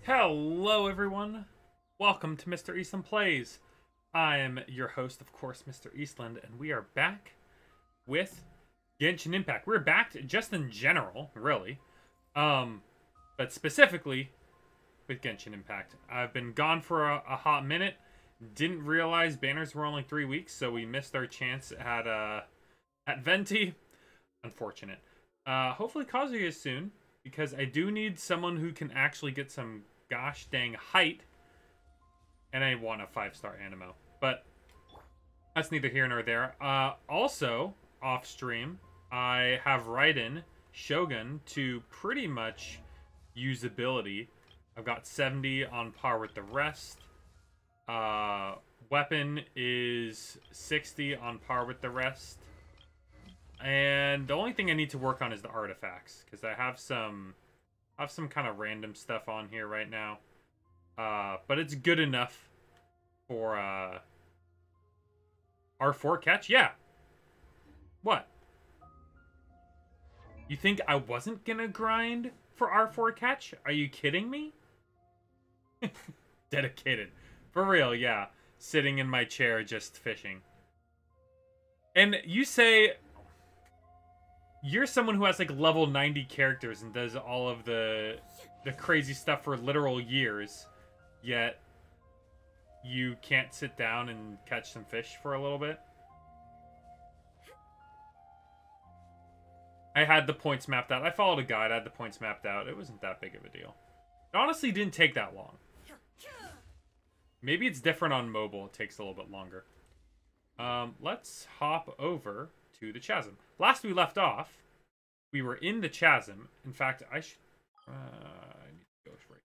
Hello everyone, welcome to Mr. Eastland Plays. I am your host, of course, Mr. Eastland, and we are back with Genshin Impact. We're back just in general, really, but specifically with Genshin Impact. I've been gone for a hot minute, didn't realize banners were only 3 weeks, so we missed our chance at Venti. Unfortunate. Hopefully Kazuya is soon, because I do need someone who can actually get some gosh dang height, and I want a 5-star animo, but that's neither here nor there. Also off stream, I have Raiden Shogun to pretty much usability. I've got 70 on par with the rest. Weapon is 60 on par with the rest, and the only thing I need to work on is the artifacts, because I have some kind of random stuff on here right now. But it's good enough for R4 catch? Yeah. What? You think I wasn't gonna grind for R4 catch? Are you kidding me? Dedicated. For real, yeah. Sitting in my chair just fishing. And you say you're someone who has like level 90 characters and does all of the crazy stuff for literal years, yet you can't sit down and catch some fish for a little bit. I had the points mapped out. I followed a guide, I had the points mapped out. It wasn't that big of a deal. It honestly didn't take that long. Maybe it's different on mobile. It takes a little bit longer. Let's hop over to the chasm. Last we left off, we were in the chasm. In fact, I should... I need to go straight.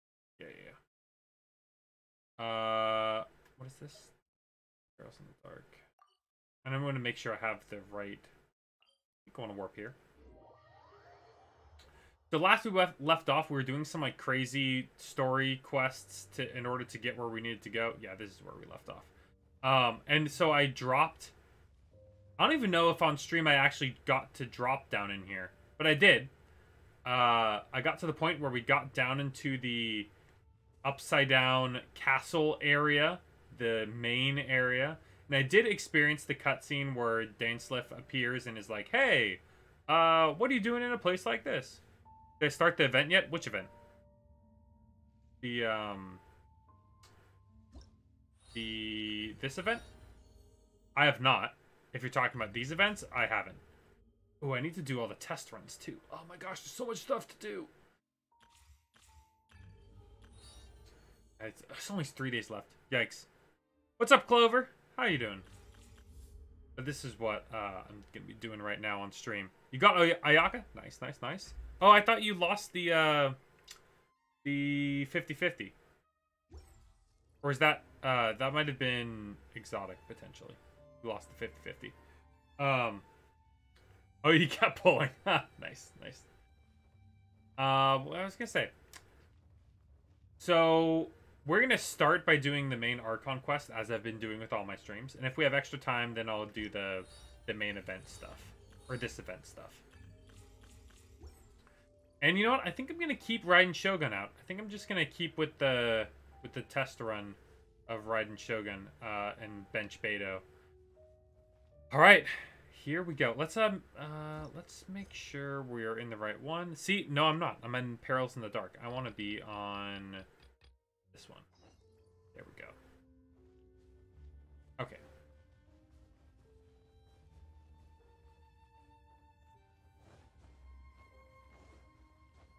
Yeah. What is this? Girls in the dark. And I'm going to make sure I have the right... I'm going to warp here. So last we left off, we were doing some like crazy story quests in order to get where we needed to go. Yeah, this is where we left off. And so I dropped... I don't even know if on stream I actually got to drop down in here, but I did. I got to the point where we got down into the upside down castle area, the main area, and I did experience the cutscene where Dainsleif appears and is like, "Hey, what are you doing in a place like this?" Did I start the event yet? Which event? This event? I have not. If you're talking about these events, I haven't. Oh, I need to do all the test runs too. Oh my gosh, there's so much stuff to do. It's only 3 days left. Yikes. What's up, Clover? How you doing? But this is what I'm going to be doing right now on stream. You got Ayaka? Nice, nice, nice. Oh, I thought you lost the 50-50. Or is that... that might have been exotic, potentially. You lost the 50-50. Oh, you kept pulling. Nice, nice. What I was gonna say. So we're gonna start by doing the main Archon quest, as I've been doing with all my streams. And if we have extra time, then I'll do the main event stuff, or this event stuff. And you know what? I think I'm gonna keep Raiden Shogun out. I think I'm just gonna keep with the test run of Raiden Shogun and bench Beto. All right, here we go. Let's make sure we are in the right one. See, no, I'm not. I'm in Perils in the Dark. I want to be on this one. There we go. Okay.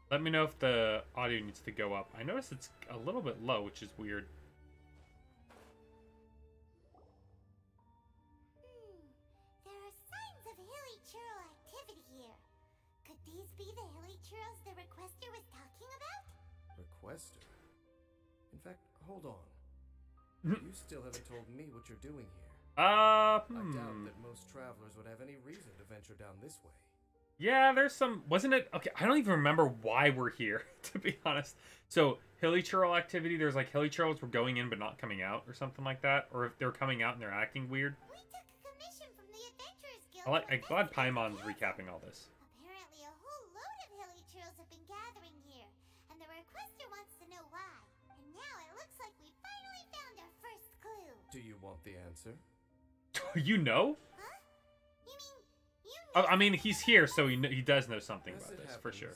Let me know if the audio needs to go up. I notice it's a little bit low, which is weird. Requester? In fact, hold on. You still haven't told me what you're doing here. I doubt that most travelers would have any reason to venture down this way. Yeah, there's some... Wasn't it... Okay, I don't even remember why we're here, to be honest. So, hilly churl activity, there's like hilly churls were going in but not coming out or something like that. Or if they're coming out and they're acting weird. We took a commission from the Adventurers Guild. I'm glad Paimon's recapping all this. Apparently a whole load of hilly churls Do you want the answer? You know? Huh? You mean I mean, he's here, so he does know something As about it this, happens, for sure.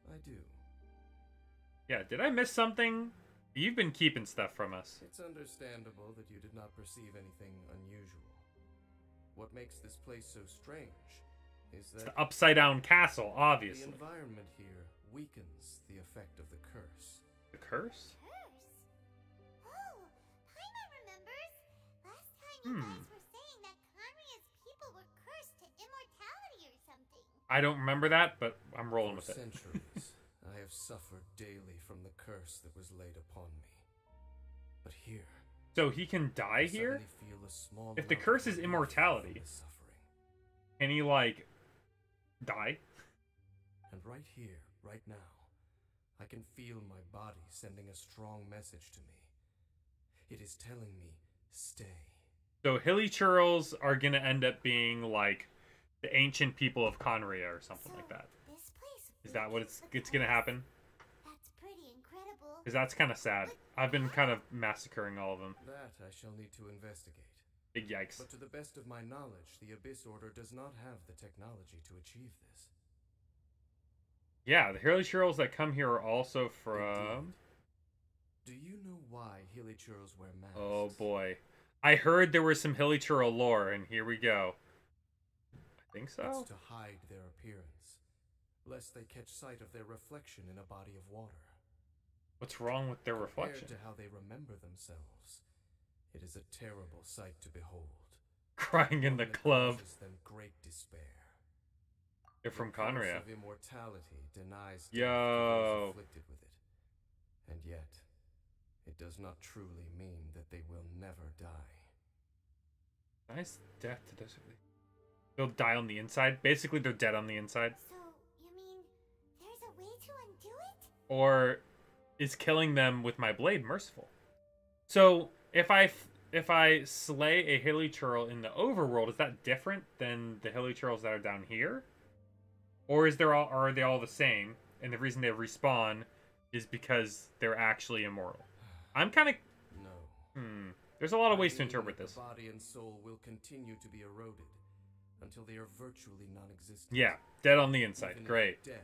I do. Yeah, did I miss something? You've been keeping stuff from us. It's understandable that you did not perceive anything unusual. What makes this place so strange is It's that the upside-down castle, the obviously. environment here weakens the effect of the curse. The curse? curse? Oh, Paimon remembers. Last time you guys were saying that Conria's people were cursed to immortality or something. I don't remember that, but I'm rolling with For it. centuries, I have suffered daily from the curse that was laid upon me. But here, So he can die I here? suddenly feel a small If the amount curse of is relief immortality, from the suffering. can he, like, die? And right here, right now, I can feel my body sending a strong message to me. It is telling me, stay. So hilly churls are gonna end up being, like, the ancient people of Conria or something like that. This place Is that what weakens it's the gonna curse? happen? That's pretty incredible. Because that's kind of sad. I've been kind of massacring all of them. That I shall need to investigate. Big yikes. But to the best of my knowledge, the Abyss Order does not have the technology to achieve this. Yeah, the hilly churls that come here are also from... Do you know why hilly churls wear masks? Oh boy. I heard there was some hilly churl lore, and here we go. I think so? It's to hide their appearance, lest they catch sight of their reflection in a body of water. What's wrong with their reflection? Compared to how they remember themselves, it is a terrible sight to behold. Crying in the One that club. causes them great despair. They're from The curse Conria. of immortality denies death to Yo. those afflicted with it. And yet, it does not truly mean that they will never die. Nice death to this. They'll die on the inside. Basically, they're dead on the inside. So, you mean there's a way to undo it? Or is killing them with my blade merciful? So if I slay a hilly churl in the overworld, is that different than the hilly churls that are down here? Or are they all the same? And the reason they respawn is because they're actually immortal. I'm kind of... No. There's a lot of I ways to mean interpret that this. The body and soul will continue to be eroded until they are virtually non-existent. Yeah, dead on the inside. Even if Great. Death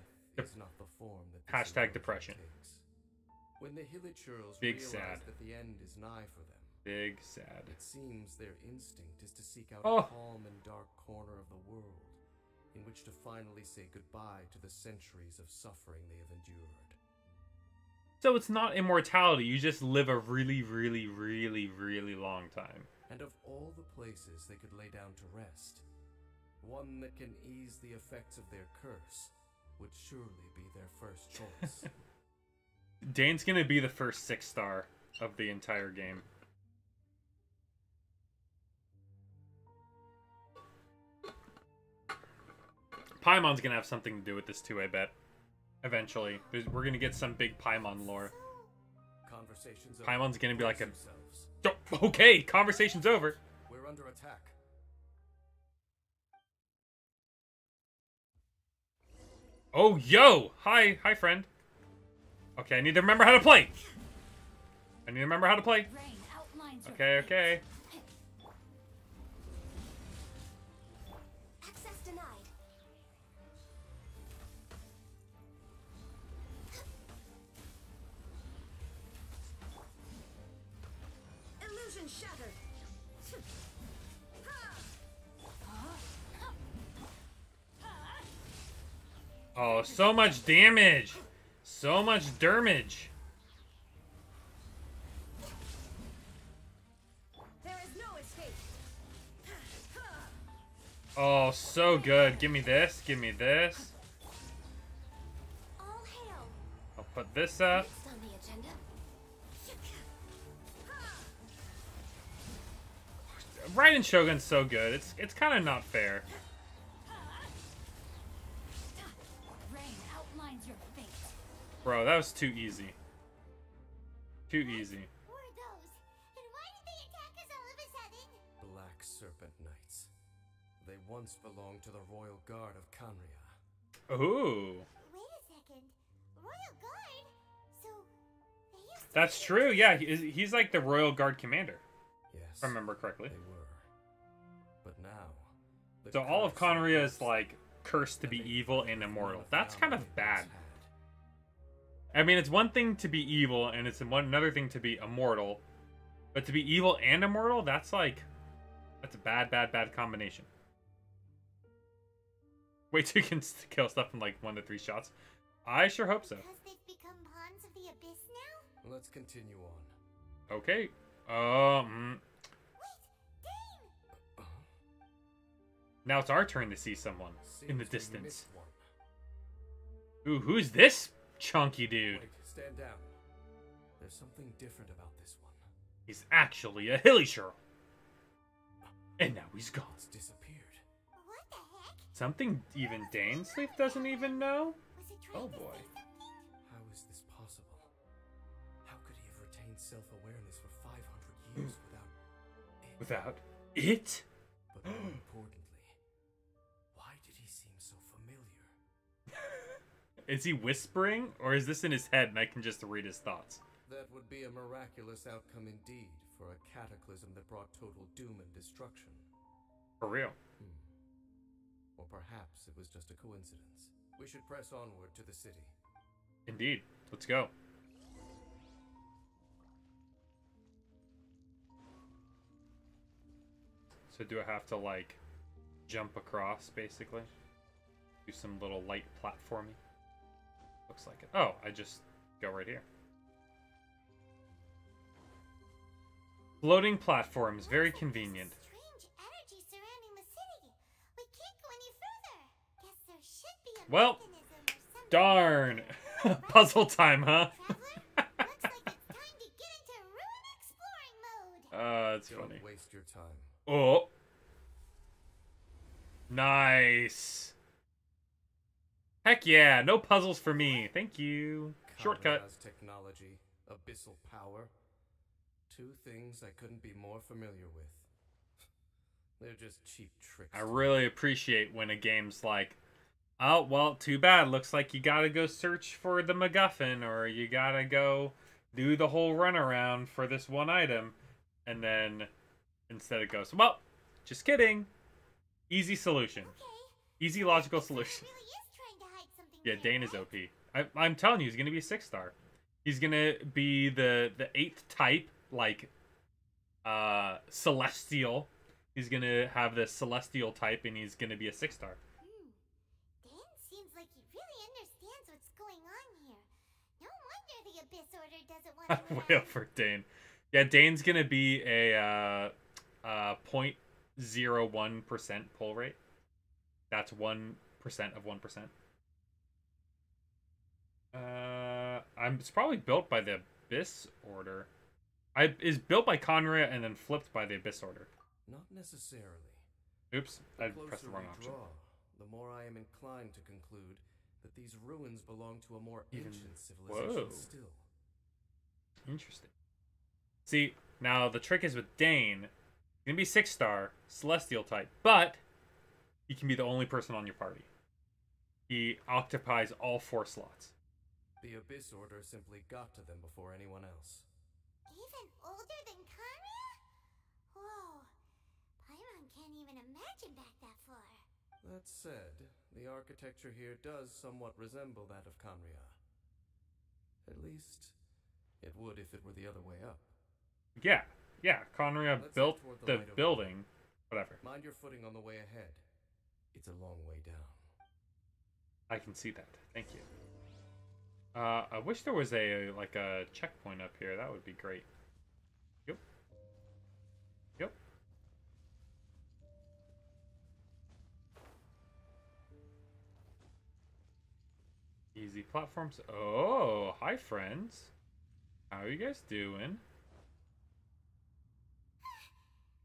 is not the form that this Hashtag erosion depression. takes. When the hilly churls Big realize sad. that the end is nigh for them, Big sad. it seems their instinct is to seek out Oh. a calm and dark corner of the world in which to finally say goodbye to the centuries of suffering they have endured. So it's not immortality. You just live a really, really, really, really long time. And of all the places they could lay down to rest, one that can ease the effects of their curse would surely be their first choice. Dane's gonna be the first 6-star of the entire game. Paimon's gonna have something to do with this too, I bet. Eventually. We're gonna get some big Paimon lore. Conversations over. Paimon's gonna be like a... Yourselves. Oh, okay, conversation's over. We're under attack. Oh, yo! Hi, friend. Okay, I need to remember how to play. Rain outlines your Okay, okay. Access denied. illusion shattered. Oh, so much damage. So much damage. There is no escape. Oh, so good. Give me this. Give me this. All hail. I'll put this up. Next on the agenda. Raiden Shogun's so good. It's kind of not fair. Rain outlines your fate. Bro, that was too easy. Too easy. Who are those? And why did they attack us all of a sudden? Black Serpent Knights. They once belonged to the Royal Guard of Conria. Ooh. Wait a second. Royal Guard? So, they used to That's be- true. Yeah, he's like the Royal Guard commander. Yes. I remember correctly. They were. But now... the So all of curse Conria is has like cursed to be and they evil break and none immortal. of the That's kind armor of they bad. once had. I mean, it's one thing to be evil, and it's another thing to be immortal. But to be evil and immortal, that's a bad combination. Wait till you can kill stuff in like 1 to 3 shots. I sure hope so. Because they've become pawns of the abyss now? Let's continue on. Okay. Wait, Dane! Now it's our turn to see someone in the Seems we distance. missed one. Ooh, who's this chunky dude? Wait, stand down. There's something different about this one. He's actually a hilly shirl. And now he's gone. It's disappeared. What the heck? Something even Dainsleif doesn't even know? Was it trying Oh to boy. say something? How is this possible? How could he have retained self-awareness for 500 years without it? Without it? But more importantly, why did he seem so familiar? Is he whispering, or is this in his head and I can just read his thoughts? That would be a miraculous outcome indeed for a cataclysm that brought total doom and destruction. For real. Or perhaps it was just a coincidence. We should press onward to the city. Indeed. Let's go. So do I have to, like, jump across, basically? Do some little light platforming? Looks like it. Oh, I just go right here. Floating platforms, very Looks like there's a convenient. strange energy surrounding the city. We can't go any further. Guess there should be a Well, mechanism or something. darn. Puzzle time, huh? Traveler, looks like it's time to get into ruin exploring mode. That's Don't funny. waste your time. Oh. Nice. Heck yeah, no puzzles for me. Thank you. Shortcut. Conrad's technology, abyssal power. Two things I couldn't be more familiar with. They're just cheap tricks. I really appreciate when a game's like, oh, well, too bad. Looks like you gotta go search for the MacGuffin, or you gotta go do the whole runaround for this one item. And then instead it goes, well, just kidding. Easy solution. Okay. Easy logical This guy solution. really is trying to hide something Yeah, there, Dane is right? OP. I'm telling you, he's gonna be a 6-star. He's gonna be the 8th type, like celestial. He's gonna have the celestial type, and he's gonna be a 6-star. Dane seems like he really understands what's going on here. No wonder the Abyss Order doesn't want him Way around. over Dane. Yeah, Dane's gonna be a 0.01% pull rate. That's 1% of 1%. It's probably built by the Abyss Order. Is built by Conria and then flipped by the Abyss Order. Not necessarily. Oops, I The pressed the closer wrong we option. draw, the more I am inclined to conclude that these ruins belong to a more Even- ancient civilization Whoa. still. Interesting. See, now the trick is with Dane. He's gonna be 6-star, celestial type, but he can be the only person on your party. He occupies all 4 slots. The Abyss Order simply got to them before anyone else. Even older than Conria? Whoa. Paimon can't even imagine back that far. That said, the architecture here does somewhat resemble that of Conria. At least, it would if it were the other way up. Yeah, Conria Let's built head toward the the light over building. Whatever. Mind your footing on the way ahead. It's a long way down. I can see that. Thank you. I wish there was a checkpoint up here. That would be great. Yep. Easy platforms. Oh, hi friends. How are you guys doing?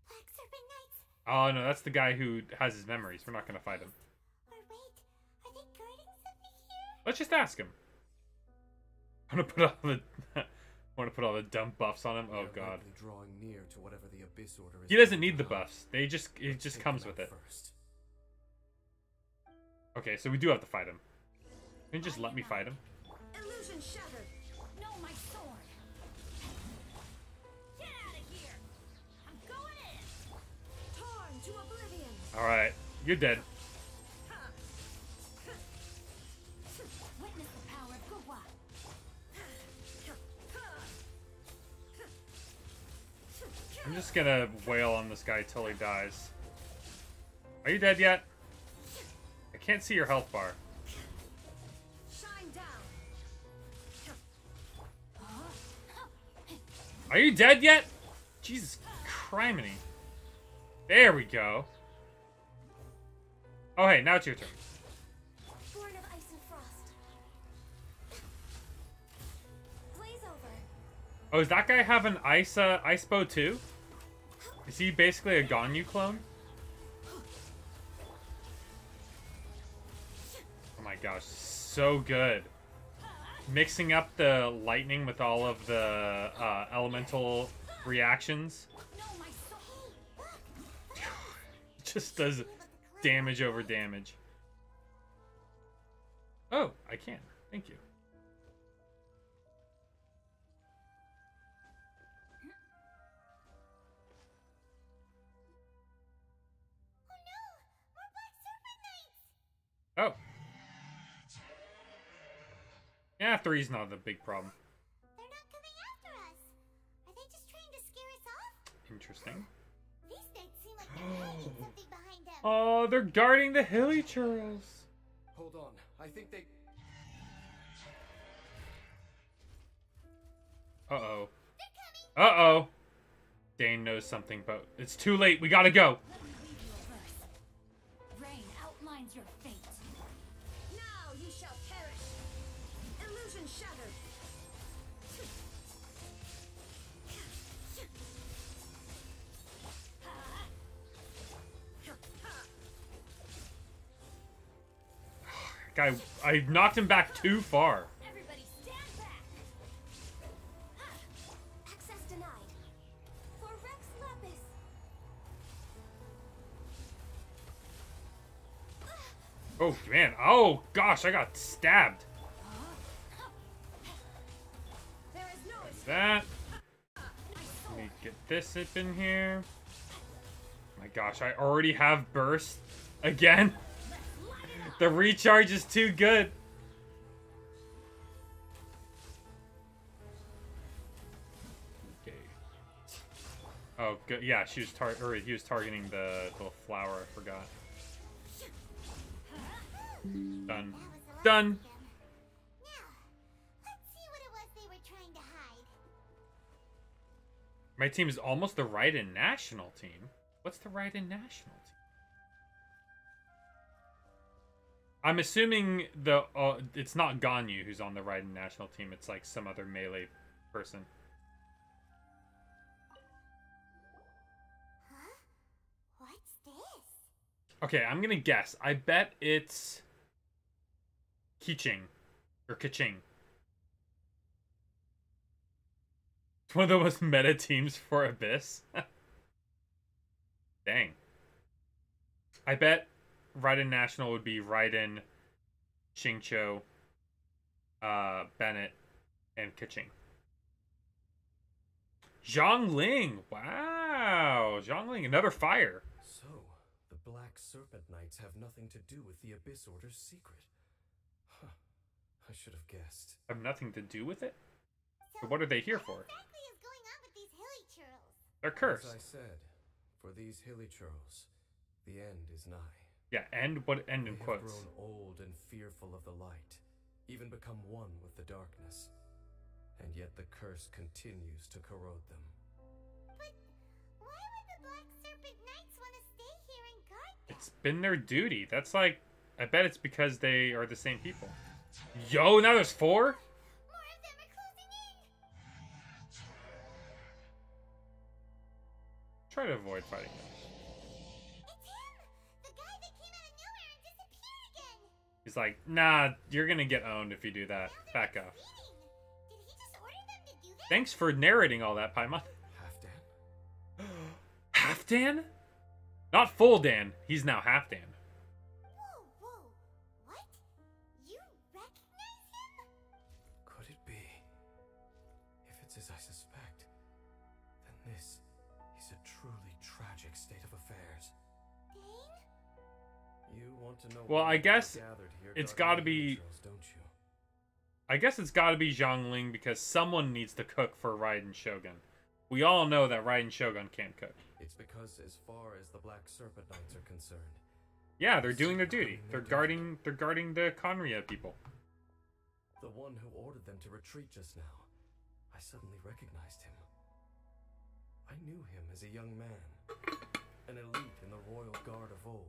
Black Serpent Knights. Oh no, that's the guy who has his memories. We're not gonna fight him. Or wait, are they guarding something here? Let's just ask him. I want to put all the dumb buffs on him. We Oh are god. likely drawing near to whatever the Abyss Order is. He doesn't doing need the behind. buffs. It just Think comes them with out it. First. Okay, so we do have to fight him. Can you just let me fight him? Illusion shattered. No, my sword. Get out of here. I'm going Alright, you're dead. Witness the power of Gugwa. I'm just gonna wail on this guy till he dies. Are you dead yet? I can't see your health bar. Shine down. Are you dead yet? Jesus criminy. There we go. Oh, hey, now it's your turn. Born of ice and frost. Blaze over. Oh, does that guy have an ice bow too? Is he basically a Ganyu clone? Oh my gosh, so good. Mixing up the lightning with all of the elemental reactions. No, my soul. Just does damage over damage. Oh, I can. Thank you. Oh no! More Black Serpent Knights! Oh. Yeah, 3's not the big problem. They're not coming after us. Are they just trying to scare us off? Interesting. These knights seem like they're hiding something behind them. Oh, they're guarding the hilly churls. Hold on. I think they... Uh-oh. They're coming! Uh-oh. Dane knows something, but it's too late. We gotta go. Let me read you a verse. Rain outlines your fate. Now you shall perish. Illusion shattered. Guy, I knocked him back too far. Everybody stand back. Access denied. For Rex Lapis. Oh, man. Oh, gosh, I got stabbed. There is no escape. That. My soul. Let me get this up in here. My gosh, I already have burst again. Light it up. The recharge is too good. Okay. Oh, good. Yeah, she was he was targeting the little flower. I forgot. Done. That was the last Done. of them. Now, let's see what it was they were trying to hide. My team is almost the Raiden national team. What's the Raiden national team? I'm assuming it's not Ganyu who's on the Raiden national team. It's like some other melee person. Huh? What's this? Okay, I'm gonna guess. I bet it's Kiching or Kaching. It's one of the most meta teams for Abyss. Dang. I bet Raiden National would be Raiden, Xingqiu, Bennett, and Kaching. Zhongling! Wow! Zhongling, another fire. So, the Black Serpent Knights have nothing to do with the Abyss Order's secret. Huh. I should have guessed. Have nothing to do with it? But what are they here for? What exactly is going on with these hilly churls? They're As cursed. I said, for these hilly churls, the end is nigh. Yeah, end what end They in have quotes. grown old and fearful of the light, even become one with the darkness. And yet the curse continues to corrode them. But why would the Black Serpent Knights want to stay here and guard them? It's been their duty. That's like, I bet it's because they are the same people. Yo, now there's 4? More of them are closing in! Try to avoid fighting them. It's him! The guy that came out of nowhere and disappeared again! He's like, nah, you're gonna get owned if you do that. Now Back they're off. retreating. Did he just order them to do that? Thanks for narrating all that, Paimon. Halfdan? Half Dan? Not full Dan. He's now half Dan. Whoa, whoa. What? You recognize him? Could it be? If it's as I suspect, then this is a truly tragic state of affairs. Dane? You want to know Well, why I guess we're gathered here it's guarding gotta the be- trails, don't you? I guess it's got to be Zhongling because someone needs to cook for Raiden Shogun. We all know that Raiden Shogun can't cook. It's because as far as the Black Serpent Knights are concerned, Yeah, they're doing their duty. They're guarding the Conria people. the one who ordered them to retreat just now, I suddenly recognized him. I knew him as a young man, an elite in the royal guard of old.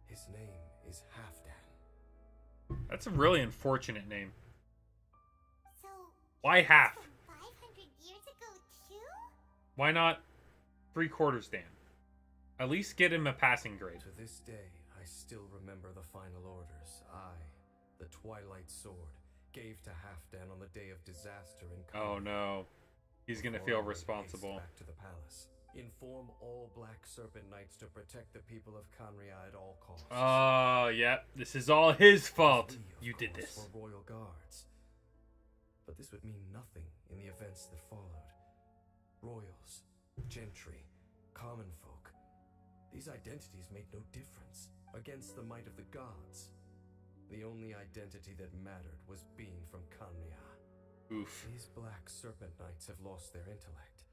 His name is Halfdan. That's a really unfortunate name. So, Why half? from 500 years ago too? Why not 3/4 Dan? At least get him a passing grade. To this day, I still remember the final orders I, the Twilight Sword, gave to Halfdan on the day of disaster in Oh Conria. no. He's gonna Before feel I went responsible. haste back to the palace. Inform all Black Serpent Knights to protect the people of Conria at all costs. Oh, yep. This is all his fault. We, of You did course, this. were royal guards. But this would mean nothing in the events that followed. Royals, gentry, common folk. These identities made no difference against the might of the gods. The only identity that mattered was being from Conria. Oof. These Black Serpent Knights have lost their intellect.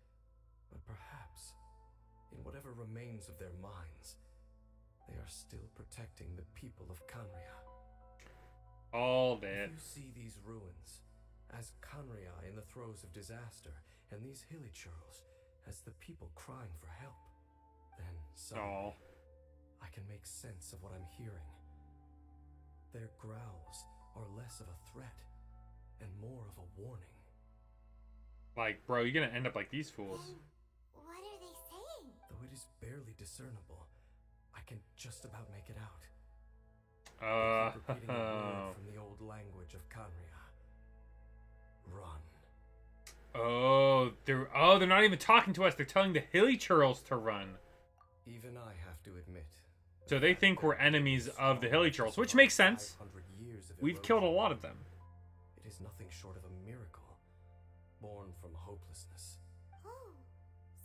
But perhaps, in whatever remains of their minds, they are still protecting the people of Conria. All If dead. you see these ruins as Conria in the throes of disaster, and these hilly churls as the people crying for help, then Oh. suddenly I can make sense of what I'm hearing. Their growls are less of a threat and more of a warning. Like, bro, you're gonna end up like these fools. And what are they saying? Though it is barely discernible, I can just about make it out. They keep repeating a word from the old language of Conria. Run. They're not even talking to us. They're telling the hilly churls to run. Even I have to admit. So they think we're enemies of the hilly churls, which makes sense. 500 years of We've killed a erosion. lot of them. It is nothing short of a miracle, born from hopelessness. Oh,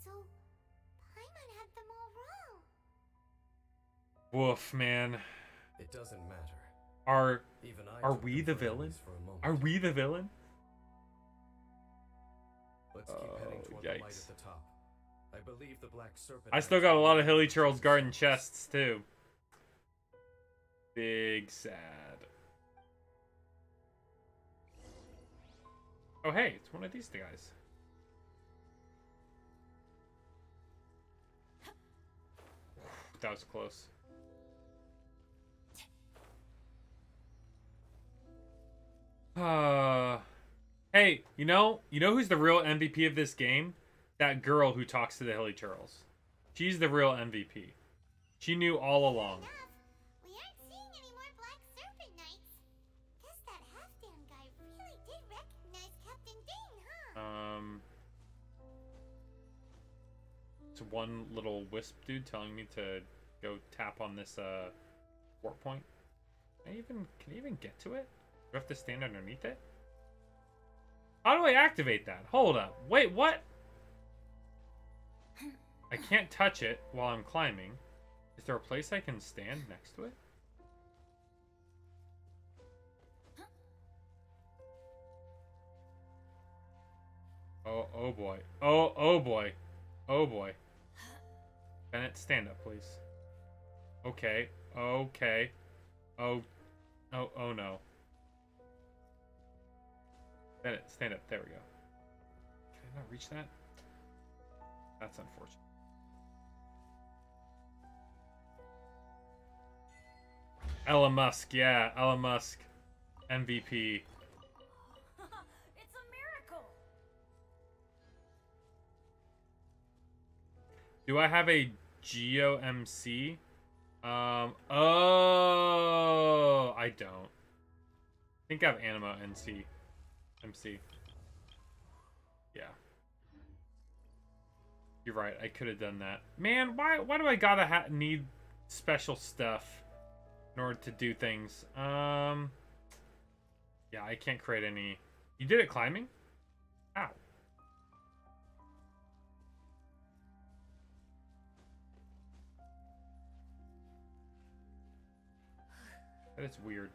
so Paimon had them all wrong. Woof, man. It doesn't matter. Are Even I Are took we them the for villain? enemies for a moment. are we the villain? Let's keep heading Oh, toward the light yikes. at the top. I believe the Black Serpent. I still got a lot of hilly churls guarding chests too. Big sad. Oh hey, it's one of these guys. That was close. Hey, you know who's the real MVP of this game? That girl who talks to the hilly churls. She's the real MVP. She knew all along. Enough. We aren't seeing any more Black Serpent Knights. Guess that Halfdan guy really did recognize Captain Dane, huh? It's one little wisp dude telling me to go tap on this warp point. Can I even get to it? Do I have to stand underneath it? How do I activate that? Hold up. Wait, what? I can't touch it while I'm climbing. Is there a place I can stand next to it? Oh boy. Oh boy. Oh boy. Bennett, stand up, please. Okay. Okay. Oh no. Bennett, stand up. There we go. Can I not reach that? That's unfortunate. Ella Musk, yeah, Ella Musk, MVP. It's a miracle. Do I have a Geo MC? Oh, I don't. I think I have Anima MC. Yeah. You're right. I could have done that. Man, why do I gotta need special stuff in order to do things? Yeah, I can't create any. You did it climbing? Ow. That is weird.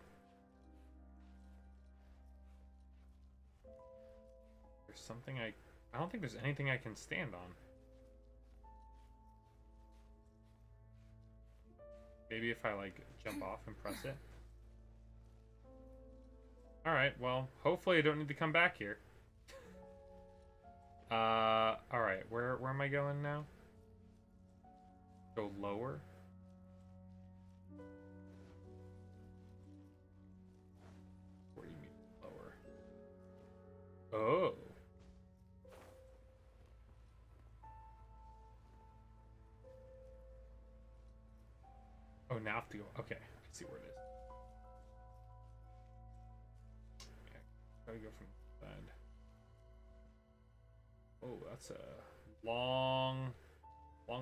There's something I don't think there's anything I can stand on. Maybe if I like jump off and press it. Alright, well, hopefully I don't need to come back here. Alright, where am I going now? Go lower? What do you mean lower? Oh. Oh, now I have to go. Okay, I see where it is. Yeah, gotta go from the side. Oh, that's a long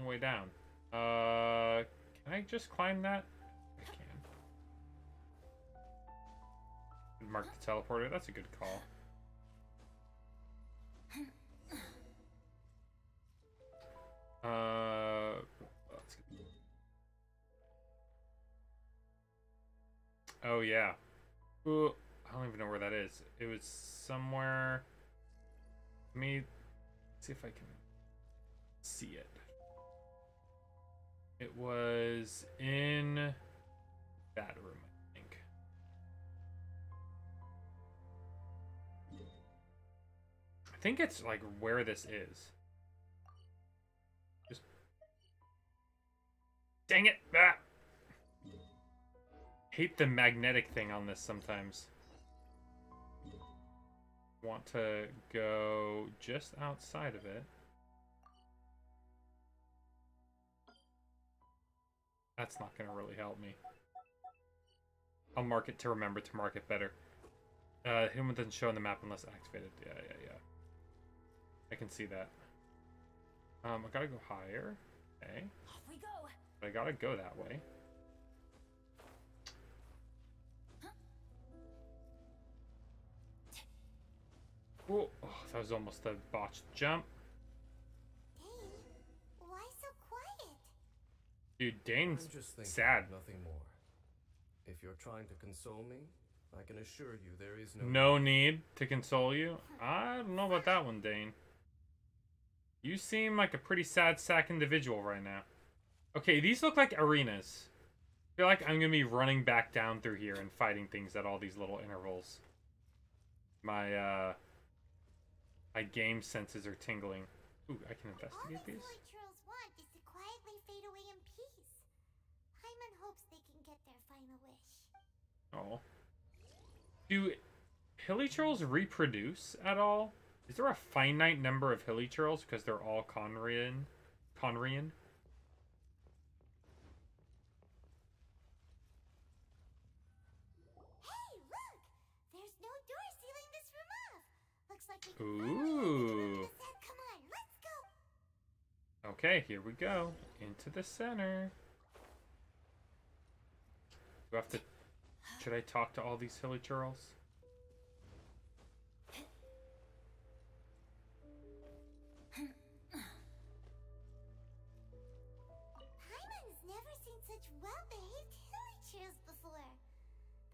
way down. Can I just climb that? I can. Mark the teleporter. That's a good call. Let's get... Oh yeah. Ooh, I don't even know where that is. It was somewhere. Let me see if I can see it. It was in that room, I think. I think it's like where this is. Just dang it! Ah! Hate the magnetic thing on this sometimes. Want to go just outside of it. That's not going to really help me. I'll mark it to remember to mark it better. Human doesn't show on the map unless activated. Yeah. I can see that. I gotta go higher. Okay. Off we go. But I gotta go that way. Oh, that was almost a botched jump. Dane, why so quiet? Dude, Dane's I'm just thinking sad. nothing more. If you're trying to console me, I can assure you there is No need to console you? I don't know about that one, Dane. You seem like a pretty sad sack individual right now. Okay, these look like arenas. I feel like I'm gonna be running back down through here and fighting things at all these little intervals. My game senses are tingling. Ooh, I can investigate these. All the churls want is to quietly fade away in peace. Paimon hopes they can get their final wish. Oh. Do hilly churls reproduce at all? Is there a finite number of hilly churls because they're all Conrian? Hey, look! There's no door sealing this room off. Looks like we can Ooh. Come on, let's go. Okay, here we go. Into the center. Do I have to... Should I talk to all these hilly churls? Paimon's never seen such well-behaved hilly churls before.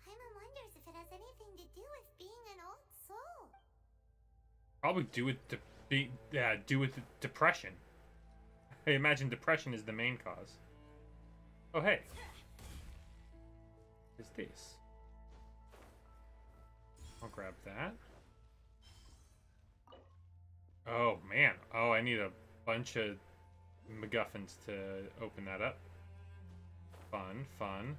Paimon wonders if it has anything to do with being an old soul. Probably do with depression. I imagine depression is the main cause. Oh hey. Is this? I'll grab that. Oh man. Oh, I need a bunch of MacGuffins to open that up. Fun.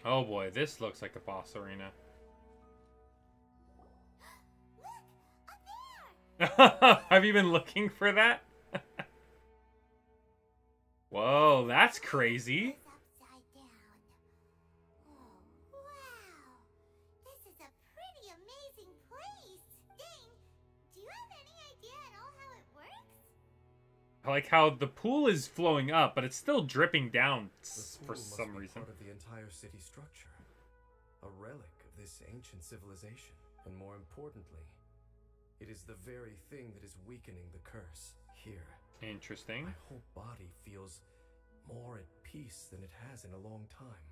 Oh boy, this looks like a boss arena. Look, up there! Have you been looking for that? Whoa, that's crazy. It's upside down. Oh, wow. This is a pretty amazing place. Dane, do you have any idea at all how it works? I like how the pool is flowing up, but it's still dripping down The for pool must some be reason. part of the entire city structure, a relic of this ancient civilization, and more importantly, It is the very thing that is weakening the curse. Here, Interesting. my whole body feels more at peace than it has in a long time.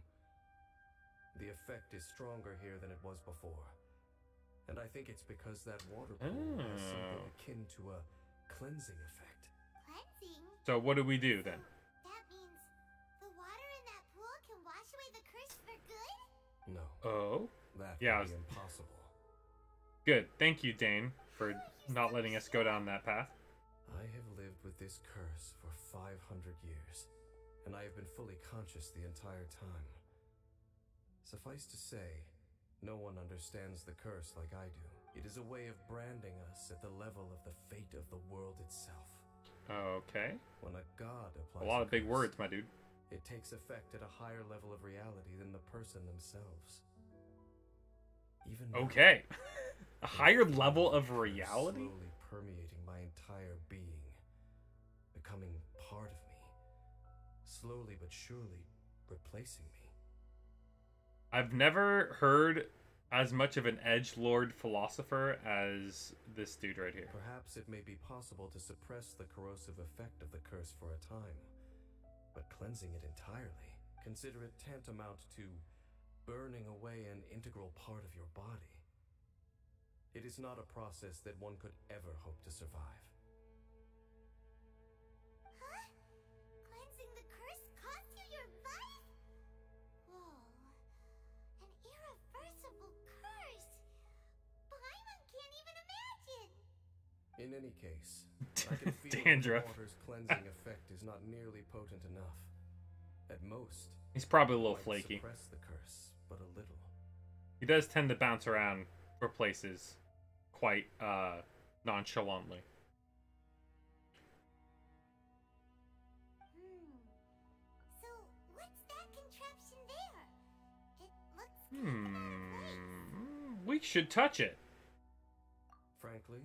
The effect is stronger here than it was before. And I think it's because that water pool has something akin to a cleansing effect. Cleansing? So what do we do then? That means the water in that pool can wash away the curse for good? No, Oh, that Yeah, would be impossible. good. Thank you, Dane, for not letting us go down that path. I have lived with this curse for 500 years, and I have been fully conscious the entire time. Suffice to say, no one understands the curse like I do. It is a way of branding us at the level of the fate of the world itself. Okay. When a god applies A lot of big curse, words, my dude. it takes effect at a higher level of reality than the person themselves. Even now, Okay. A higher I feel level the of curse reality? slowly permeating my entire being, becoming part of me, slowly but surely replacing me. I've never heard as much of an edgelord philosopher as this dude right here. Perhaps it may be possible to suppress the corrosive effect of the curse for a time, but cleansing it entirely, consider it tantamount to burning away an integral part of your body. It is not a process that one could ever hope to survive. Huh? Cleansing the curse cost you your life? Whoa. An irreversible curse. Paimon can't even imagine. In any case, I can feel that the Dandruff. water's cleansing effect is not nearly potent enough. At most, He's probably a it little might flaky. suppress the curse, but a little. He does tend to bounce around for places quite nonchalantly. So, what's that contraption there? It looks kind of out of place. We should touch it. Frankly,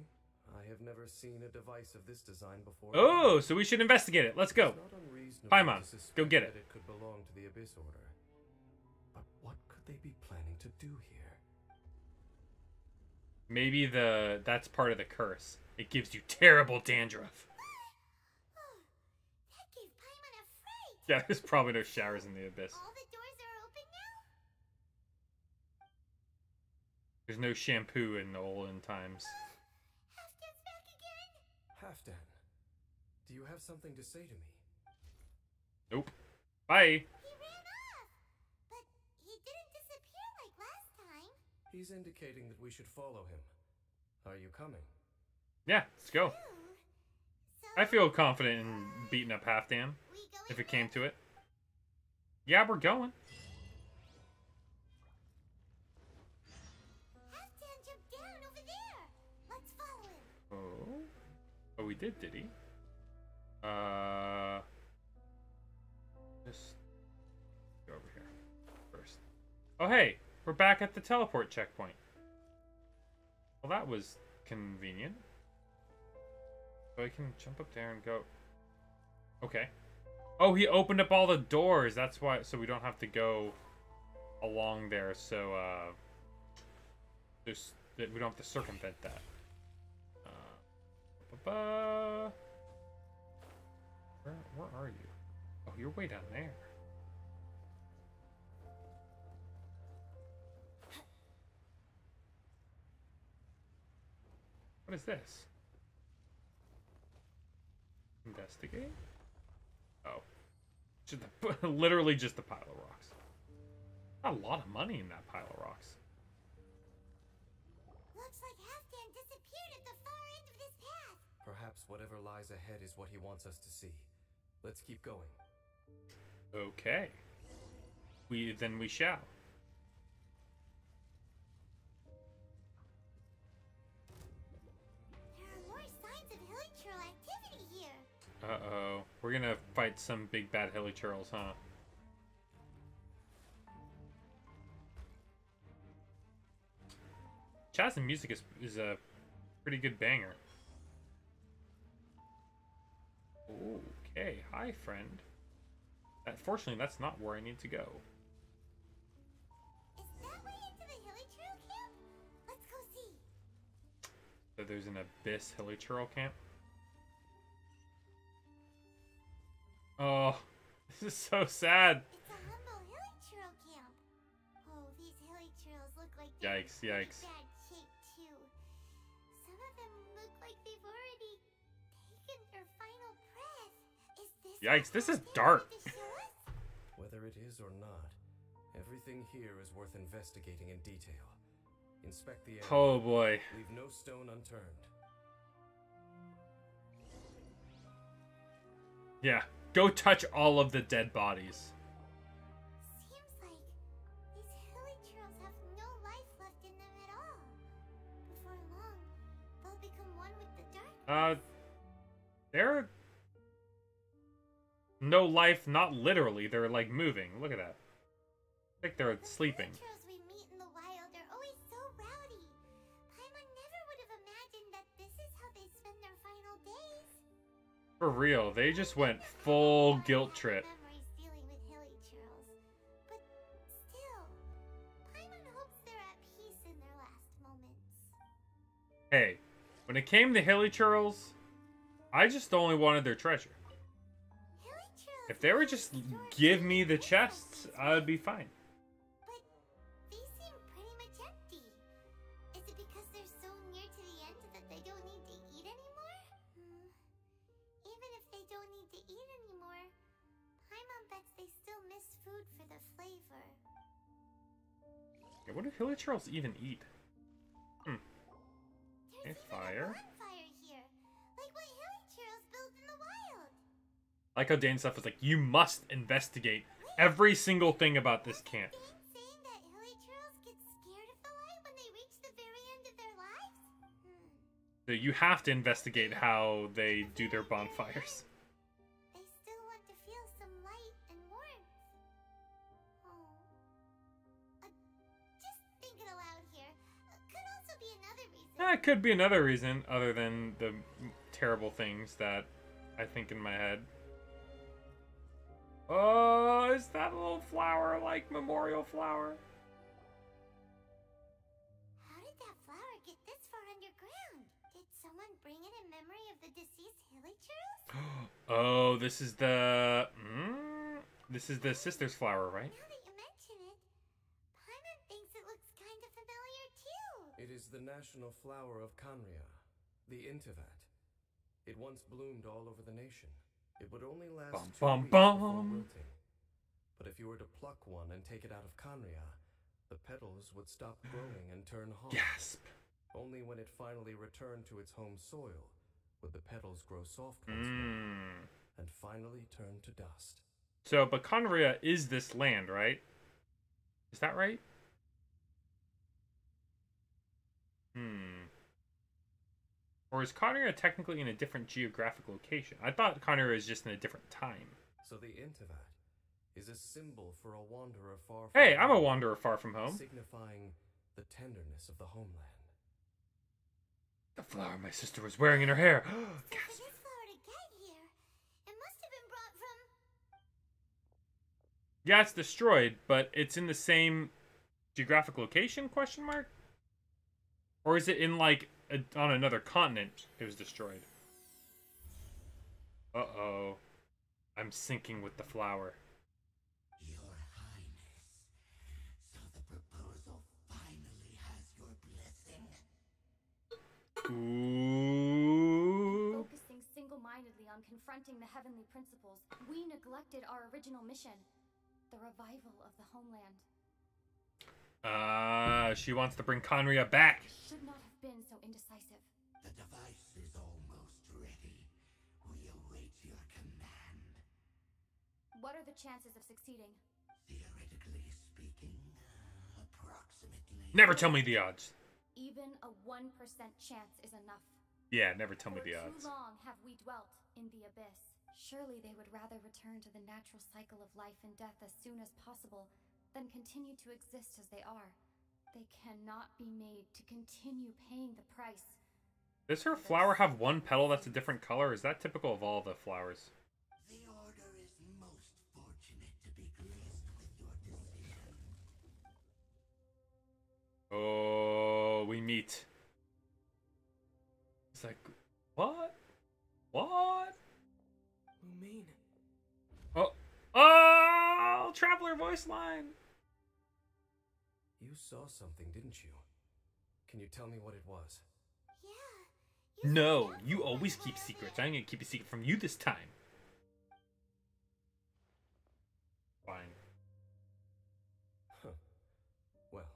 I have never seen a device of this design before. Oh, so we should investigate it. Let's go. It's not unreasonable Paimon, to suspect go get it. that it could belong to the Abyss Order. But what could they be planning to do here? Maybe that's part of the curse. It gives you terrible dandruff. Oh, that gave Paimon a fright. Yeah, there's probably no showers in the abyss. All the doors are open now? There's no shampoo in the olden times. Halfdan's back again? Halfdan, do you have something to say to me? Nope. Bye. He ran off. But he didn't disappear like last time. He's indicating that we should follow him. Are you coming? Yeah, let's go. Ooh. So, I feel confident in beating up Halfdan we going if it came with? to it. Yeah, we're going. Halfdan jumped down over there. Let's follow him. Oh. Oh, we did he? Just go over here first. Oh, hey, we're back at the teleport checkpoint. Well, that was convenient. So I can jump up there and go. Okay. Oh, he opened up all the doors. That's why. So we don't have to go along there. So we don't have to circumvent that. Where are you? Oh, you're way down there. What is this? Investigate? Oh. Just literally just a pile of rocks. Not a lot of money in that pile of rocks. Looks like Halfdan disappeared at the far end of this path. Perhaps whatever lies ahead is what he wants us to see. Let's keep going. Okay. Then we shall. There are more signs of hilichurl activity here. Uh-oh. We're gonna fight some big bad hilly churls, huh? Chaz and music is a pretty good banger. Okay, hi friend. Fortunately, that's not where I need to go. Is that way into the hilichurl camp? Let's go see. So there's an Abyss Hilichurl camp. Oh, this is so sad. It's a humble hilichurl camp. Oh, these hilichurls look like they're Yikes, in yikes. bad shape too. Some of them look like they've already taken their final breath. Is this Yikes, what this is they're dark. trying to show us? Whether it is or not, everything here is worth investigating in detail. Inspect the area. Oh boy. Leave no stone unturned. Yeah, go touch all of the dead bodies. Seems like these hilichurls have no life left in them at all. Before long, they'll become one with the dark. They're no life, not literally. They're like moving. Look at that. I think they're sleeping. The hilichurls we meet in the wild are always so rowdy. Paimon never would have imagined that this is how they spend their final days. For real, they just went full guilt trip. Memories dealing with hilichurls, but still, Paimon hopes they're at peace in their last moments. Hey, when it came to Hilichurls, I just only wanted their treasure. Hilichurls If they were just give me the chests, I would be fine. But these seem pretty much empty. Is it because they're so near to the end that they don't need to eat anymore? Even if they don't need to eat anymore, Paimon bets they still miss food for the flavor. Yeah, what do Hilichurls even eat? There's Okay, even fire. a bonfire here, like what hilichurls build in the wild. Like how Dane stuff was like, you must investigate every single thing about this camp. Dane saying that hilichurls get scared of the light when they reach the very end of their lives? So you have to investigate how they do their bonfires. They still want to feel some light and warmth. Oh. Just thinking aloud here. Could also be another reason. It could be another reason other than the terrible things that I think in my head. Oh, is that a little flower like memorial flower? How did that flower get this far underground? Did someone bring it in memory of the deceased hilichurls? Oh, this is the sister's flower, right? Now that you mention it, Paimon thinks it looks kind of familiar too. It is the national flower of Kanria, the Intivat. It once bloomed all over the nation. It would only last Bum, 2 bum, weeks before bum. wilting. But if you were to pluck one and take it out of Kanria, the petals would stop growing and turn hollow. Gasp. Only when it finally returned to its home soil would the petals grow soft once more and finally turn to dust. So, but Conria is this land, right? Is that right? Or is Conria technically in a different geographic location? I thought Conria is just in a different time. So the Intivat is a symbol for a wanderer far from Hey, I'm a home, wanderer far from home. signifying the tenderness of the homeland. The flower my sister was wearing in her hair. So for Gasp. this flower to get here, it must have been brought from... Yeah, it's destroyed, but it's in the same geographic location? Question mark. Or is it in like on another continent? It was destroyed. Uh-oh. I'm sinking with the flower. Your Highness, so the proposal finally has your blessing. Ooh. Focusing single-mindedly on confronting the heavenly principles, we neglected our original mission, the revival of the homeland. She wants to bring Conria back. Should not have been so indecisive. The device is almost ready. We await your command. What are the chances of succeeding? Theoretically speaking, approximately... Never tell me the odds. Even a 1% chance is enough. Yeah, never tell me For the odds. too long have we dwelt in the abyss. Surely they would rather return to the natural cycle of life and death as soon as possible than continue to exist as they are. They cannot be made to continue paying the price. Does her flower have one petal that's a different color? Is that typical of all the flowers? The Order is most fortunate to be graced with your decision. Oh, we meet. It's like, what? What? Lumine. Oh, oh, Traveler voice line. You saw something, didn't you? Can you tell me what it was? Yeah. No, you always keep secrets. I'm gonna keep a secret from you this time. Fine. Huh. Well,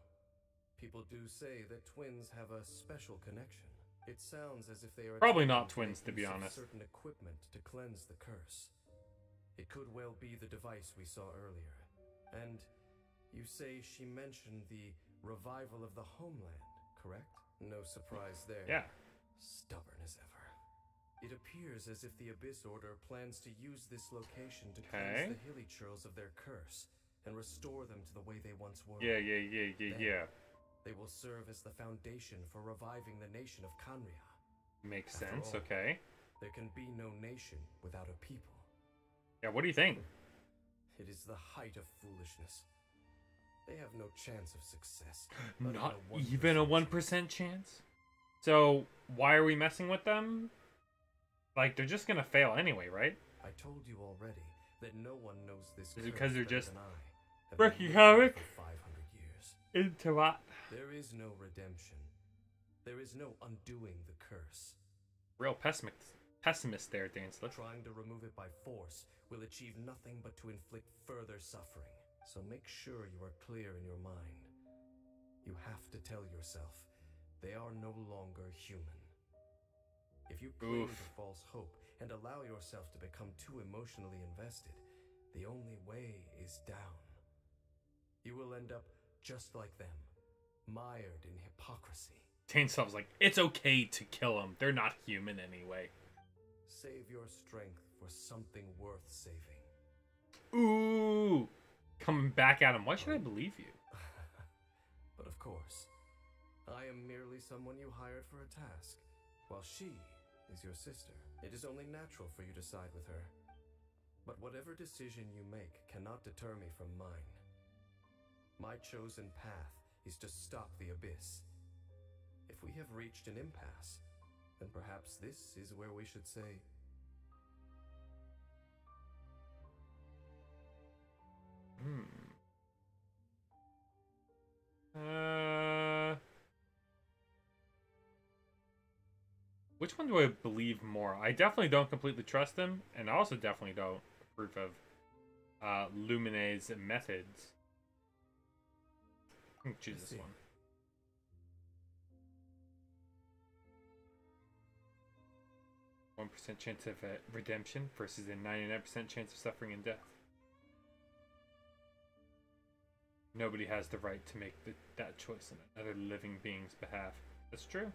people do say that twins have a special connection. It sounds as if they are Probably not attempting twins, make to be use of honest. certain equipment to cleanse the curse. It could well be the device we saw earlier. And you say she mentioned the revival of the homeland, correct? No surprise there. Yeah. Stubborn as ever. It appears as if the Abyss Order plans to use this location to Okay. cleanse the hilly churls of their curse and restore them to the way they once were. Yeah. Then they will serve as the foundation for reviving the nation of Kanria. Makes After sense. all, Okay. There can be no nation without a people. Yeah. What do you think? It is the height of foolishness. They have no chance of success. Not even a 1% chance. So why are we messing with them? Like, they're just gonna fail anyway, right? I told you already that no one knows this. Is it because they're better just than I have wreaking been havoc? living for 500 years. Into what? There is no redemption. There is no undoing the curse. Real pessimist there, Danslip. Trying to remove it by force will achieve nothing but to inflict further suffering. So make sure you are clear in your mind. You have to tell yourself they are no longer human. If you cling to false hope and allow yourself to become too emotionally invested, the only way is down. You will end up just like them, mired in hypocrisy. Danslip's like, it's okay to kill them. They're not human anyway. Save your strength for something worth saving. Ooh. Coming back at him. Why should I believe you? But of course, I am merely someone you hired for a task, while she is your sister. It is only natural for you to side with her. But whatever decision you make cannot deter me from mine. My chosen path is to stop the Abyss. If we have reached an impasse, then perhaps this is where we should say... Which one do I believe more? I definitely don't completely trust him, and I also definitely don't approve of Lumine's methods. I'm gonna choose this one. 1% chance of redemption versus a 99% chance of suffering and death. Nobody has the right to make that choice on another living being's behalf. That's true.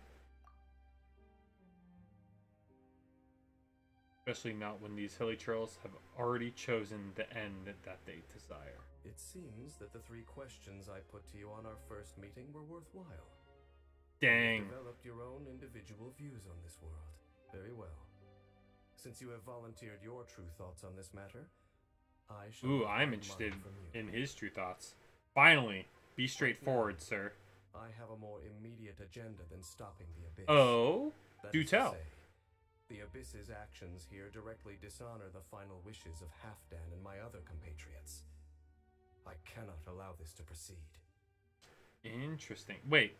Especially not when these hilly trolls have already chosen the end that they desire. It seems that the 3 questions I put to you on our first meeting were worthwhile. Dang. You developed your own individual views on this world. Very well. Since you have volunteered your true thoughts on this matter, I shall... Ooh, I'm interested in his true thoughts. Finally, be straightforward, sir. I have a more immediate agenda than stopping the Abyss. Oh, That do is to tell. say, the Abyss's actions here directly dishonor the final wishes of Halfdan and my other compatriots. I cannot allow this to proceed. Interesting. Wait.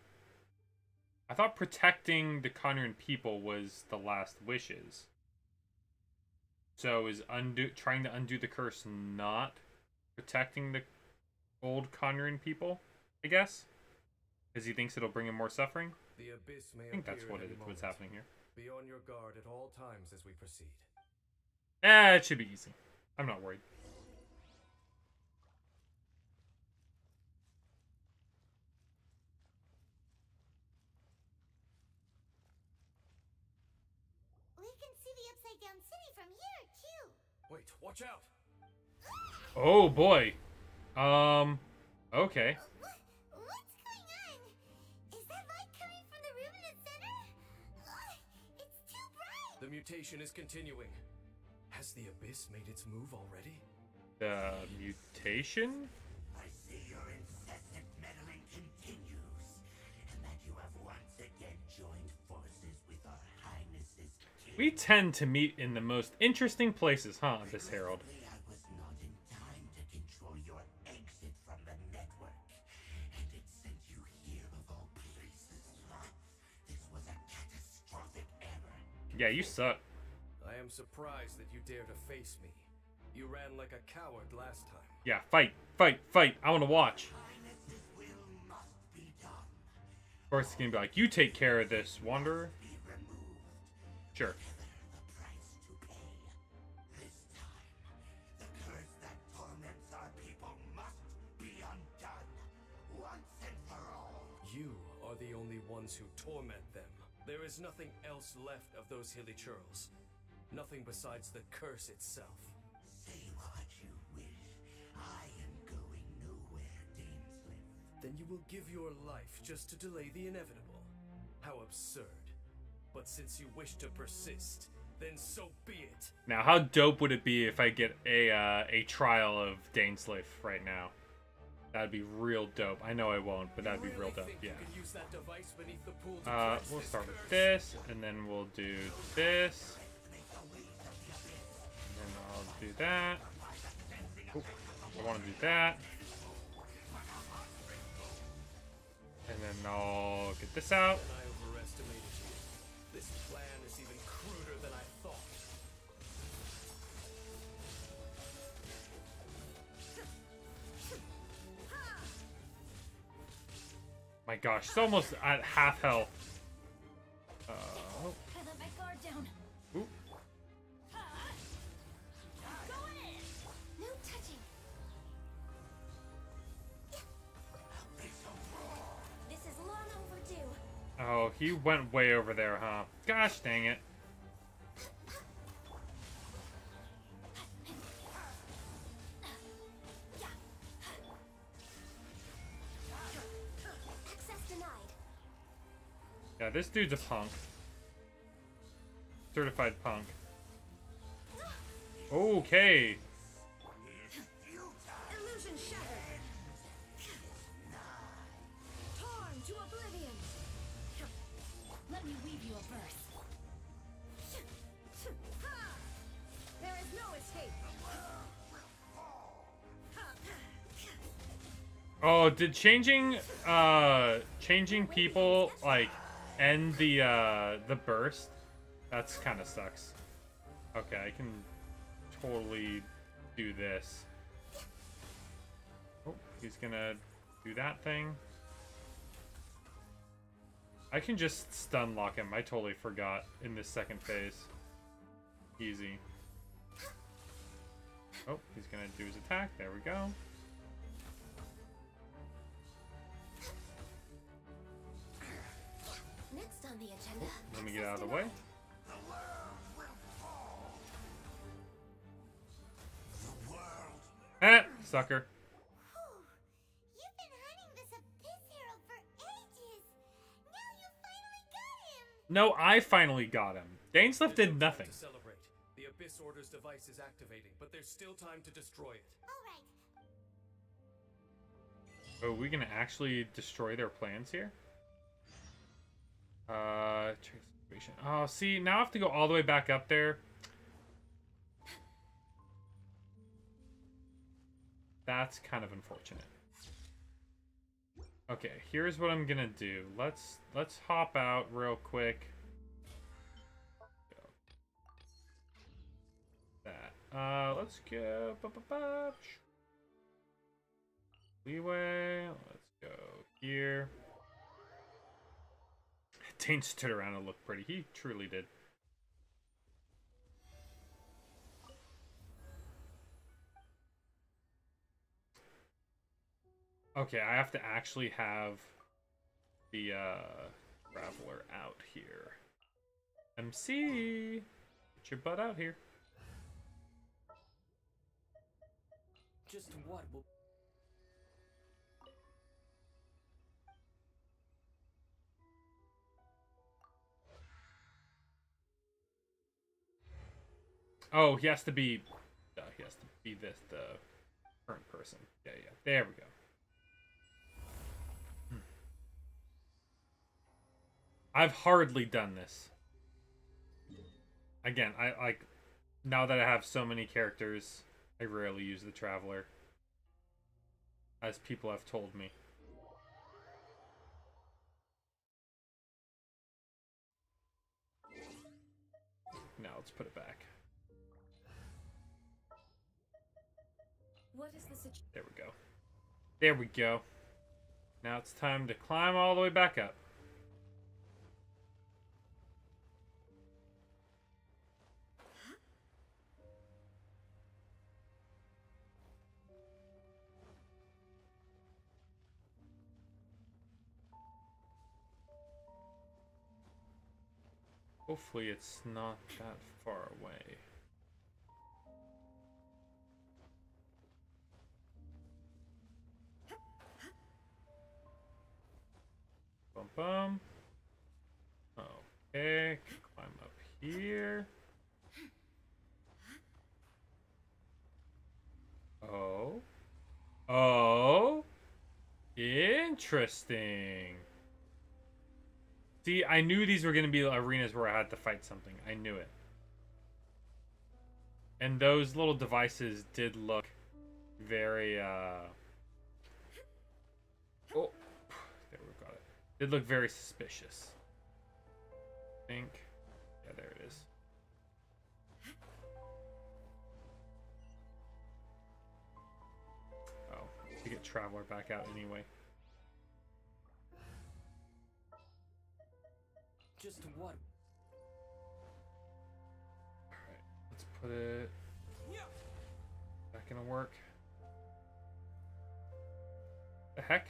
I thought protecting the Conran people was the last wishes. So is trying to undo the curse not protecting the old Conran people, I guess? Because he thinks it'll bring him more suffering? The Abyss may I think that's appear what at any what's moment. happening here. Be on your guard at all times as we proceed. It should be easy. I'm not worried. We can see the Upside Down City from here, too. Wait, watch out! Oh boy. Okay. What's going on? Is that light coming from the room in the center? It's too bright. The mutation is continuing. Has the Abyss made its move already? The mutation? I see your incessant meddling continues, and that you have once again joined forces with our high We tend to meet in the most interesting places, huh, Abyss Herald? Regrettably, I was not in time to control your exit from the network, and it sent you here of all places. This was a catastrophic error. Yeah, you suck. I am surprised that you dare to face me. You ran like a coward last time. Yeah, fight, fight, fight. I want to watch. Highness's will must be done. Of course, he's going to be like, you take care of this, Wanderer. Be removed. Sure. The price to pay. This time, the curse that torments our people must be undone. Once and for all. You are the only ones who torment them. There is nothing else left of those hilly churls. Nothing besides the curse itself. Say what you wish. I am going nowhere, Dainsliff. Then you will give your life just to delay the inevitable. How absurd. But since you wish to persist, then so be it. Now, how dope would it be if I get a trial of Dainsliff right now? That'd be real dope. I know I won't, but that'd be real dope. Yeah. You could use that device beneath the pool to quench We'll this start with curse? this, and then we'll do this. And then I'll do that. Oop, I want to do that. And then I'll get this out. And I overestimated you. This plan is even cruder than I thought. My gosh, it's almost at half health. I let my guard down. Oop. Go in! No touching. This is long overdue. Oh, he went way over there, huh? Gosh dang it. Access denied. Yeah, this dude's a punk. Certified punk. Okay. Illusion shattered. Torn to oblivion. Let me weave you a verse. There is no escape. Oh, did changing people like end the burst? That's kind of sucks. Okay, I can totally do this. Oh, he's gonna do that thing. I can just stun lock him. I totally forgot in this second phase. Easy. Oh, he's gonna do his attack. There we go. Next on the agenda. Let me get out of the way. Eh, sucker. You've been hunting this Abyss Herald for ages. Now you finally got him. No, I finally got him. Dainsliff did nothing. To celebrate. The Abyss Order's device is activating, but there's still time to destroy it. All right. Oh, we gonna actually destroy their plans here? Transformation. Oh, see, now I have to go all the way back up there. That's kind of unfortunate. Okay, here's what I'm gonna do. Let's hop out real quick. That. Let's go. Leeway. Let's go here. Dane stood around and looked pretty. He truly did. Okay, I have to actually have the Raveler out here. MC, get your butt out here. Just what will... Oh, he has to be the current person. Yeah. There we go. I've hardly done this. Again, I like now that I have so many characters, I rarely use the Traveler, as people have told me. Now let's put it back. What is the situation? There we go. There we go. Now it's time to climb all the way back up. Hopefully it's not that far away. Bum bum. Okay, climb up here. Oh. Oh. Interesting. See, I knew these were going to be arenas where I had to fight something. I knew it. And those little devices did look very, Oh. There we got it. Did look very suspicious. I think. Yeah, there it is. Oh, to get Traveler back out anyway. Just what? Alright, let's put it back gonna work. The heck?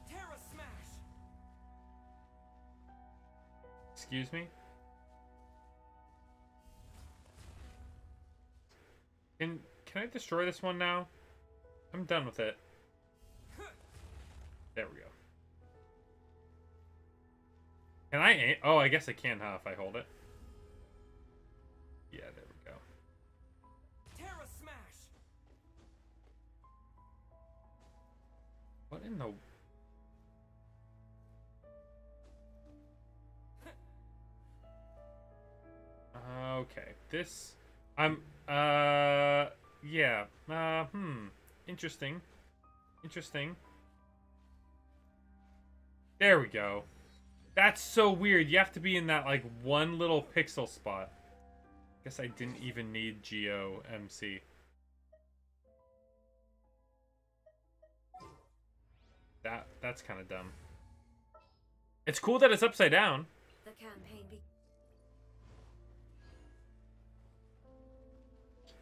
Terra Smash! Excuse me? Can I destroy this one now? I'm done with it. There we go. Can I aim? Oh, I guess I can, huh, if I hold it. Yeah, there we go. Terra Smash! What in the... Okay, this... yeah. Interesting. Interesting. There we go. That's so weird. You have to be in that, like, one little pixel spot. Guess I didn't even need GOMC. That's kind of dumb. It's cool that it's upside down. The campaign be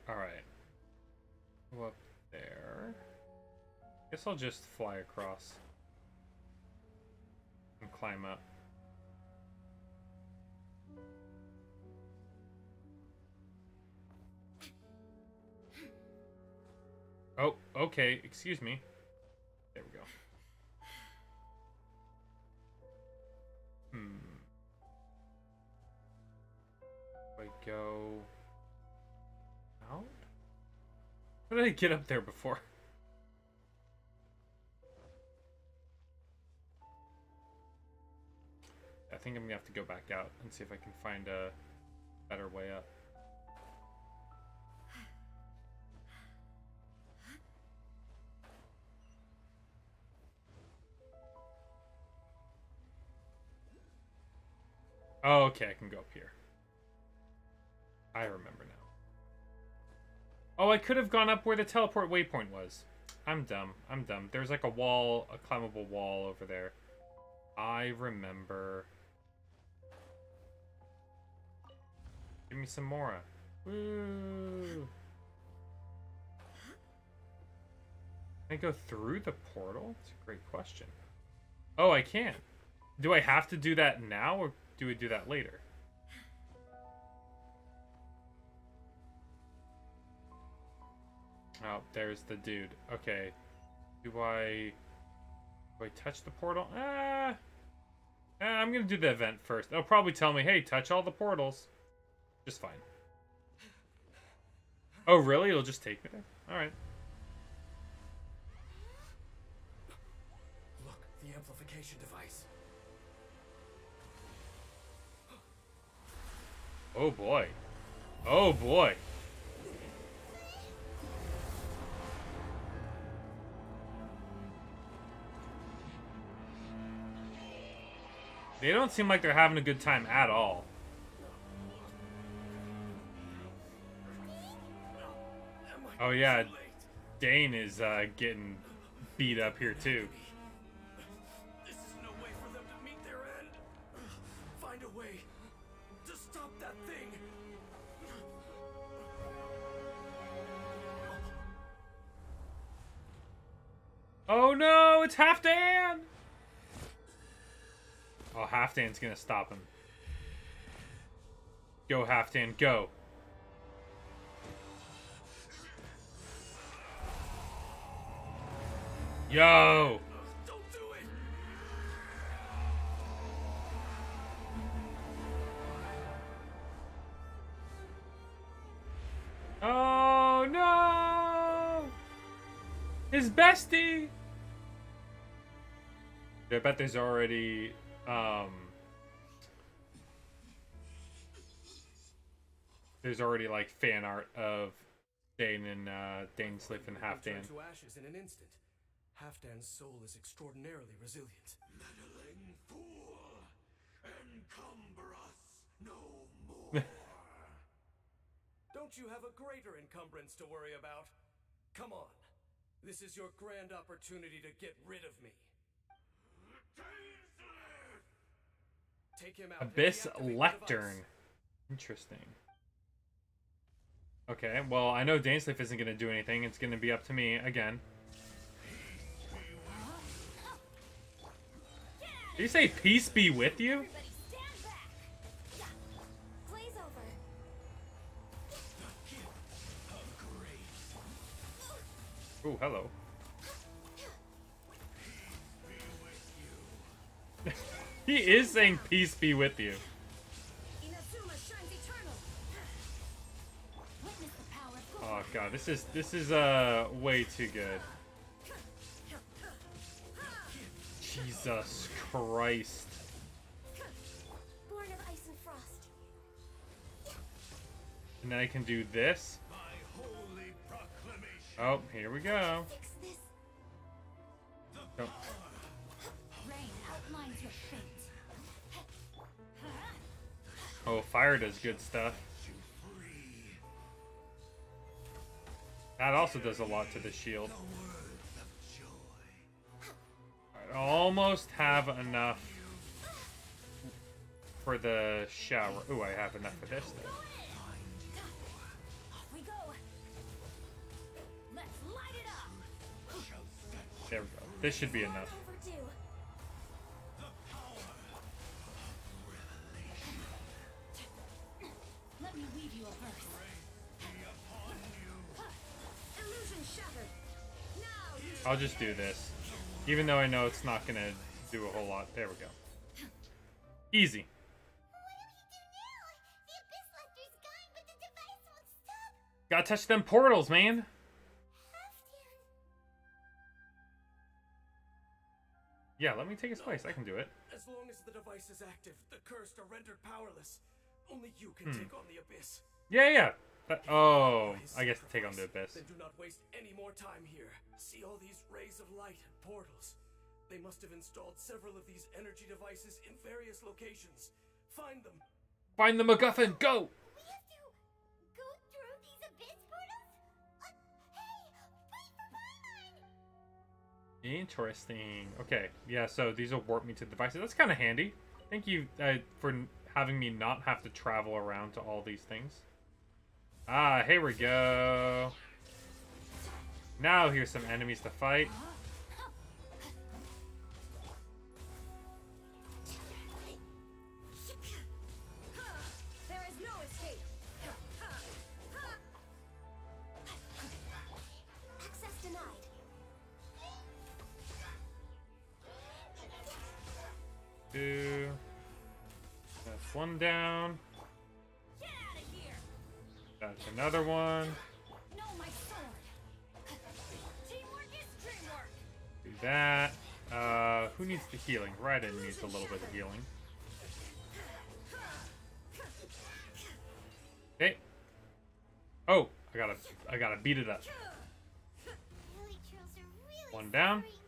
Alright. Go up there. Guess I'll just fly across. And climb up. Oh, okay. Excuse me. There we go. Do I go... out? How did I get up there before? I think I'm gonna have to go back out and see if I can find a better way up. Oh, okay, I can go up here. I remember now. Oh, I could have gone up where the teleport waypoint was. I'm dumb. I'm dumb. There's like a wall, a climbable wall over there. I remember. Give me some Mora. Woo! Can I go through the portal? It's a great question. Oh, I can. Do I have to do that now, or do we do that later? Oh, there's the dude. Okay. Do I touch the portal? I'm gonna do the event first. They'll probably tell me, hey, touch all the portals. Just fine. Oh, really? It'll just take me there? Alright. amplification device. Oh boy. Oh boy. They don't seem like they're having a good time at all. Oh yeah, Dane is getting beat up here too. This is no way for them to meet their end. Find a way to stop that thing. Oh no, it's Halfdan! Oh, Halfdan's gonna stop him. Go, Halfdan, go. Yo! Don't do it. Oh no! His bestie! I bet there's already like fan art of Dane and Dainsleif and Halfdan. Turn to ashes in an instant. Halfdan's soul is extraordinarily resilient. Meddling fool! Encumber us no more! Don't you have a greater encumbrance to worry about? Come on. This is your grand opportunity to get rid of me. Take him out. Abyss and deactivate the Lectern. device. Interesting. Okay, well, I know Dainsleif isn't going to do anything. It's going to be up to me again. Did you say peace be with you? Everybody stand back. Glaze over. Oh, hello. He is saying peace be with you. Inazuma shines eternal. Witness the power. Oh god, this is way too good. Jesus Christ. Born of ice and frost. And then I can do this. My holy proclamation! Oh, here we go. Fix this. Oh. Rain outlines your fate. Oh, fire does good stuff. That also does a lot to the shield. I almost have enough for the shower. Ooh, I have enough for this though. Off we go. Let's light it up. There we go. This should be enough. Overdue. Let me weave you a verse. Illusion shattered. Now you I'll just do this. Even though I know it's not gonna do a whole lot. There we go. Easy. What do we do now? The Abyss Lecter's gone, but the device won't stop. Gotta touch them portals, man. Halfdan. Yeah, let me take his place. I can do it. As long as the device is active, the cursed are rendered powerless. Only you can take on the Abyss. Yeah. Oh, I guess to take on the Abyss. Then do not waste any more time here. See all these rays of light and portals. They must have installed several of these energy devices in various locations. Find them. Find the MacGuffin. Go. We have to go through these Abyss portals? Hey, wait for Paimon! Interesting. Okay, yeah, so these will warp me to devices. That's kind of handy. Thank you for having me not have to travel around to all these things. Ah, here we go. Now here's some enemies to fight. There is no escape. Access denied. Two. That's one down. Get out of here. That's another one. No, my sword. Teamwork is dreamwork. Do that. who needs the healing? Raiden needs a little bit of healing. Okay. Oh, I gotta beat it up. Really trails are really One down. suffering.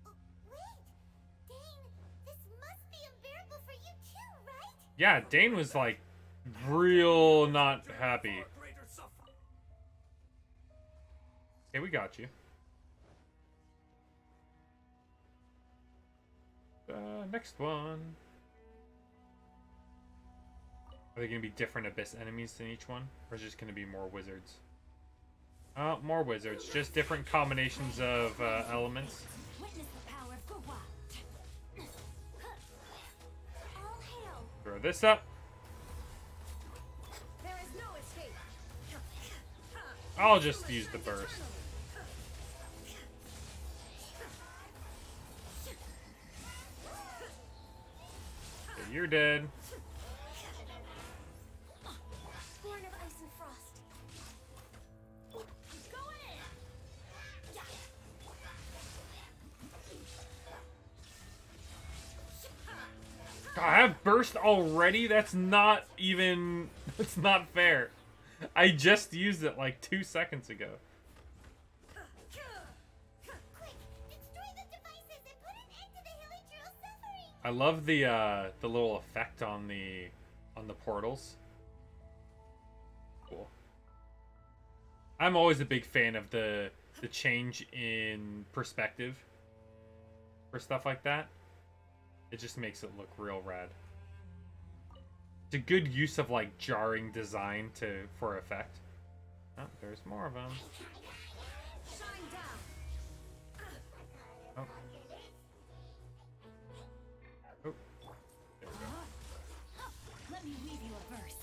Oh, wait, Dane, this must be unbearable for you too, right? Yeah, Dane was like real not happy. Greater suffering. Okay, we got you. Next one. Are they going to be different Abyss enemies than each one? Or is it just going to be more wizards? More wizards. Just different combinations of elements. Witness the power of Gua. All hail. Throw this up. There is no escape. I'll just use the burst. Okay, you're dead. Born of ice and frost. Go in. I have burst already? That's not even... That's not fair. I just used it like 2 seconds ago. Quick, destroy the devices and put an end to the Hilichurl suffering. I love the little effect on the portals. Cool. I'm always a big fan of the change in perspective for stuff like that. It just makes it look real rad. It's a good use of like jarring design for effect. Oh, there's more of them. Shine down. Oh. Oh. There we go. Let me weave you a verse.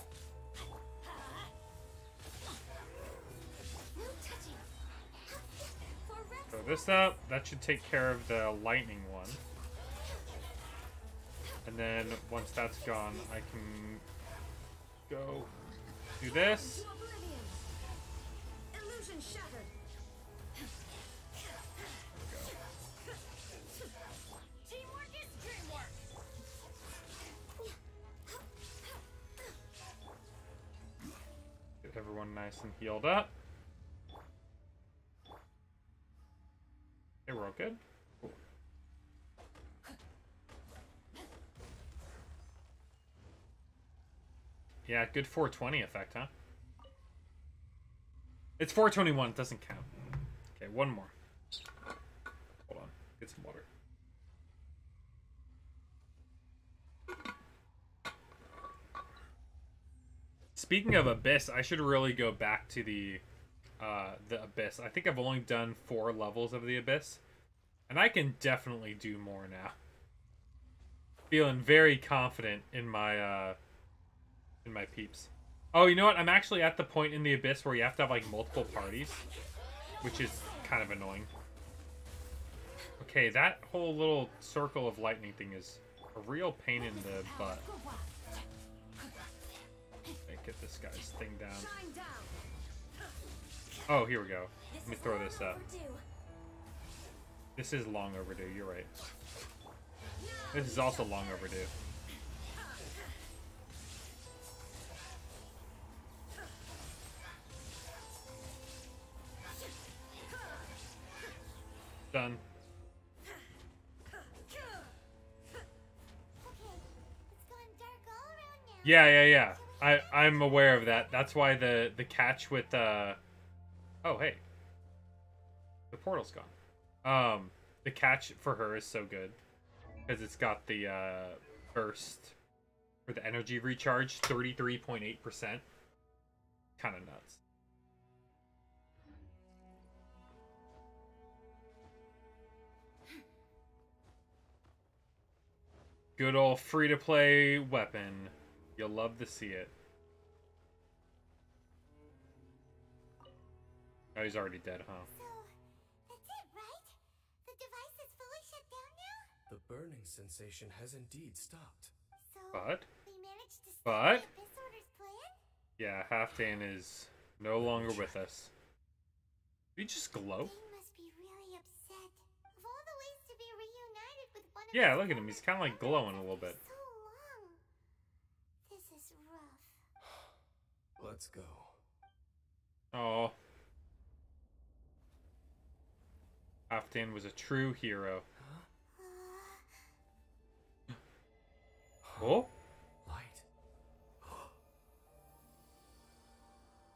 No touching. For rest. Throw this up. That should take care of the lightning one. And then once that's gone, I can go do this. To oblivion. Illusion shattered. Teamwork is dreamwork. Get everyone nice and healed up. Okay, we're all good. Cool. Yeah, good 420 effect, huh? It's 421, it doesn't count. Okay, one more. Hold on, get some water. Speaking of Abyss, I should really go back to the Abyss. I think I've only done 4 levels of the Abyss, and I can definitely do more now. Feeling very confident in my peeps. Oh, you know what? I'm actually at the point in the Abyss where you have to have like multiple parties, which is kind of annoying. Okay, that whole little circle of lightning thing is a real pain in the butt. Get this guy's thing down. Shine down. Oh, here we go. Let me throw this up. Overdue. This is long overdue, you're right. This is also long overdue. Done. Okay, it's gone dark all around now. Yeah. I'm aware of that. That's why the catch with oh hey. The portal's gone. The catch for her is so good. Because it's got the burst for the energy recharge, 33.8%. Kinda nuts. Good old free-to-play weapon. You'll love to see it. Oh, he's already dead, huh? So, that's it, right? The device is fully shut down now? The burning sensation has indeed stopped. So, But, we managed to stop but- the Abyss Order's plan? yeah, Halfdan is no longer with us. Did he just glow? Dane must be really upset. Of all the ways to be reunited with Yeah, look at him. He's kind of like glowing a little bit. So long. This is rough. Let's go. Oh. Halfdan was a true hero. Oh? Light.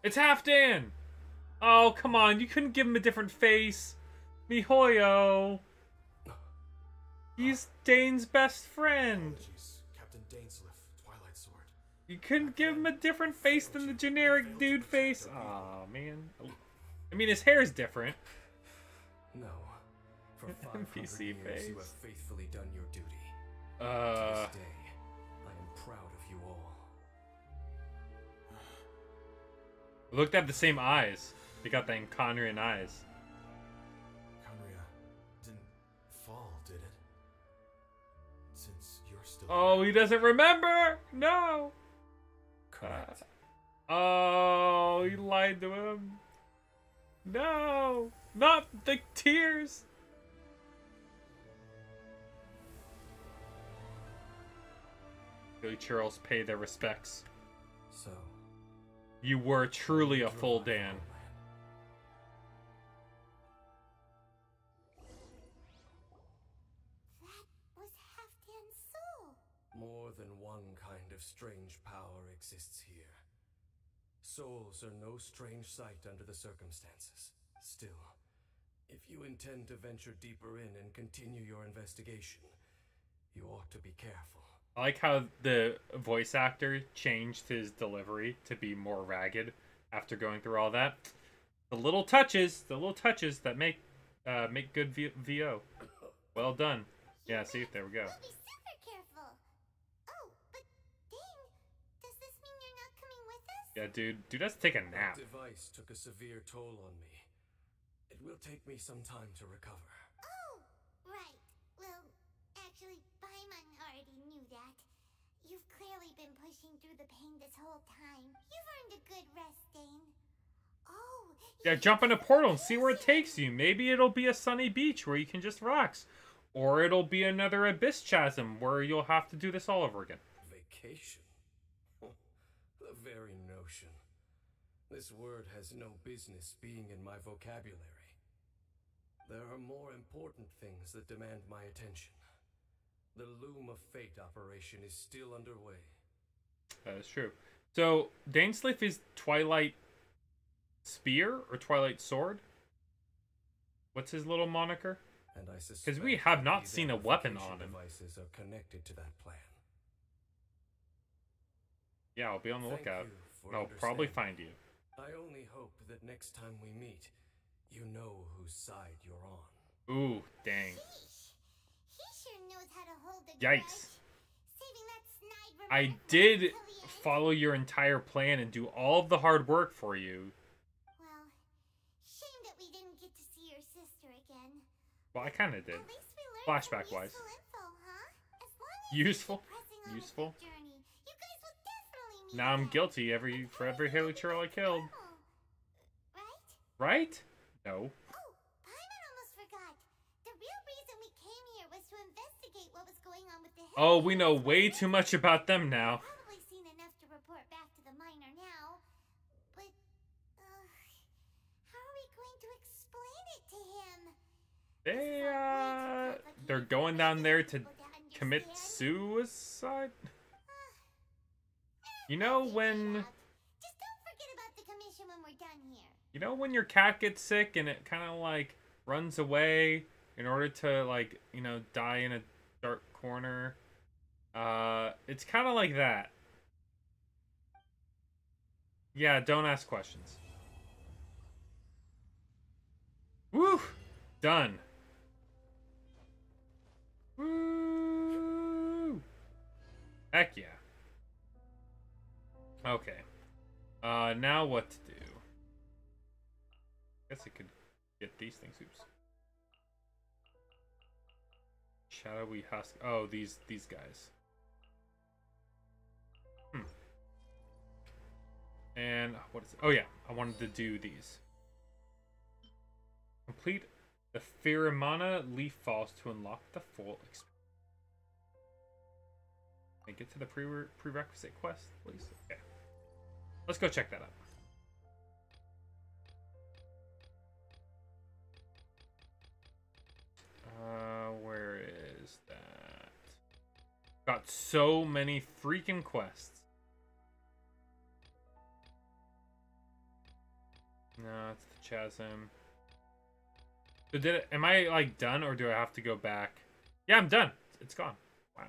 It's Halfdan! Oh, come on. You couldn't give him a different face. Mihoyo. He's Dane's best friend. Apologies, Captain Dainsliff, Twilight Sword. You couldn't give him a different face than the generic dude face. Aw, man. I mean, his hair's different. No. For 500 NPC years, face. you have faithfully done your duty. To Uh, this day, I am proud of you all. look, they have the same eyes. They got the Conrian eyes. Conria didn't fall, did it? Since you're still Oh, he doesn't remember. No. correct. Oh, he lied to him. No, not the tears. Billy Churls pay their respects. So, You were truly a drove full my Dan. homeland. That was Halfdan's soul. More than one kind of strange power exists here. Souls are no strange sight under the circumstances. Still, if you intend to venture deeper in and continue your investigation, you ought to be careful. I like how the voice actor changed his delivery to be more ragged after going through all that. The little touches that make good VO. Well done. Yeah, see, there we go. We'll be super careful. Oh, but Dane, does this mean you're not coming with us? Yeah, dude has to take a That nap. device took a severe toll on me. It will take me some time to recover. Oh, right. Well, actually, Paimon already knew that. You've clearly been pushing through the pain this whole time. You've earned a good rest, Dane. Oh, Yeah, jump in a portal and see where it takes you. Maybe it'll be a sunny beach where you can just relax. Or it'll be another abyss chasm where you'll have to do this all over again. Vacation? The very notion. This word has no business being in my vocabulary. There are more important things that demand my attention. The Loom of Fate operation is still underway. That is true. So, Dainsliff is Twilight Spear or Twilight Sword? What's his little moniker? And I suspect we have not these seen a weapon amplification on him. Devices are connected to that plan. Yeah, I'll be on the Thank lookout. you for I'll probably understanding. find you. I only hope that next time we meet, you know whose side you're on. Ooh, dang. Sheesh. He sure knows how to hold the Yikes. grudge. Saving that snide I remark did until the end. follow your entire plan and do all of the hard work for you. Well, shame that we didn't get to see your sister again. Well, I kind of did. At least we learned Flashback some wise. useful info, huh? As long as Useful? you keep pressing on with Useful? the journey, you guys will definitely meet Now I'm again. guilty for every Haley Churl I killed. Right? Right? No. Oh, Paimon almost forgot. The real reason we came here was to investigate what was going on with the Oh, we know Heavyweights, way wasn't too it? much about them now. Probably seen enough to report back to the miner now. But, how are we going to explain it to him? They're going down there to commit suicide? You know when Just don't forget about the commission when we're done here. you know when your cat gets sick and it kind of like runs away in order to like, you know, die in a dark corner? It's kind of like that. Yeah, don't ask questions. Woo! Done. Woo! Heck yeah. Okay. Now what to do? Guess I could get these things. Oops. Shadowy husk. Oh, these guys. And what is it? Oh yeah, I wanted to do these. Complete the Pheromona leaf falls to unlock the full experience. Can I get to the prerequisite quest, please? Okay. Let's go check that out. Where is that? Got so many freaking quests. No, it's the chasm. So am I like done, or do I have to go back? Yeah, I'm done. It's gone. Wow.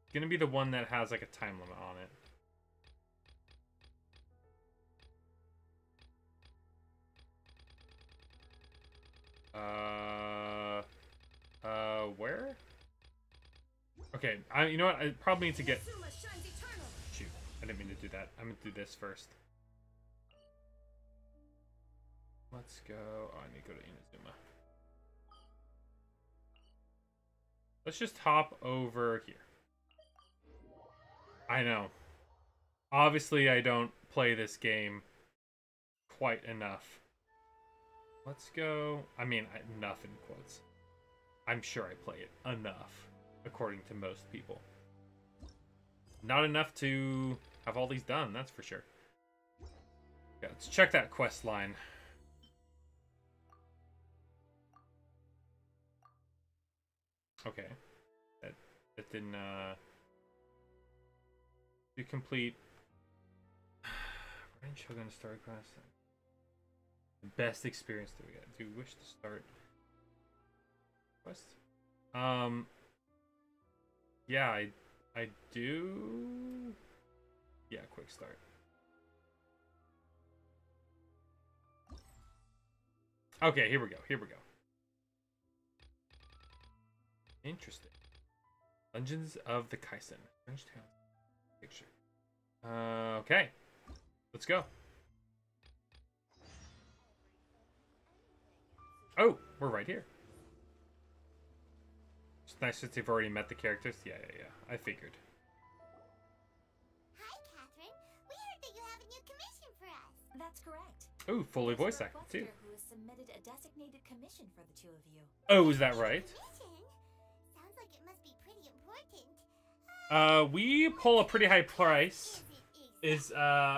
It's gonna be the one that has like a time limit on it. Where? Okay, you know what? I probably need to get... Shoot, I didn't mean to do that. I'm gonna do this first. Let's go... Oh, I need to go to Inazuma. Let's just hop over here. I know. Obviously, I don't play this game quite enough. Let's go... I mean, enough in quotes. I'm sure I play it enough, according to most people. Not enough to have all these done, that's for sure. Yeah, let's check that quest line. Okay. That didn't, You complete... Rain Shogun start quest. The best experience do we get? Do you wish to start quest? Yeah, I do. Yeah, quick start. Okay, here we go. Here we go. Interesting. Legends of the Kaisen. French town picture. Okay. Let's go. Oh, we're right here. It's nice that they've already met the characters. Yeah. I figured. Hi, Catherine. We heard that you have a new commission for us. That's correct. Ooh, fully voice acted too. Who has submitted a designated commission for the two of you. Oh, is that right? Commission? Sounds like it must be pretty important. We pull a pretty high price. Is it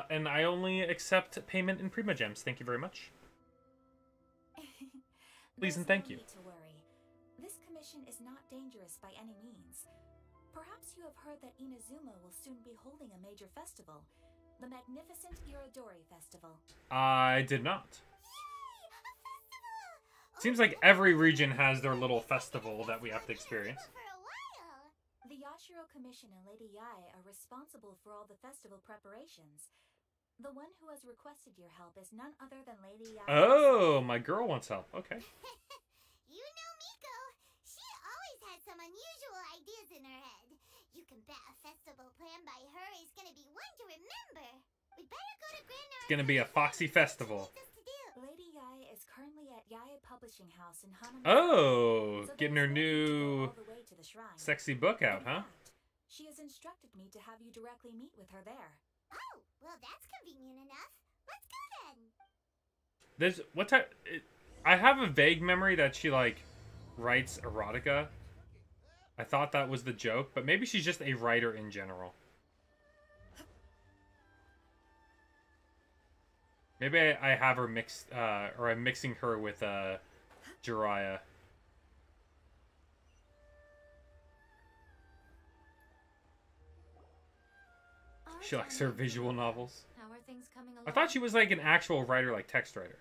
And I only accept payment in Prima Gems. Thank you very much. Please and thank you. No need to worry. This commission is not dangerous by any means. Perhaps you have heard that Inazuma will soon be holding a major festival, the magnificent Irodori Festival. I did not. Yay! A festival! Seems like every region has their little festival that we have to experience. For a while. The Yashiro Commission and Lady Yae are responsible for all the festival preparations. The one who has requested your help is none other than Lady Yae. Oh, my girl wants help. Okay. You know Miko. She always has some unusual ideas in her head. You can bet a festival planned by her is gonna be one to remember. We better go to Grand It's gonna be a foxy festival. Lady Yae is currently at Yae Publishing House in Hanami. Oh, So getting there's her no need to go new all the way to the shrine. sexy book out, In huh? fact, she has instructed me to have you directly meet with her there. Oh, well that's convenient enough. Let's go then. There's what type? I have a vague memory that she like writes erotica. I thought that was the joke, but maybe she's just a writer in general. Maybe I have her mixed, or I'm mixing her with Jiraiya. She likes her visual novels. How are things coming along? I thought she was like an actual writer, like text writer.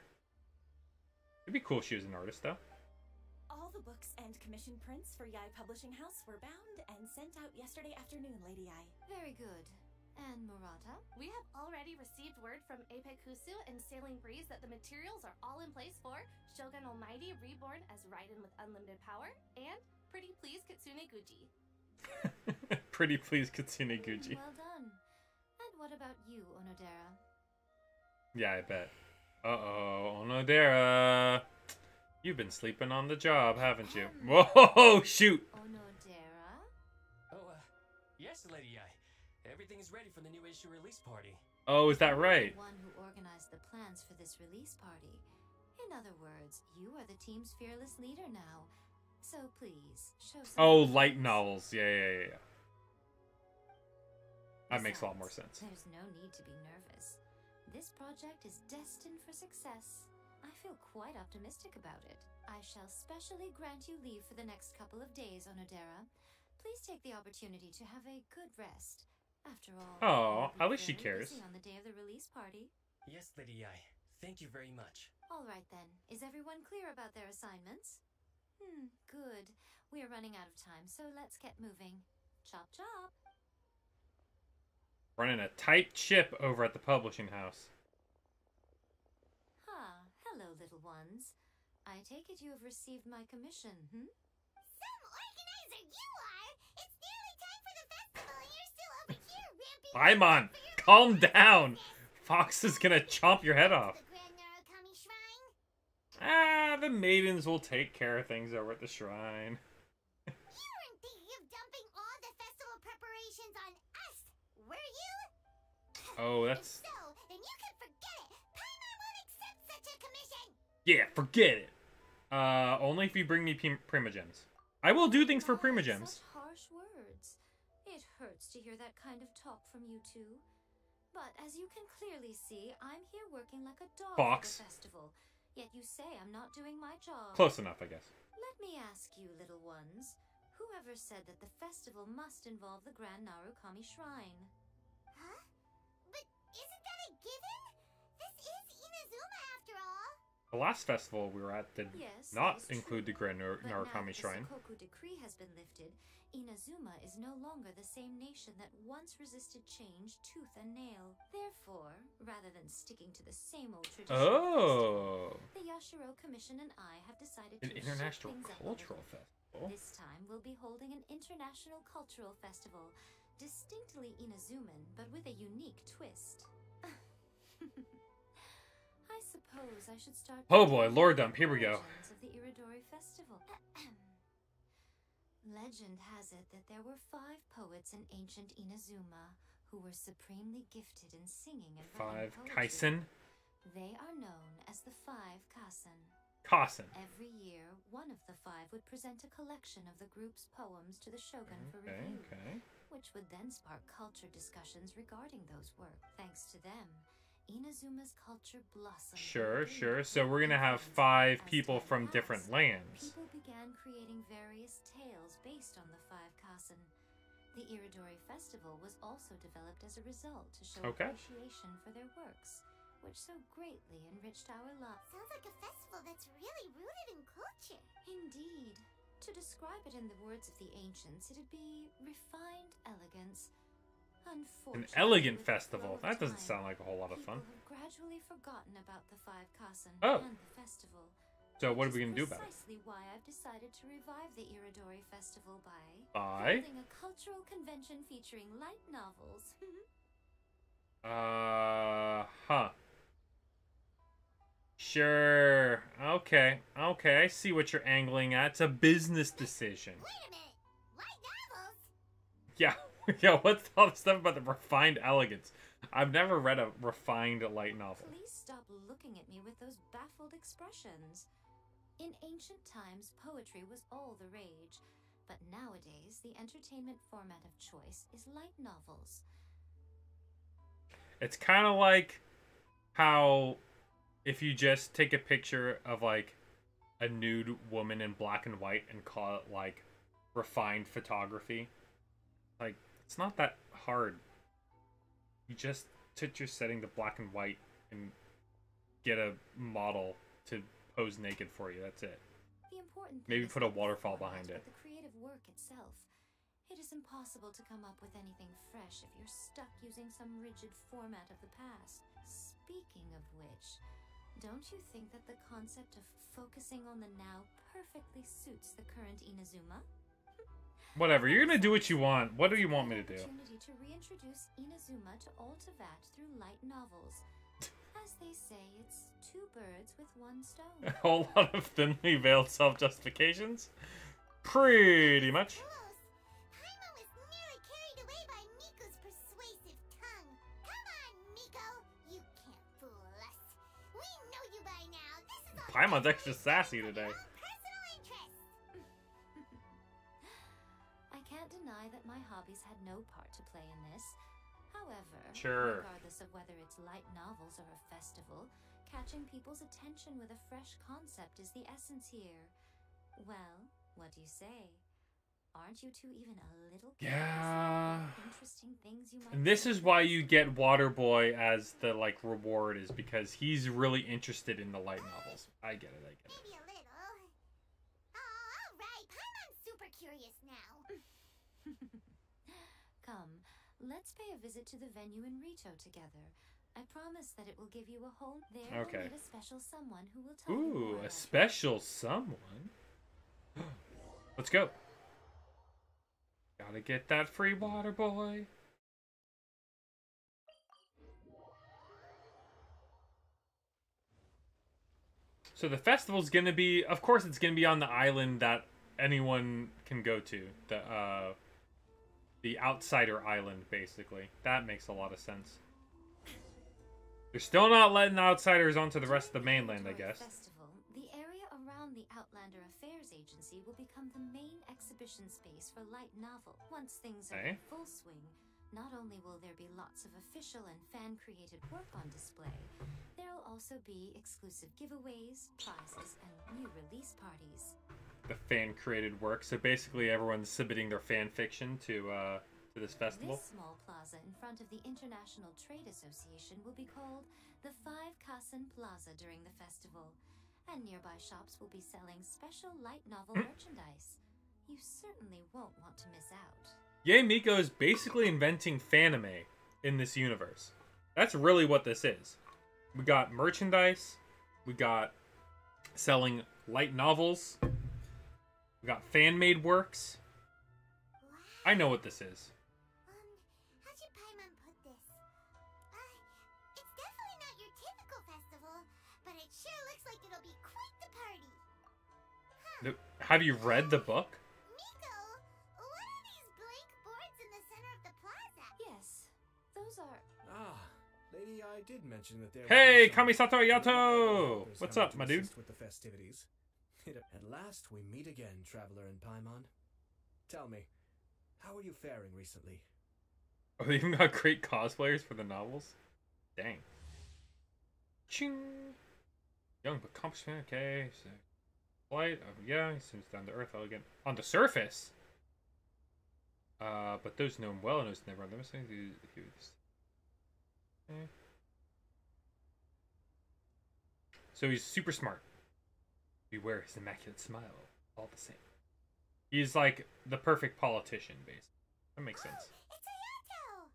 It'd be cool if she was an artist, though. All the books and commission prints for Yae Publishing House were bound and sent out yesterday afternoon, Lady Yae. Very good. And Murata? We have already received word from Apekusu and Sailing Breeze that the materials are all in place for Shogun Almighty Reborn as Raiden with Unlimited Power and Pretty Please Kitsune Guji. Pretty please, Kitsune Guji. Well done. And what about you, Onodera? Yeah, I bet. Uh-oh, Onodera. You've been sleeping on the job, haven't you? Whoa, shoot! Onodera? Oh, yes, Lady Yae. Everything is ready for the new issue release party. Oh, is that right? The one who organized the plans for this release party. In other words, you are the team's fearless leader now. So please, show some Oh, confidence. light novels. Yeah. That makes a lot more Besides, sense. There's no need to be nervous. This project is destined for success. I feel quite optimistic about it. I shall specially grant you leave for the next couple of days, Onodera. Please take the opportunity to have a good rest. After all, Oh, you'll be at least she very cares. busy on the day of the release party. Yes, Lady Ai. Thank you very much. All right then. Is everyone clear about their assignments? Good. We are running out of time, so let's get moving. Chop chop. Running a tight ship over at the publishing house. Hello, little ones. I take it you have received my commission, Some organizer you are! It's nearly time for the festival and you're still over here ramping Paimon, up for your calm business. down. Fox is gonna chomp your head off. The Grand Narukami Shrine? Ah, the maidens will take care of things over at the shrine. You weren't thinking of dumping all the festival preparations on us, were you? Oh, that's... If so, then you can forget it. Paimon won't accept such a commission. Yeah, forget it. Only if you bring me Primogems. I will do things for Why Primogems. Such harsh words. It hurts to hear that kind of talk from you two. But as you can clearly see, I'm here working like a dog Fox. for the festival. Yet you say I'm not doing my job. Close enough, I guess. Let me ask you, little ones. Whoever said that the festival must involve the Grand Narukami Shrine? Huh? But isn't that a given? This is Inazuma after all. The last festival we were at did Yes, not that is include the true. Grand But now Narukami that Shrine. the Sakoku decree has been lifted, Inazuma is no longer the same nation that once resisted change tooth and nail. Therefore, rather than sticking to the same old traditional Oh, festival, the Yashiro Commission and I have decided an to international shake things up a cultural little. festival. This time we'll be holding an international cultural festival, distinctly Inazuman, but with a unique twist. I suppose I should start. Oh boy, Lord Dump, here we go. Legends of the Iridori Festival. Legend has it that there were 5 poets in ancient Inazuma who were supremely gifted in singing and writing 5 poetry. Kaisen. They are known as the 5 Kasen. Kasen. Every year, one of the 5 would present a collection of the group's poems to the shogun for Okay, review, okay. which would then spark culture discussions regarding those works. Thanks to them, Inazuma's culture blossomed. Sure, and sure. bloomed So we're gonna have influence 5 as people time from passed. different lands. People began creating various tales based on the 5 Kasen. The Iridori Festival was also developed as a result to show Okay. appreciation for their works, which so greatly enriched our lives. Sounds like a festival that's really rooted in culture. Indeed. To describe it in the words of the ancients, it'd be refined elegance. An Unfortunately, elegant with the festival. flow of That doesn't time, sound like a whole lot of fun. People have gradually forgotten about the 5 Kasen Oh. and the festival. So what are Which we is gonna do about it? Precisely why I've decided to revive the Iridori Festival by By? holding a cultural convention featuring light novels. Huh. Sure. Okay. Okay, I see what you're angling at. It's a business decision. Wait a minute. Light novels? Yeah. Yeah, what's all the stuff about the refined elegance? I've never read a refined light novel. Please stop looking at me with those baffled expressions. In ancient times, poetry was all the rage, but nowadays, the entertainment format of choice is light novels. It's kind of like how if you just take a picture of like a nude woman in black and white and call it like refined photography, like it's not that hard. You just touch your setting to black and white and get a model to pose naked for you. That's it. The important thing Maybe is put a not the waterfall format, behind it. but the creative work itself. It is impossible to come up with anything fresh if you're stuck using some rigid format of the past. Speaking of which, don't you think that the concept of focusing on the now perfectly suits the current Inazuma? Whatever. You're gonna do what you want. What do you want me to do? Opportunity to reintroduce Inazuma to Ultivat through light novels. As they say, it's 2 birds with 1 stone. A whole lot of thinly veiled self-justifications? Pretty much. Close. Paimon was nearly carried away by Miko's persuasive tongue. Come on, Miko. You can't fool us. We know you by now. This is all Paimon's extra sassy today. your own personal interest. I can't deny that my hobbies had no part to play in this. However, Sure. regardless of whether it's light novels or a festival, catching people's attention with a fresh concept is the essence here. Well, what do you say? Aren't you two even a little curious Yeah. about what interesting things you might And this see is in why this? you get Waterboy as the like reward, is because he's really interested in the light novels. I get it. Maybe a little. Oh, alright. Paimon's super curious now. Come, let's pay a visit to the venue in Rito together. I promise that it will give you a whole. There Okay. we'll meet a special someone who will tell you Ooh, more a about special someone. Let's go. Gotta get that free Waterboy. So the festival's gonna be, of course, it's gonna be on the island that anyone can go to. The outsider island, basically. That makes a lot of sense. They're still not letting outsiders onto the rest of the mainland, I During the guess. Festival, the area around the Outlander Affairs Agency will become the main exhibition space for light novel. Once things are in Okay. full swing, not only will there be lots of official and fan-created work on display, there'll also be exclusive giveaways, prizes, and new release parties. The fan-created work. So basically, everyone's submitting their fan fiction to this festival. This small plaza in front of the International Trade Association will be called the Five Kasen Plaza during the festival, and nearby shops will be selling special light novel merchandise. You certainly won't want to miss out. Yae Miko is basically inventing fanime in this universe. That's really what this is. We got merchandise. We got selling light novels. We got fan-made works. I know what this is. How should Paimon put this? It's definitely not your typical festival, but it sure looks like it'll be quite the party. Have you read the book? Miko, what are these blank boards in the center of the plaza? Yes, those are. Ah, Lady, I did mention that there. Hey, would be some Kamisato Yato! workers What's coming up, to my dude? assist with the festivities. At last, we meet again, traveler and Paimon. Tell me, how are you faring recently? Oh, they even got great cosplayers for the novels? Dang. Ching! Young but accomplishment, okay. So, flight, yeah, he seems down to earth, elegant. On the surface! But those know him well and those never on them. So he's super smart. Beware his immaculate smile, all the same. He's like the perfect politician, basically. That makes sense. It's Ayato!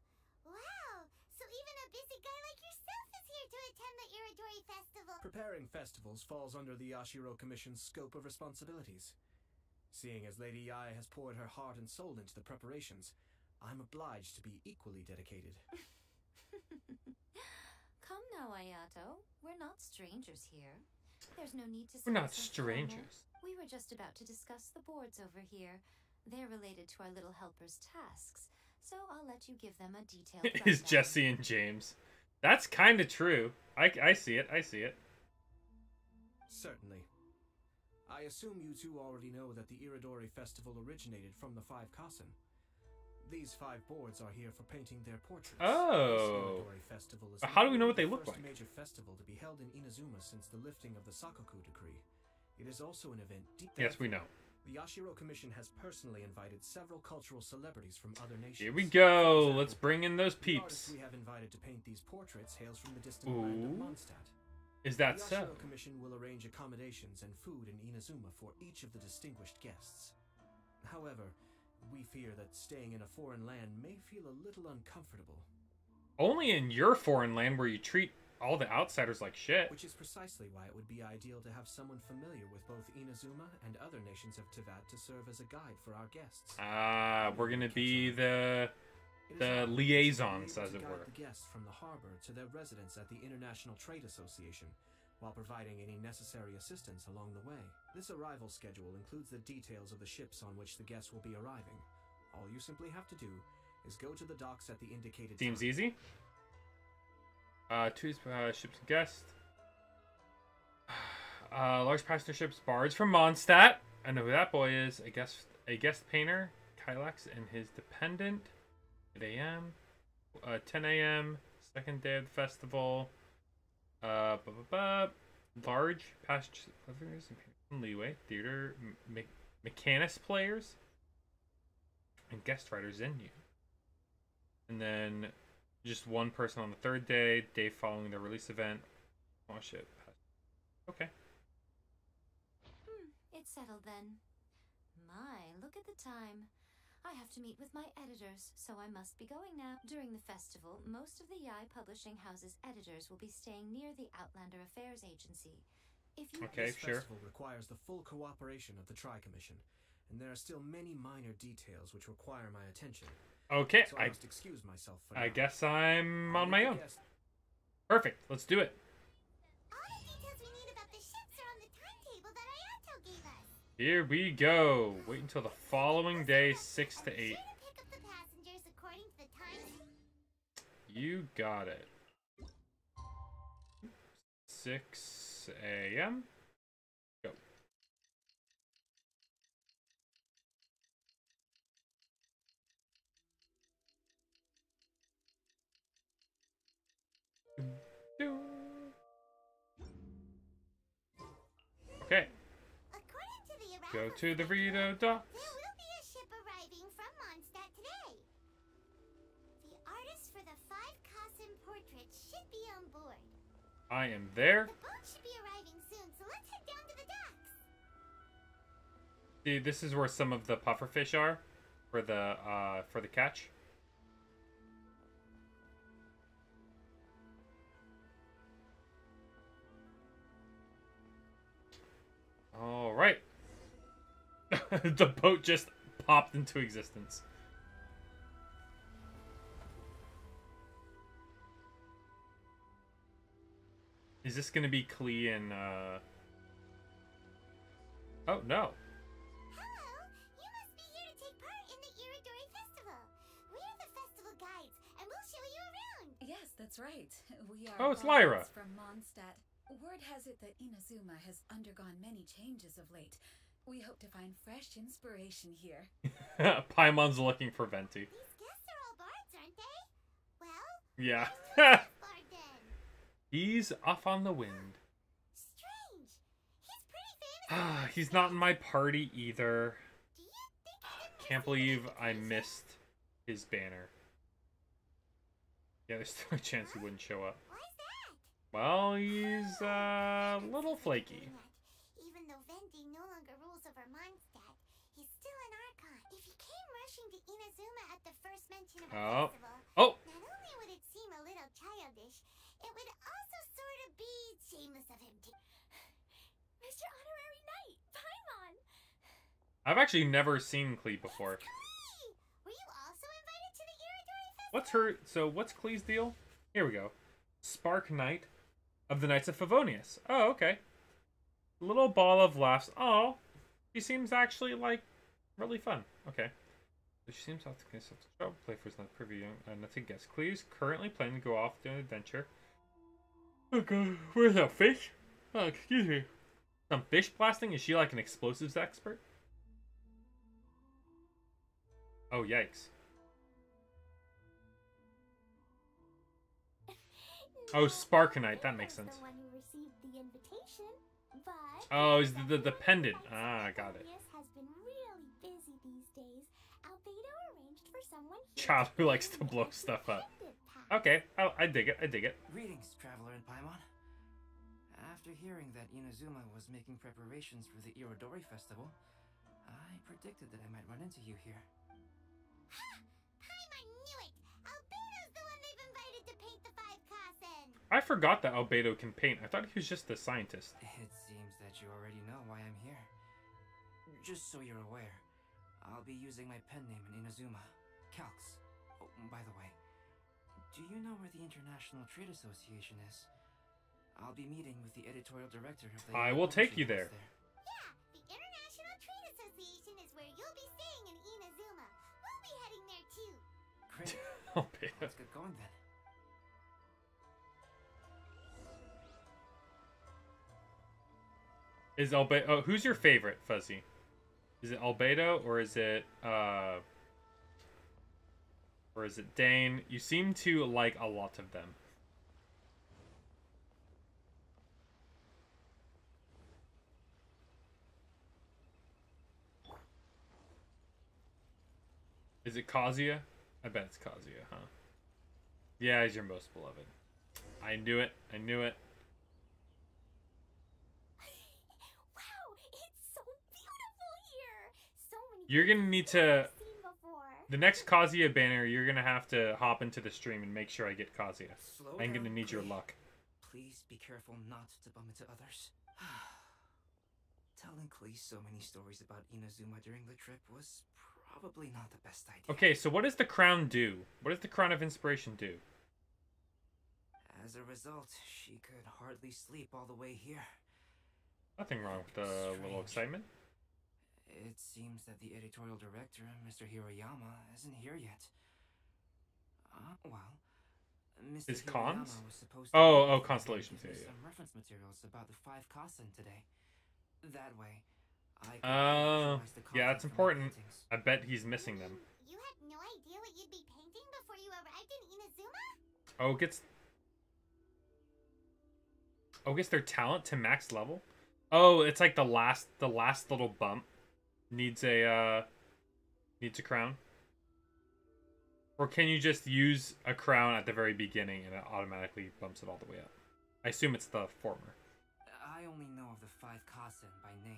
Wow, so even a busy guy like yourself is here to attend the Iridori Festival. Preparing festivals falls under the Yashiro Commission's scope of responsibilities. Seeing as Lady Yae has poured her heart and soul into the preparations, I'm obliged to be equally dedicated. Come now, Ayato. We're not strangers here. There's no need to. We're not sound so formal. strangers. We were just about to discuss the boards over here. They're related to our little helper's tasks, so I'll let you give them a detailed. Is rundown. Jesse and James. That's kind of true. I see it. I see it. Certainly. I assume you two already know that the Iridori Festival originated from the Five Kasen. These 5 boards are here for painting their portraits. Oh. This Iridori Festival is How do we know what the they look first like? major festival to be held in Inazuma since the lifting of the Sakoku decree. It is also an event deep. Yes, we know. The Yashiro Commission has personally invited several cultural celebrities from other nations. Here we go. For Let's example, bring in those the artist peeps. we have invited to paint these portraits hails from the distant land of Ooh. Mondstadt. Is that The so? Yashiro Commission will arrange accommodations and food in Inazuma for each of the distinguished guests. However, we fear that staying in a foreign land may feel a little uncomfortable, Only in your foreign land where you treat all the outsiders like shit. which is precisely why it would be ideal to have someone familiar with both Inazuma and other nations of Tivat to serve as a guide for our guests. Ah, we're gonna be the It is the our liaisons, responsibility as to it guide were. the guests from the harbor to their residence at the International Trade Association, while providing any necessary assistance along the way. This arrival schedule includes the details of the ships on which the guests will be arriving. All you simply have to do is go to the docks at the indicated Seems time. easy. Two ships and guests. Large passenger ships, bards from Mondstadt. I know who that boy is. A guest painter, Kylax, and his dependent. 8 a.m. 10 a.m. Second day of the festival. Large passage livers and leeway theater Mechanist players and guest writers in you. And then just one person on the third day following the release event. Oh shit. Okay. It's settled then. My, look at the time. I have to meet with my editors, so I must be going now. During the festival, most of the Yai Publishing House's editors will be staying near the Outlander Affairs Agency. If you This festival requires the full cooperation of the Tri-Commission, and there are still many minor details which require my attention. Okay, so I must excuse myself for I now. guess I'm on my own. Perfect, let's do it. All the details we need about the ships are on the timetable that Ayato gave us. Here we go. Wait until the following day, 6 to 8. Pick up the passengers according to the time. You got it. 6 a.m. Go. Okay. According to the Go arrival to the schedule, Rito docks. there will be a ship arriving from Mondstadt today. The artist for the 5 Kassen portraits should be on board. I am there. The boat should be arriving soon, so let's head down to the docks. See, this is where some of the pufferfish are for the catch. All right. The boat just popped into existence. Is this gonna be Klee and Oh no. Hello, you must be here to take part in the Iridori Festival. We're the festival guides, and we'll show you around. Yes, that's right. We are Oh, it's Lyra. guides from Mondstadt. Word has it that Inazuma has undergone many changes of late. We hope to find fresh inspiration here. Paimon's looking for Venti. These guests are all bards, aren't they? Well, Yeah. bard then. He's off on the wind. Strange. He's pretty famous. He's not in my party either. Do you think he didn't Can't receive believe an I invitation? missed his banner. Yeah, there's still a chance he wouldn't show up. Why is that? Well, he's a little flaky. Even though Venti no longer rules over Mondstadt, he's still an Archon. If he came rushing to Inazuma at the first mention of a festival, Oh! not only would it seem a little childish, it would also sort of be shameless of him to... Mr. Honorary Knight, Paimon! I've actually never seen Klee before. Klee! Were you also invited to the Iridori Festival? What's Klee's deal? Here we go. Spark Knight of the Knights of Favonius. Oh, okay. Little ball of laughs. Oh, she seems actually, like, really fun. Okay. So she seems to have to trouble. Play for his not privy. Not to guess. Klee's currently planning to go off to an adventure. Oh god, where's that fish? Oh, excuse me. Some fish blasting? Is she like an explosives expert? Oh, yikes. Oh, Sparkanite, that makes sense. The one who received the invitation, but Oh, is the pendant. Ah, got it. has been really busy these days. Albedo arranged for someone here Child who to likes to bring blow the stuff up. pendant pack. Okay, I dig it, I dig it. Greetings, Traveler and Paimon. After hearing that Inazuma was making preparations for the Irodori Festival, I predicted that I might run into you here. Ha! Paimon knew it! Albedo's the one they've invited to paint the 5 Kassen! I forgot that Albedo can paint. I thought he was just a scientist. It seems that you already know why I'm here. Just so you're aware, I'll be using my pen name in Inazuma, Calx. Oh, by the way, do you know where the International Trade Association is? I'll be meeting with the editorial director of the... I will take you there. Yeah, the International Trade Association is where you'll be staying in Inazuma. We'll be heading there too. Great. Albedo. Let's get going then. Is Albedo... Oh, who's your favorite, Fuzzy? Is it Albedo or is it, Or is it Dane? You seem to like a lot of them. Is it Kazuya? I bet it's Kazuya, huh? Yeah, he's your most beloved. I knew it. I knew it. Wow, it's so beautiful here. So many You're gonna things need I've never to... seen before. The next Kazuya banner, you're gonna have to hop into the stream and make sure I get Kazuya. Slow I'm gonna down, need your Klee. luck. Please be careful not to bump into others. Telling Klee so many stories about Inazuma during the trip was probably not the best idea. Okay, so what does the crown do? What does the crown of inspiration do? As a result, she could hardly sleep all the way here. Nothing wrong with the little excitement. It seems that the editorial director, Mr. Hiroyama, isn't here yet. Well, Mr. Is Hiroyama cons? was supposed to Oh, give constellations. me Yeah, yeah. some reference materials about the 5 Kasen today. That way, I could Oh, visualize the yeah, content that's for my important. paintings. I bet he's missing them. You had no idea what you'd be painting before you arrived in Inazuma? Oh, gets their talent to max level. Oh, it's like the last little bump needs a crown. Or can you just use a crown at the very beginning and it automatically bumps it all the way up? I assume it's the former. I only know of the 5 Kasen by name.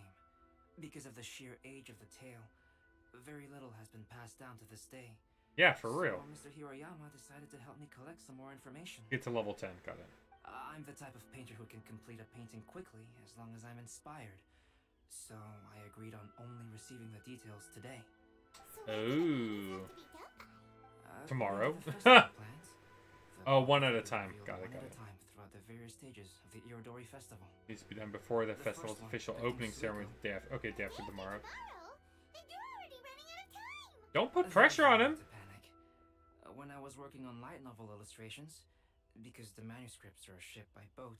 Because of the sheer age of the tale, very little has been passed down to this day. Yeah, for real. So Mr. Hiroyama decided to help me collect some more information. Get to level 10, got it. I'm the type of painter who can complete a painting quickly as long as I'm inspired. So I agreed on only receiving the details today. So when do Oh. the paintings have to be done by? Tomorrow? The festival plans. The Oh, one at a paintings time. will be Got it, one got at it. a time throughout the various stages of the Irodori Festival. Needs to be done before the The festival's first one, official the opening King's ceremony. Circle. Day after, okay, day after tomorrow. Tomorrow? Then you're already running out of time. Don't put There's pressure on no him. need to panic. When I was working on light novel illustrations, because the manuscripts are shipped by boat,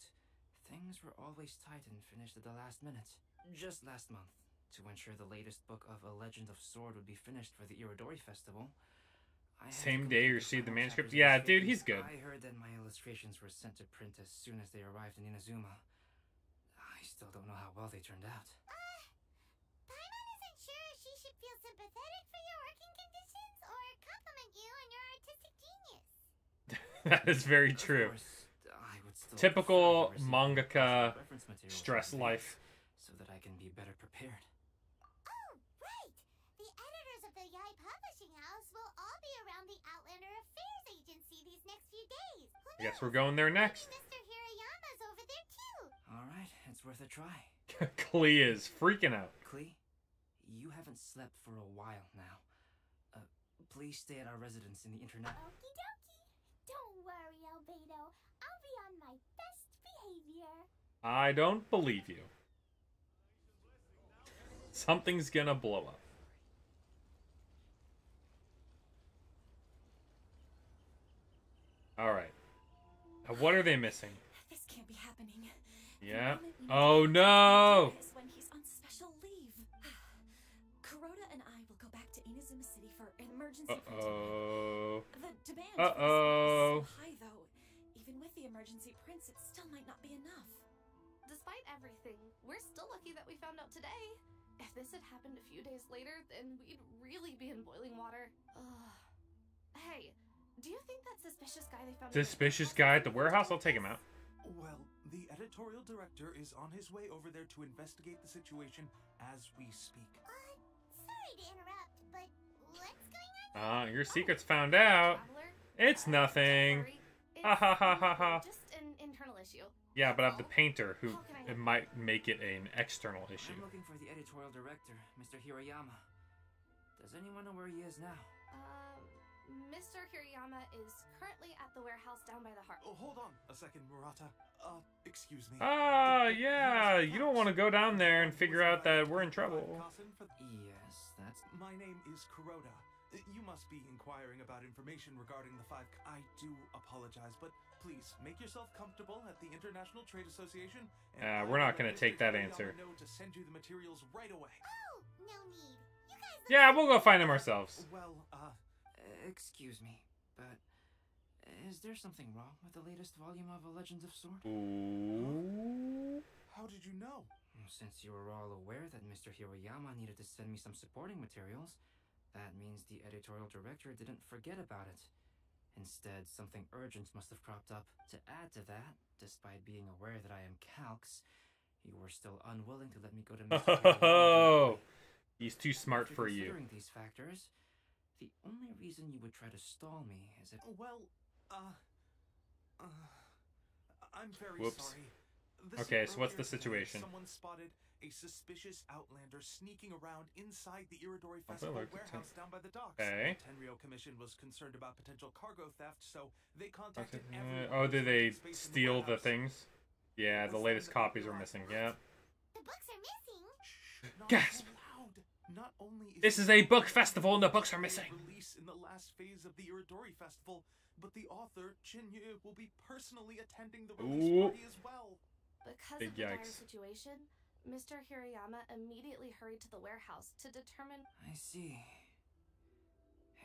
things were always tight and finished at the last minute. Just last month, to ensure the latest book of A Legend of Sword would be finished for the Irodori Festival, I had to Same day you complete the received the final manuscript? chapters of Yeah, the dude, series. he's good. I heard that my illustrations were sent to print as soon as they arrived in Inazuma. I still don't know how well they turned out. Paimon isn't sure if she should feel sympathetic for your working conditions or compliment you on your artistic genius. That is very Of true. course, I would still Typical prefer to receive mangaka reference materials stress in life. advance so that I can be better prepared. Oh, right! The editors of the Yai Publishing House will all be around the Outlander Affairs Agency these next few days. Who I guess knows? we're going there next. Maybe Mr. Hirayama's over there too. Alright, it's worth a try. Klee is freaking out. Klee, you haven't slept for a while now. Please stay at our residence in the internet. Okie dokie. Don't worry, Albedo. I'll be on my best behavior. I don't believe you. Something's gonna blow up. Alright. What are they missing? This can't be happening. Yeah. The moment we Oh meet no! is when he's on special leave. Kuroda and I will go back to Inazuma City for an emergency printing. Uh-oh. The demand Uh-oh. is so high, though. Even with the emergency prints, it still might not be enough. Despite everything, we're still lucky that we found out today. If this had happened a few days later, then we'd really be in boiling water. Ugh. Hey, do you think that suspicious guy they found? Suspicious guy at the warehouse? I'll take him out. Well, the editorial director is on his way over there to investigate the situation as we speak. Sorry to interrupt, but what's going on? Your secret's found out. Traveler? It's nothing. Don't worry. Ha ha ha ha ha. Just an internal issue. Yeah, but I have the painter who How can I it help? might make it an external issue. I'm looking for the editorial director, Mr. Hiroyama. Does anyone know where he is now? Mr. Hirayama is currently at the warehouse down by the harbor. Oh, hold on a second, Murata. Excuse me. Yeah, you don't want to go down there and figure out that we're in trouble. Yes, that's... My name is Kuroda. You must be inquiring about information regarding the 5... I do apologize, but please make yourself comfortable at the International Trade Association. We're not gonna take that answer. Know to send you the materials right away. Oh, no need. You guys look Yeah, we'll go find him ourselves. Well, Excuse me. but is there something wrong with the latest volume of A Legend of Sword? Ooh. How did you know? Since you were all aware that Mr. Hiroyama needed to send me some supporting materials, that means the editorial director didn't forget about it. Instead, something urgent must have cropped up. To add to that, despite being aware that I am Calx, you were still unwilling to let me go to Mr. Oh, he's too smart After for you. Considering these factors, the only reason you would try to stall me is if... Well, I'm very Whoops. sorry. Okay, so what's the Earlier today, situation? Someone spotted a suspicious outlander sneaking around inside the Iridori Oh, Festival look, warehouse down by the docks. Okay. The Tenryou Commission was concerned about potential cargo theft, so they Okay. contacted everyone. Oh, did they who's space in the steal the warehouse. things? Yeah, the Was latest found that copies they are were missing. all- Yeah. The books are missing. Not Gasp! so loud. Not only This it is a book festival and the books are missing. Release in the last phase of the Iridori Festival, but the author Jinyu will be personally attending the release Ooh. party as well. Because Big of the dire yikes. situation, Mr. Hirayama immediately hurried to the warehouse to determine. I see.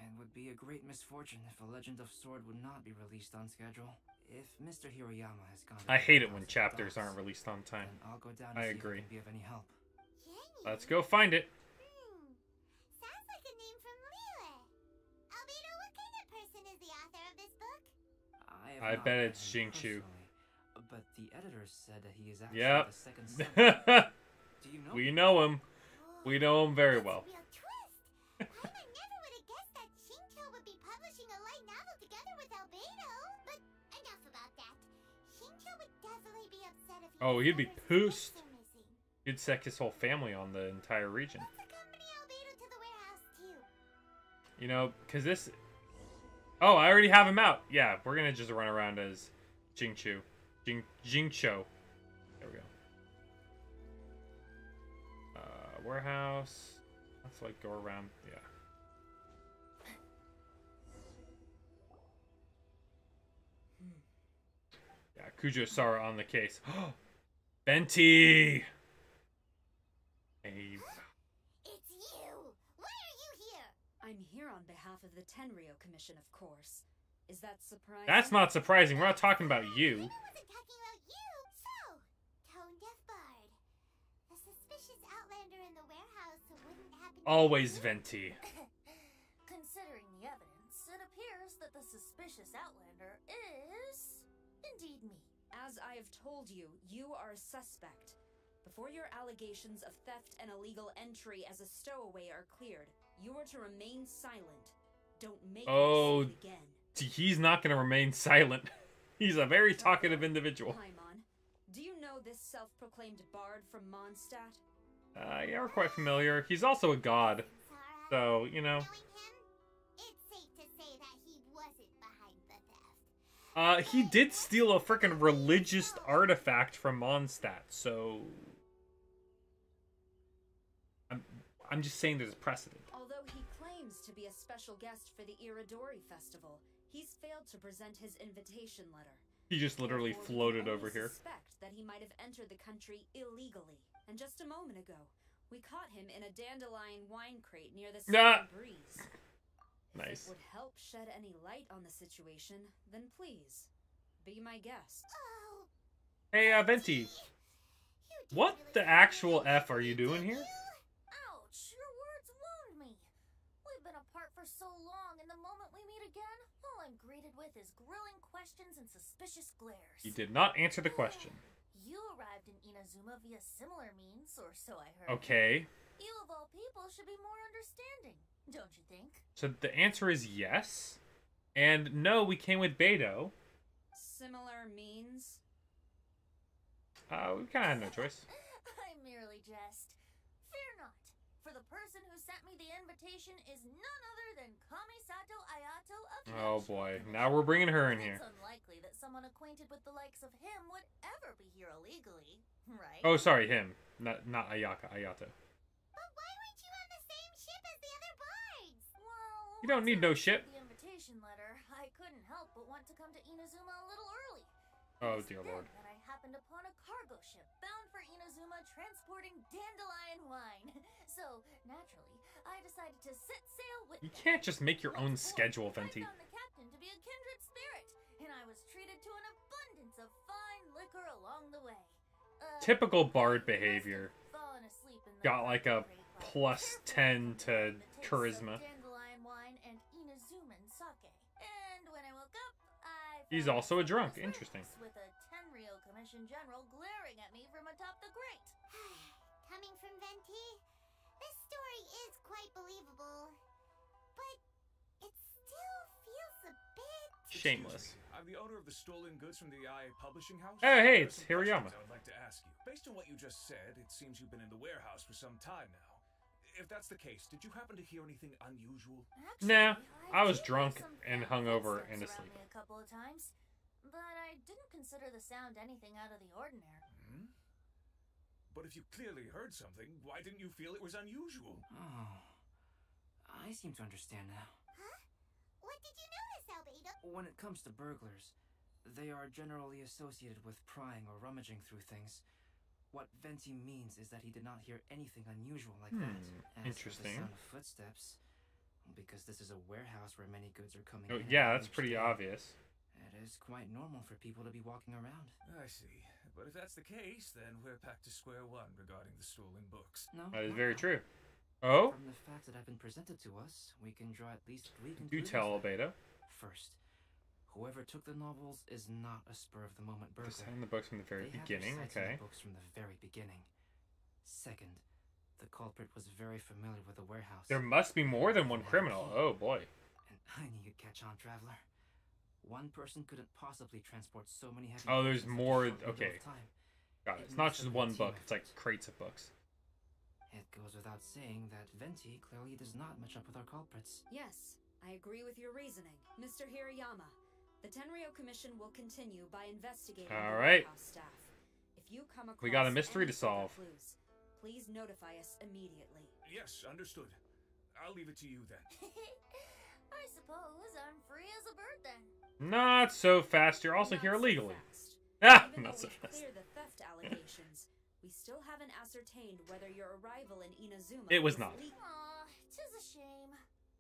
And would be a great misfortune if A Legend of Sword would not be released on schedule. If Mr. Hiroyama has gone... I hate it when chapters aren't released on time. Then I'll go down I and see agree. if I can be of any help. Let's go find it. Sounds like a name from Liyue. Albedo, what kind of person is the author of this book? have I not bet met it's him Xingqiu. personally, but the editor said that he is actually Yep. the second son. Do you know? We know him. We know him very well. Real twist. Paimon never would have guessed that Xingqiu would be publishing a light novel together with Albedo. But enough about that. Xingqiu would definitely be upset if he Oh, he'd be discovered his pissed. books are missing. He'd sick his whole family on the entire region. Let's accompany Albedo to the warehouse too. You know, because this... Oh, I already have him out. Yeah, we're going to just run around as Jingqiu. Jingqiu. There we go. Warehouse. Let's, like, go around. Yeah. Yeah, Kujo-Sara on the case. Venti! Hey. It's you! Why are you here? I'm here on behalf of the Tenryou Commission, of course. Is that surprising? That's not surprising. We're not talking about you. I wasn't talking about you. So, Tone Deaf Bard. The suspicious outlander in the warehouse wouldn't happen to Always be you? Venti. Considering the evidence, it appears that the suspicious outlander is indeed me. As I have told you, you are a suspect. Before your allegations of theft and illegal entry as a stowaway are cleared, you are to remain silent. Don't make Oh, me say it again. he's not going to remain silent. He's a very talkative individual. Paimon, do you know this self-proclaimed bard from Mondstadt? Yeah, we're quite familiar. He's also a god. So, you know. Knowing him, it's safe to say that he wasn't behind the theft. He did steal a freaking religious artifact from Mondstadt, so... I'm just saying there's a precedent. Although he claims to be a special guest for the Iridori Festival, he's failed to present his invitation letter. He just literally Therefore, we floated only over here. suspect that he might have entered the country illegally. And just a moment ago, we caught him in a dandelion wine crate near the Ah! Southern Breeze. Nice. If it would help shed any light on the situation, then please, be my guest. Oh, Hey, Venti. What the actual F are you doing here? Ouch, your words wound me. We've been apart for so long, and the moment we meet again, all I'm greeted with is grilling questions and suspicious glares. You did not answer the question. You arrived in Inazuma via similar means, or so I heard. Okay. You of all people should be more understanding, don't you think? So the answer is yes. And no, we came with Beto. Similar means? We kind of had no choice. I merely jest. Fear not, for the person who sent me the invitation is none other than Kamisato Ayato of Oh Genshin. boy, now we're bringing her in here. It's unlikely that someone acquainted with the likes of him would ever be here illegally, right? Oh, sorry, him. Not Ayato. but why weren't you on the same ship as the other bards? Well, You don't once need I no received ship. The invitation letter, I couldn't help but want to come to Inazuma a little early. Oh, It was dear then lord. that I happened upon a cargo ship bound for Inazuma transporting dandelion wine. So, naturally, I decided to set sail with You them. can't just make your own What's more, schedule, I Venti. found the captain to be a a kindred spirit, and I was treated to an abundance of fine liquor along the way. Typical bard behavior. Fallen asleep in the Got like a plus 10 to charisma. dandelion wine and Inazuman sake. And when I woke up, He's also a drunk. Interesting. with a Tenryou Commission General glaring at me from atop the grate. Coming from Venti, this story is quite believable, but it still feels a bit Shameless. I'm the owner of the stolen goods from the IA publishing house. Oh, hey, There are it's some Hirayama. questions I would like to ask you. Based on what you just said, it seems you've been in the warehouse for some time now. If that's the case, did you happen to hear anything unusual? Nah, I was did drunk hear some and faint hungover footsteps and around asleep. me a couple of times, but I didn't consider the sound anything out of the ordinary. Hmm? But if you clearly heard something, why didn't you feel it was unusual? Oh, I seem to understand now. Huh? What did you notice, Albedo? When it comes to burglars, they are generally associated with prying or rummaging through things. What Venti means is that he did not hear anything unusual like that. As Interesting. for the sound of footsteps, because this is a warehouse where many goods are coming Oh, in yeah, on that's each pretty day, obvious. It is quite normal for people to be walking around. I see. But if that's the case, then we're back to square one regarding the stolen books. No, That is not very now. true. Oh? From the facts that have been presented to us, we can draw at least 3 Do conclusions. tell, Beta. First, whoever took the novels is not a spur-of-the-moment burglar. Just in the books from the very They have their beginning, sights on okay. the books from the very beginning. Second, the culprit was very familiar with the warehouse. There must be more than one criminal. Oh, boy. And I knew you'd catch on, Traveler. One person couldn't possibly transport so many heavy Oh, there's items in such a more. short window Okay. of time. Got it. It It's not must just have been a one team book. It's like effort. crates of books. It goes without saying that Venti clearly does not match up with our culprits. Yes, I agree with your reasoning. Mr. Hirayama, the Tenryou Commission will continue by investigating All the right. warehouse staff. If you come across We got a mystery any to further solve. clues, please notify us immediately. Yes, understood. I'll leave it to you then. I suppose I'm free as a bird then. Not so fast. You're also Not here so illegally. fast. Ah, Even not though so we've fast. cleared the theft allegations, we still haven't ascertained whether your arrival in Inazuma It was not. Aw, 'tis a shame.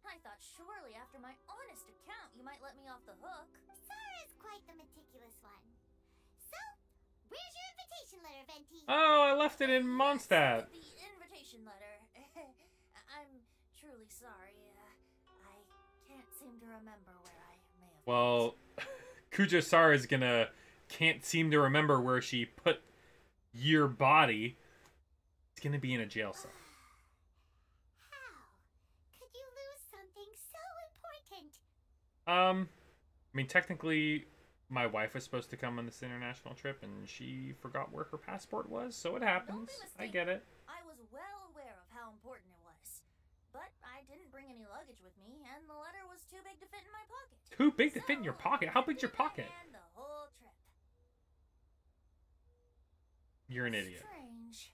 I thought surely after my honest account you might let me off the hook. Sara's quite the meticulous one. So, where's your invitation letter, Venti? Oh, I left it in Mondstadt. The invitation letter. I'm truly sorry. I can't seem to remember where I may have. Well, Kujo Sara can't seem to remember where she put your body. It's gonna be in a jail cell. How could you lose something so important? I mean, technically, my wife was supposed to come on this international trip, and she forgot where her passport was, so it happens. I get it. I was well aware of how important it was. But I didn't bring any luggage with me, and the letter was too big to fit in my pocket. Too big to fit in your pocket? How big's your pocket? And the whole trip. You're an idiot. Strange.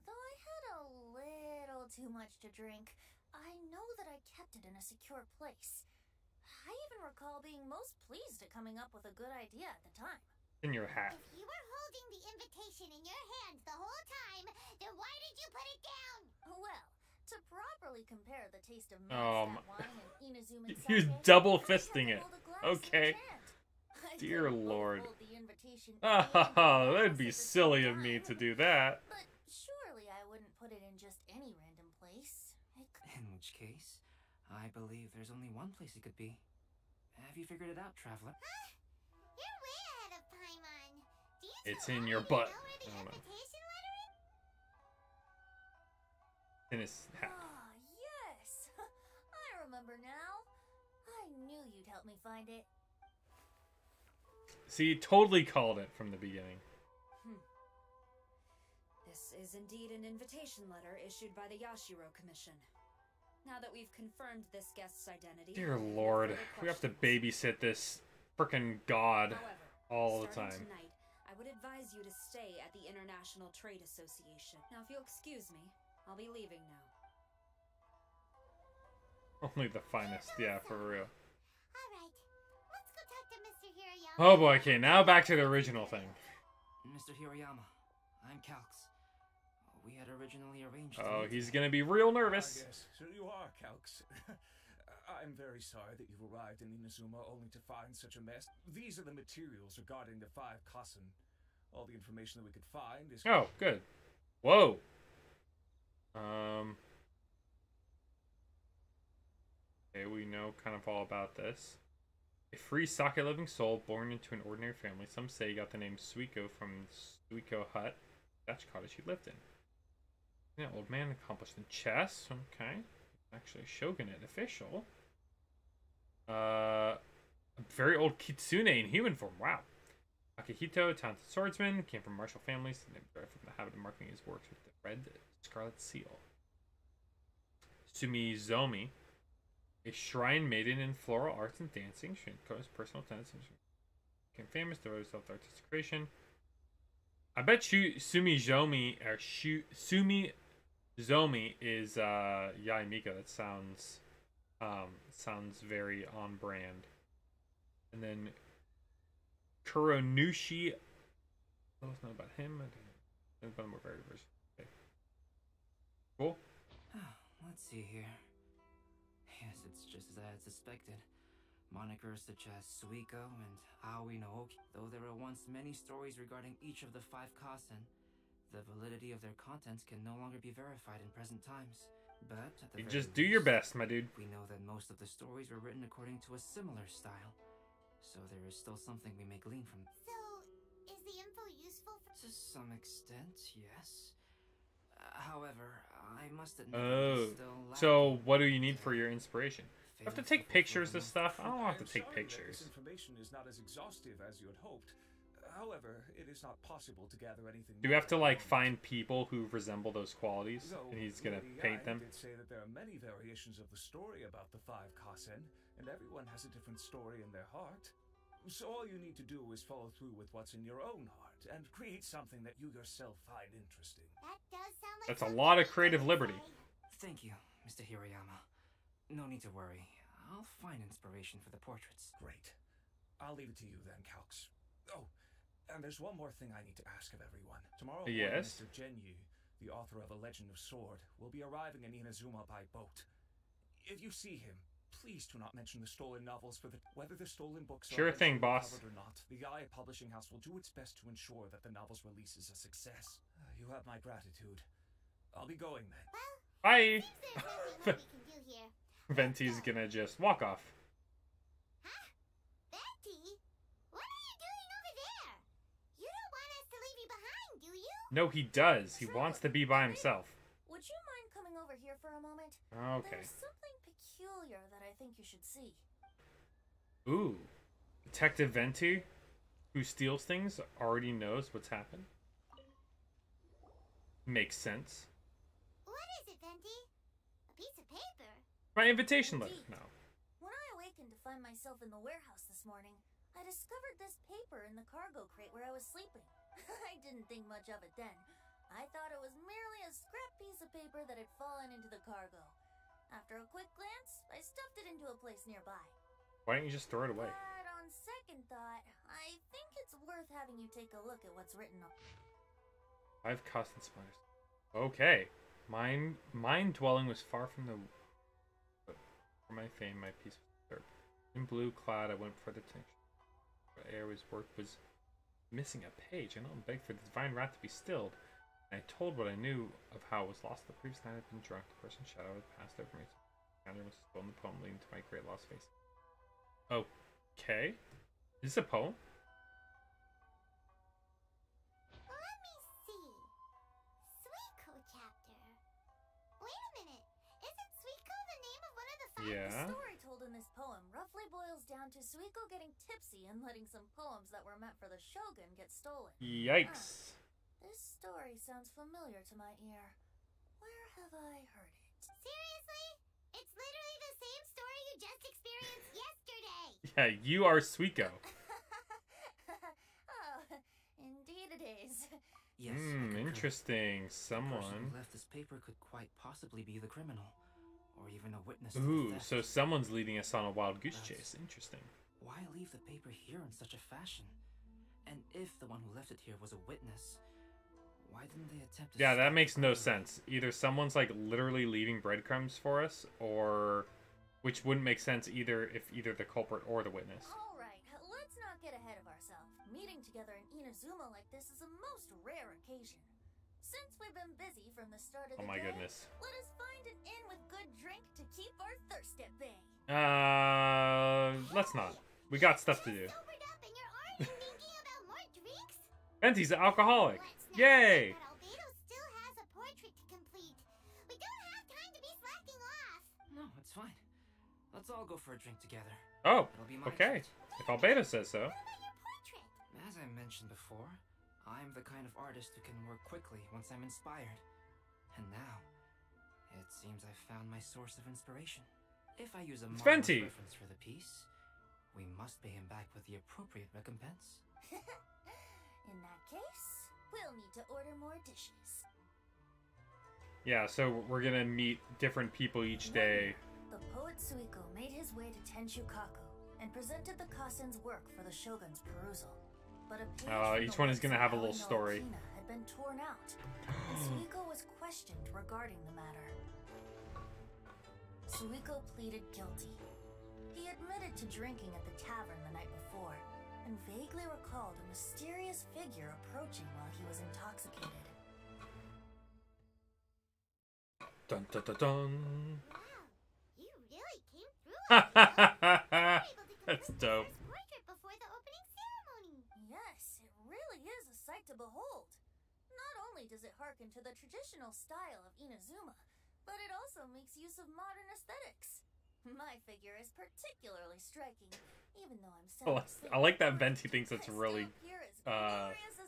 Though I had a little too much to drink, I know that I kept it in a secure place. I even recall being most pleased at coming up with a good idea at the time. In your hat. If you were holding the invitation in your hands the whole time, then why did you put it down? Well, to properly compare the taste of Um, Mondstadt wine and Inazuman You're sake, double I had to fisting it. hold a glass in Okay. each hand. I Dear couldn't both Lord. hold the invitation Oh, and the that'd glass be at the silly same of me time. to do that. But surely I wouldn't put it in just any random place. In which case, I believe there's only one place it could be. Have you figured it out, Traveler? You're way ahead of Paimon. Do you It's two in your already butt. know where the I don't know. invitation letter is? In his hat. Ah, yes! I remember now. I knew you'd help me find it. See, totally called it from the beginning. This is indeed an invitation letter issued by the Yashiro Commission. Now that we've confirmed this guest's identity... Dear no Lord, further we have to questions. babysit this frickin' god However, all the starting time. tonight, I would advise you to stay at the International Trade Association. Now, if you'll excuse me, I'll be leaving now. Only the finest, yeah, for real. Alright, let's go talk to Mr. Hirayama. Oh boy, okay, now back to the original thing. Mr. Hirayama, I'm Calx. We had originally arranged. Oh, he's gonna be real nervous. Yes, so you are, Calx. I'm very sorry that you've arrived in Inazuma only to find such a mess. These are the materials regarding the 5 Kassen. All the information that we could find is... Oh, good. Whoa. Okay, we know kind of all about this. A free sake living soul born into an ordinary family. Some say he got the name Suiko from Suiko Hut, Dutch cottage he lived in. An old man accomplished in chess. Okay. Actually, shogunate official. A very old kitsune in human form. Wow. Akihito, talented swordsman, came from martial families, and from the habit of marking his works with the red scarlet seal. Sumizomi, a shrine maiden in floral arts and dancing. She encouraged personal tenets and became famous, devoted herself to artistic creation. I bet Sumizomi is Yaimika. That sounds very on brand. And then Kuronushi. I don't know about him. I don't know about very version. Okay. Cool. Let's see here. Yes, it's just as I had suspected. Monikers such as Suiko and Aoi no Oki. Though there were once many stories regarding each of the 5 Kassen, the validity of their contents can no longer be verified in present times. But at the You just do your best, my dude. We know that most of the stories were written according to a similar style. So there is still something we may glean from. So, is the info useful for... To some extent, yes. However, I must admit so what do you need for your inspiration? You have to take pictures of stuff? I don't have to take pictures. This information is not as exhaustive as you had hoped. However, it is not possible to gather anything. Do you have to like find people who resemble those qualities, and he's gonna paint them? I did say that there are many variations of the story about the 5 Kassen, and everyone has a different story in their heart. So all you need to do is follow through with what's in your own heart, and create something that you yourself find interesting. That does sound like... That's a lot of creative liberty. Thank you, Mr. Hiroyama. No need to worry. I'll find inspiration for the portraits. Great. I'll leave it to you then, Calx. Oh, and there's one more thing I need to ask of everyone. Tomorrow morning, yes? Mr. Genyu, the author of A Legend of Sword, will be arriving in Inazuma by boat. If you see him, please do not mention the stolen novels for whether the stolen books sure are thing, boss. or not. The Yae Publishing House will do its best to ensure that the novel's release is a success. You have my gratitude. I'll be going then. Bye. we can do here. Venti's gonna just walk off. Huh? Venti? What are you doing over there? You don't want us to leave you behind, do you? No, he does. He wants to be by himself. Would you mind coming over here for a moment? Okay. There's something peculiar that I think you should see. Ooh. Detective Venti, who steals things, already knows what's happened. Makes sense. What is it, Venti? A piece of paper? My invitation letter. No. When I awakened to find myself in the warehouse this morning, I discovered this paper in the cargo crate where I was sleeping. I didn't think much of it then. I thought it was merely a scrap piece of paper that had fallen into the cargo. After a quick glance, I stuffed it into a place nearby. Why don't you just throw it away? But on second thought, I think it's worth having you take a look at what's written on. 5 constant spiders. Okay. Mine dwelling was far from the... For my fame, my peace was disturbed. In blue cloud, I went for the attention. The air was missing a page. I knelt and begged for the divine wrath to be stilled. And I told what I knew of how it was lost the previous night. I'd been drunk. The person's shadow had passed over me. And there was a stolen poem leading to my great lost face. Okay. Is this a poem? Let me see. Suiko chapter. Wait a minute. Isn't Suiko the name of one of the 5? Yeah. The story told in this poem roughly boils down to Suiko getting tipsy and letting some poems that were meant for the shogun get stolen. Yikes. This story sounds familiar to my ear. Where have I heard it? Seriously? It's literally the same story you just experienced yesterday. Yeah, you are Suiko. Oh, indeed it is. Yes. Interesting. The person Someone. who left this paper could quite possibly be the criminal, or even a witness. Ooh, to the theft. so someone's leading us on a wild goose chase. Interesting. Why leave the paper here in such a fashion? And if the one who left it here was a witness, why didn't they attempt to... Yeah, that makes no sense. Either someone's like literally leaving breadcrumbs for us, or which wouldn't make sense either if either the culprit or the witness. Alright, let's not get ahead of ourselves. Meeting together in Inazuma like this is a most rare occasion. Since we've been busy from the start of the Oh my day, goodness. let us find an inn with good drink to keep our thirst at bay. Let's not. We got stuff to do. Venti's an alcoholic. Yay! Albedo still has a portrait to complete. We don't have time to be slacking off. No, it's fine. Let's all go for a drink together. Oh, It'll be my okay. treat. If Albedo says so. As I mentioned before, I'm the kind of artist who can work quickly once I'm inspired. And now, it seems I've found my source of inspiration. If I use a It's marvelous Venti. reference for the piece, we must pay him back with the appropriate recompense. In that case, we'll need to order more dishes. Yeah, so we're gonna meet different people each day. The poet Suiko made his way to Tenshukaku and presented the Kasen's work for the shogun's perusal. But a page from Each the one is works gonna of have a Aoi little no story. Okina had been torn out, and Suiko was questioned regarding the matter. Suiko pleaded guilty. He admitted to drinking at the tavern the night before, and vaguely recalled a mysterious figure approaching while he was intoxicated. Dun dun dun dun. You really came through. That's dope. Portrait before the opening ceremony. Yes, it really is a sight to behold. Not only does it harken to the traditional style of Inazuma, but it also makes use of modern aesthetics. My figure is particularly striking, even though I'm I like that Venti thinks it's really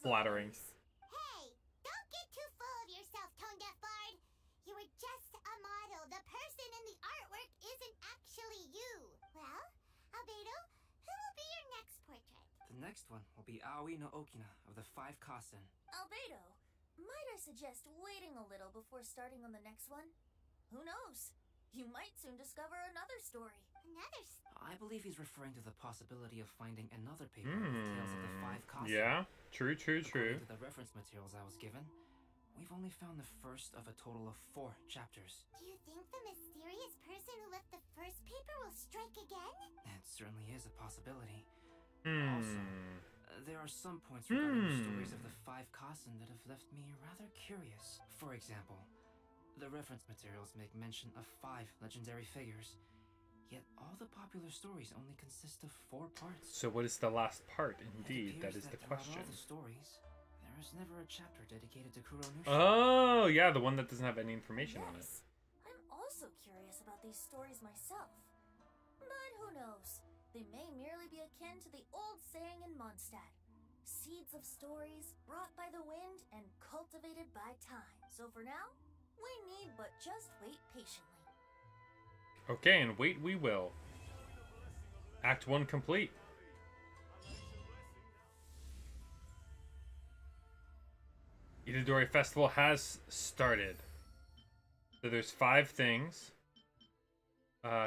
flattering. Hey, don't get too full of yourself, Tone Deaf Bard. You were just a model. The person in the artwork isn't actually you. Well, Albedo, who will be your next portrait? The next one will be Aoi no Okina of the 5 Kasen. Albedo, might I suggest waiting a little before starting on the next one? Who knows? You might soon discover another story. I believe he's referring to the possibility of finding another paper with tales of the 5 Kasen. Yeah, true. According to the reference materials I was given, we've only found the first of a total of 4 chapters. Do you think the mysterious person who left the first paper will strike again? It certainly is a possibility. Hmm. Also, there are some points regarding the stories of the 5 Kasen that have left me rather curious. For example, the reference materials make mention of 5 legendary figures, yet all the popular stories only consist of 4 parts. So what is the last part? Indeed, that is the Throughout question. all the stories, there is never a chapter dedicated to Kuronusha. Oh, yeah, the one that doesn't have any information on it. I'm also curious about these stories myself. But who knows? They may merely be akin to the old saying in Mondstadt. Seeds of stories brought by the wind and cultivated by time. So for now, we need but just wait patiently. Okay, and wait we will. Act 1 complete. Itadori Festival has started. So there's 5 things.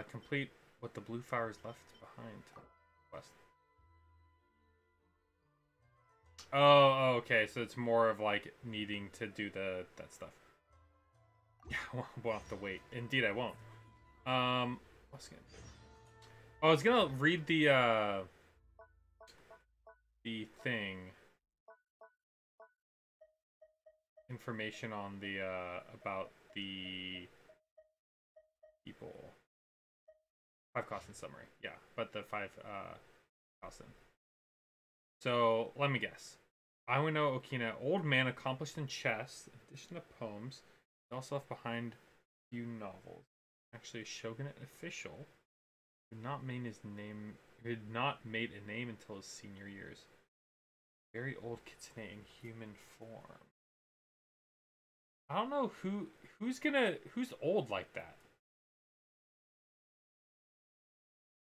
Complete what the blue flowers left behind. Quest. Oh, okay. So it's more of like needing to do that stuff. Yeah, we'll have to wait. Indeed, I won't. What's good? Oh, I was gonna read the thing. Information on the about the people. 5 Kasen summary. Yeah, but the 5 Kasen. So let me guess. Aoi no Okina, old man accomplished in chess, in addition to poems, he also left behind a few novels. Actually, a shogunate official who had not made a name until his senior years. Very old kitsune in human form. I don't know who's old like that.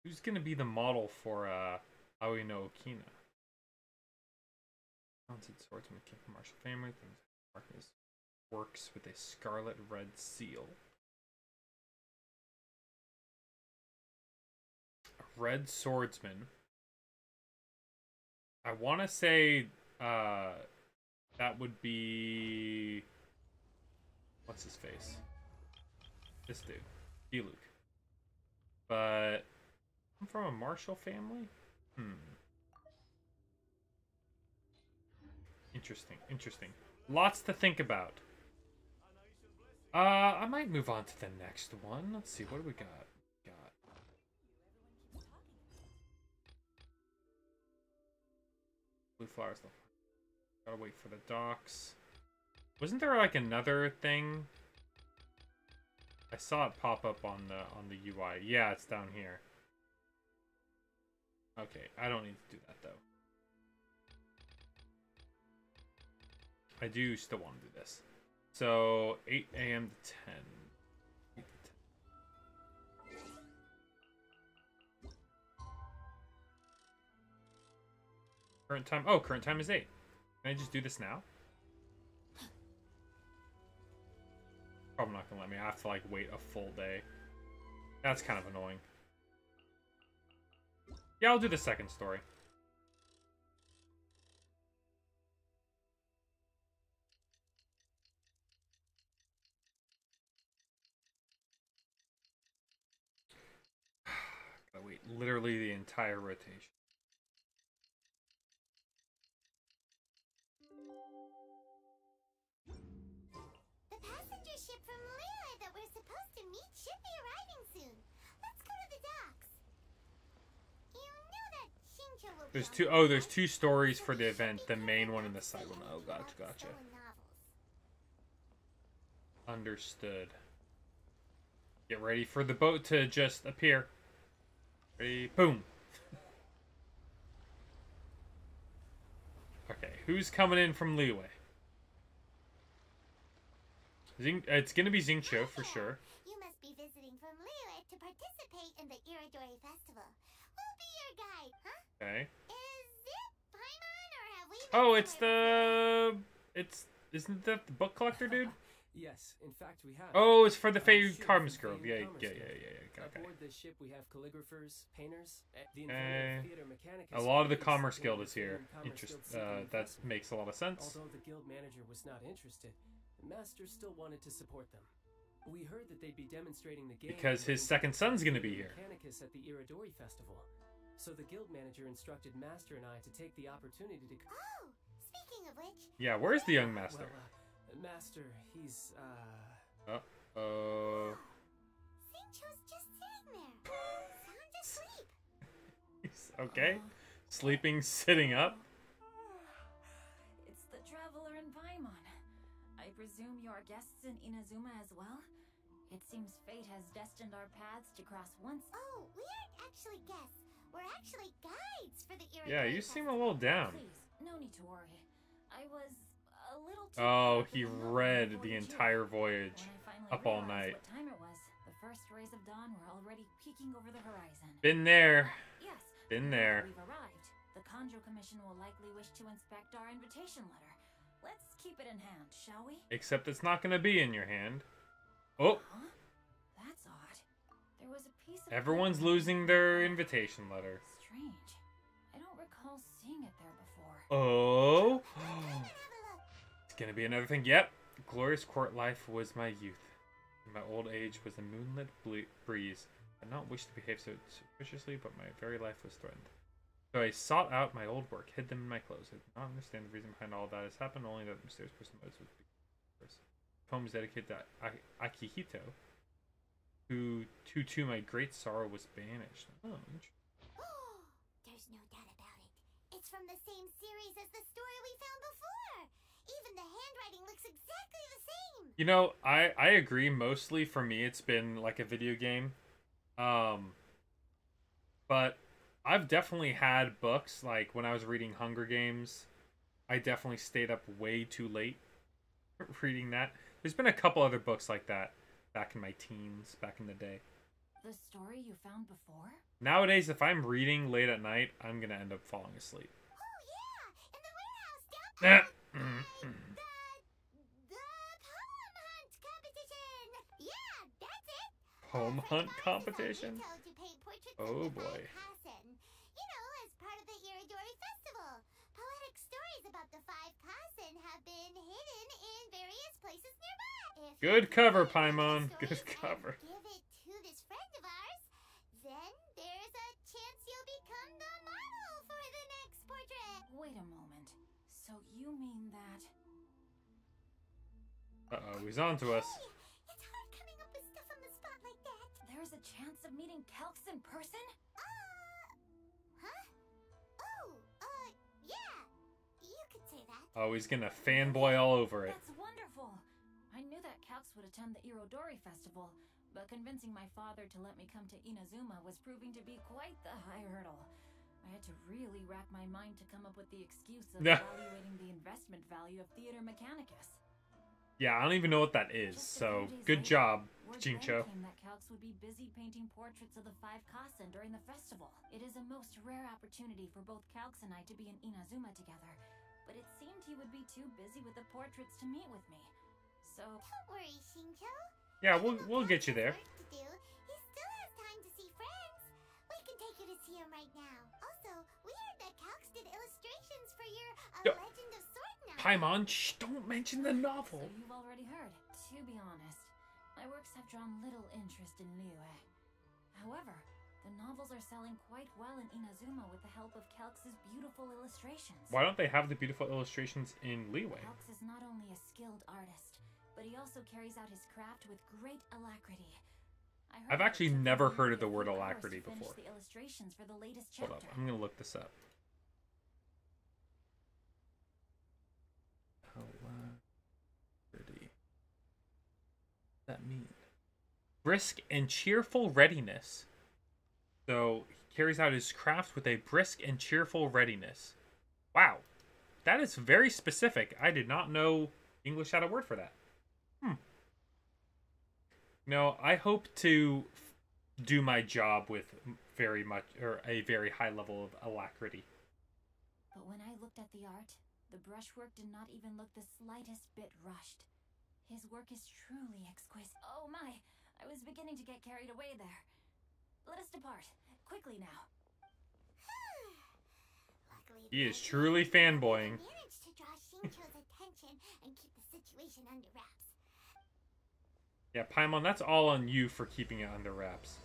Who's gonna be the model for Aoi no Okina? Talented swordsman, came from martial family. Marcus works with a scarlet red seal. A red swordsman. I want to say that would be, what's his face? This dude, Diluc. But I'm from a martial family? Interesting, interesting. Lots to think about. I might move on to the next one. Let's see, what do we got? Blue flowers. Gotta wait for the docks. Wasn't there like another thing? I saw it pop up on the UI. Yeah, it's down here. Okay, I don't need to do that though. I do still want to do this. So 8 a.m. to 10. 8 to 10. Current time. Oh, current time is 8. Can I just do this now? Probably not gonna let me. I have to like wait a full day. That's kind of annoying. Yeah, I'll do the second story. Gotta wait literally the entire rotation. The passenger ship from Liyue that we're supposed to meet should be arriving soon. Let's go to the docks. You know that Shincho will There's two. Oh, there's two stories for the event. The main one and the side one. Oh, gotcha. Understood. Get ready for the boat to just appear. Ready, boom. Okay, who's coming in from Liyue? It's gonna be Xingqiu for sure. You must be visiting from Liyue to participate in the Iridori Festival. We'll be your guide, huh? Okay. Is it Paimon or have we Oh, it's the... Isn't that the book collector dude? Yes, in fact we have. Oh, it's for the Fey Karmas girl. Yeah. Okay. Aboard this ship we have calligraphers, painters, the theater mechanicus. A lot of the Commerce Guild is here. That makes a lot of sense. Although the guild manager was not interested, the master still wanted to support them. We heard that they'd be demonstrating the game because his second son's gonna be here. Mechanicus at the Iridori Festival. So the guild manager instructed Master and I to take the opportunity to. Oh, speaking of which. Yeah, where's the young master? Well, Master, he's Uh-oh. Xingqiu's just sitting there. Sound asleep. He's okay. Sleeping, sitting up. It's the traveler in Paimon. I presume you're guests in Inazuma as well? It seems fate has destined our paths to cross once. Oh, we aren't actually guests. We're actually guides for the Iridori. Yeah, you seem a little down. Please, no need to worry. I was a little too. Oh, he read the entire voyage up all night. What time it was? The first rays of dawn were already peeking over the horizon. Been there. Yes. Been there. We've arrived. The Kanjo Commission will likely wish to inspect our invitation letter. Let's keep it in hand, shall we? Except it's not going to be in your hand. Oh. Huh? That's odd. There was a piece of. Everyone's losing their invitation letter. Strange. I don't recall seeing it there before. Oh. It's going to be another thing. Yep. Glorious court life was my youth. My old age was a moonlit breeze. I did not wish to behave so suspiciously, but my very life was threatened. So I sought out my old work, hid them in my clothes. I did not understand the reason behind all that has happened, only that the mysterious person knows what the poem is dedicated to Akihito, who to my great sorrow was banished. Oh, there's no doubt about it. It's from the same series as the story we found before. Even the handwriting looks exactly the same. You know, I agree. Mostly for me, it's been like a video game. But I've definitely had books, like when I was reading Hunger Games, I definitely stayed up way too late reading that. There's been a couple other books like that back in my teens, back in the day. The story you found before? Nowadays, if I'm reading late at night, I'm gonna end up falling asleep. Oh yeah, in the warehouse down the poem hunt competition. Yeah, that's it. Poem hunt competition? Oh boy. You know, as part of the Iridori Festival. Poetic stories about the 5 Kasen have been hidden in various places nearby. Good cover, Paimon. Good cover. Give it to this friend of ours, Wait a moment. So you mean that... Uh-oh, he's on to us. It's hard coming up with stuff on the spot like that. There's a chance of meeting Calx in person? Huh? Oh, yeah. You could say that. Oh, he's gonna fanboy all over it. That's wonderful. I knew that Calx would attend the Irodori Festival, but convincing my father to let me come to Inazuma was proving to be quite the high hurdle. I had to really rack my mind to come up with the excuse of evaluating the investment value of Theater Mechanicus. Yeah, I don't even know what that is, so good job, Jincho. Came that Calx would be busy painting portraits of the 5 Kasen during the festival. It is a most rare opportunity for both Calx and I to be in Inazuma together, but it seemed he would be too busy with the portraits to meet with me. So don't worry, Shincho. Yeah, we'll get you there. He still has time to see friends. We can take you to see him right now. Also, we heard that Calx did illustrations for your Legend of Sword novel. Paimon, shh, don't mention the novel. So you've already heard. To be honest, my works have drawn little interest in Liyue. However, the novels are selling quite well in Inazuma with the help of Calx's beautiful illustrations. Why don't they have the beautiful illustrations in Liyue? Calx is not only a skilled artist, but he also carries out his craft with great alacrity. I've actually never heard of the word alacrity before. The illustrations for the latest Hold chapter. up, I'm gonna look this up. Alacrity. What does that mean? Brisk and cheerful readiness. So he carries out his craft with a brisk and cheerful readiness. Wow, that is very specific. I did not know English had a word for that. No, I hope to do my job with very much, or a very high level of alacrity. But when I looked at the art, the brushwork did not even look the slightest bit rushed. His work is truly exquisite. Oh my, I was beginning to get carried away there. Let us depart, quickly now. He is truly fanboying. Managed to draw Shincho's attention and keep the situation under wraps. Yeah, Paimon, that's all on you for keeping it under wraps.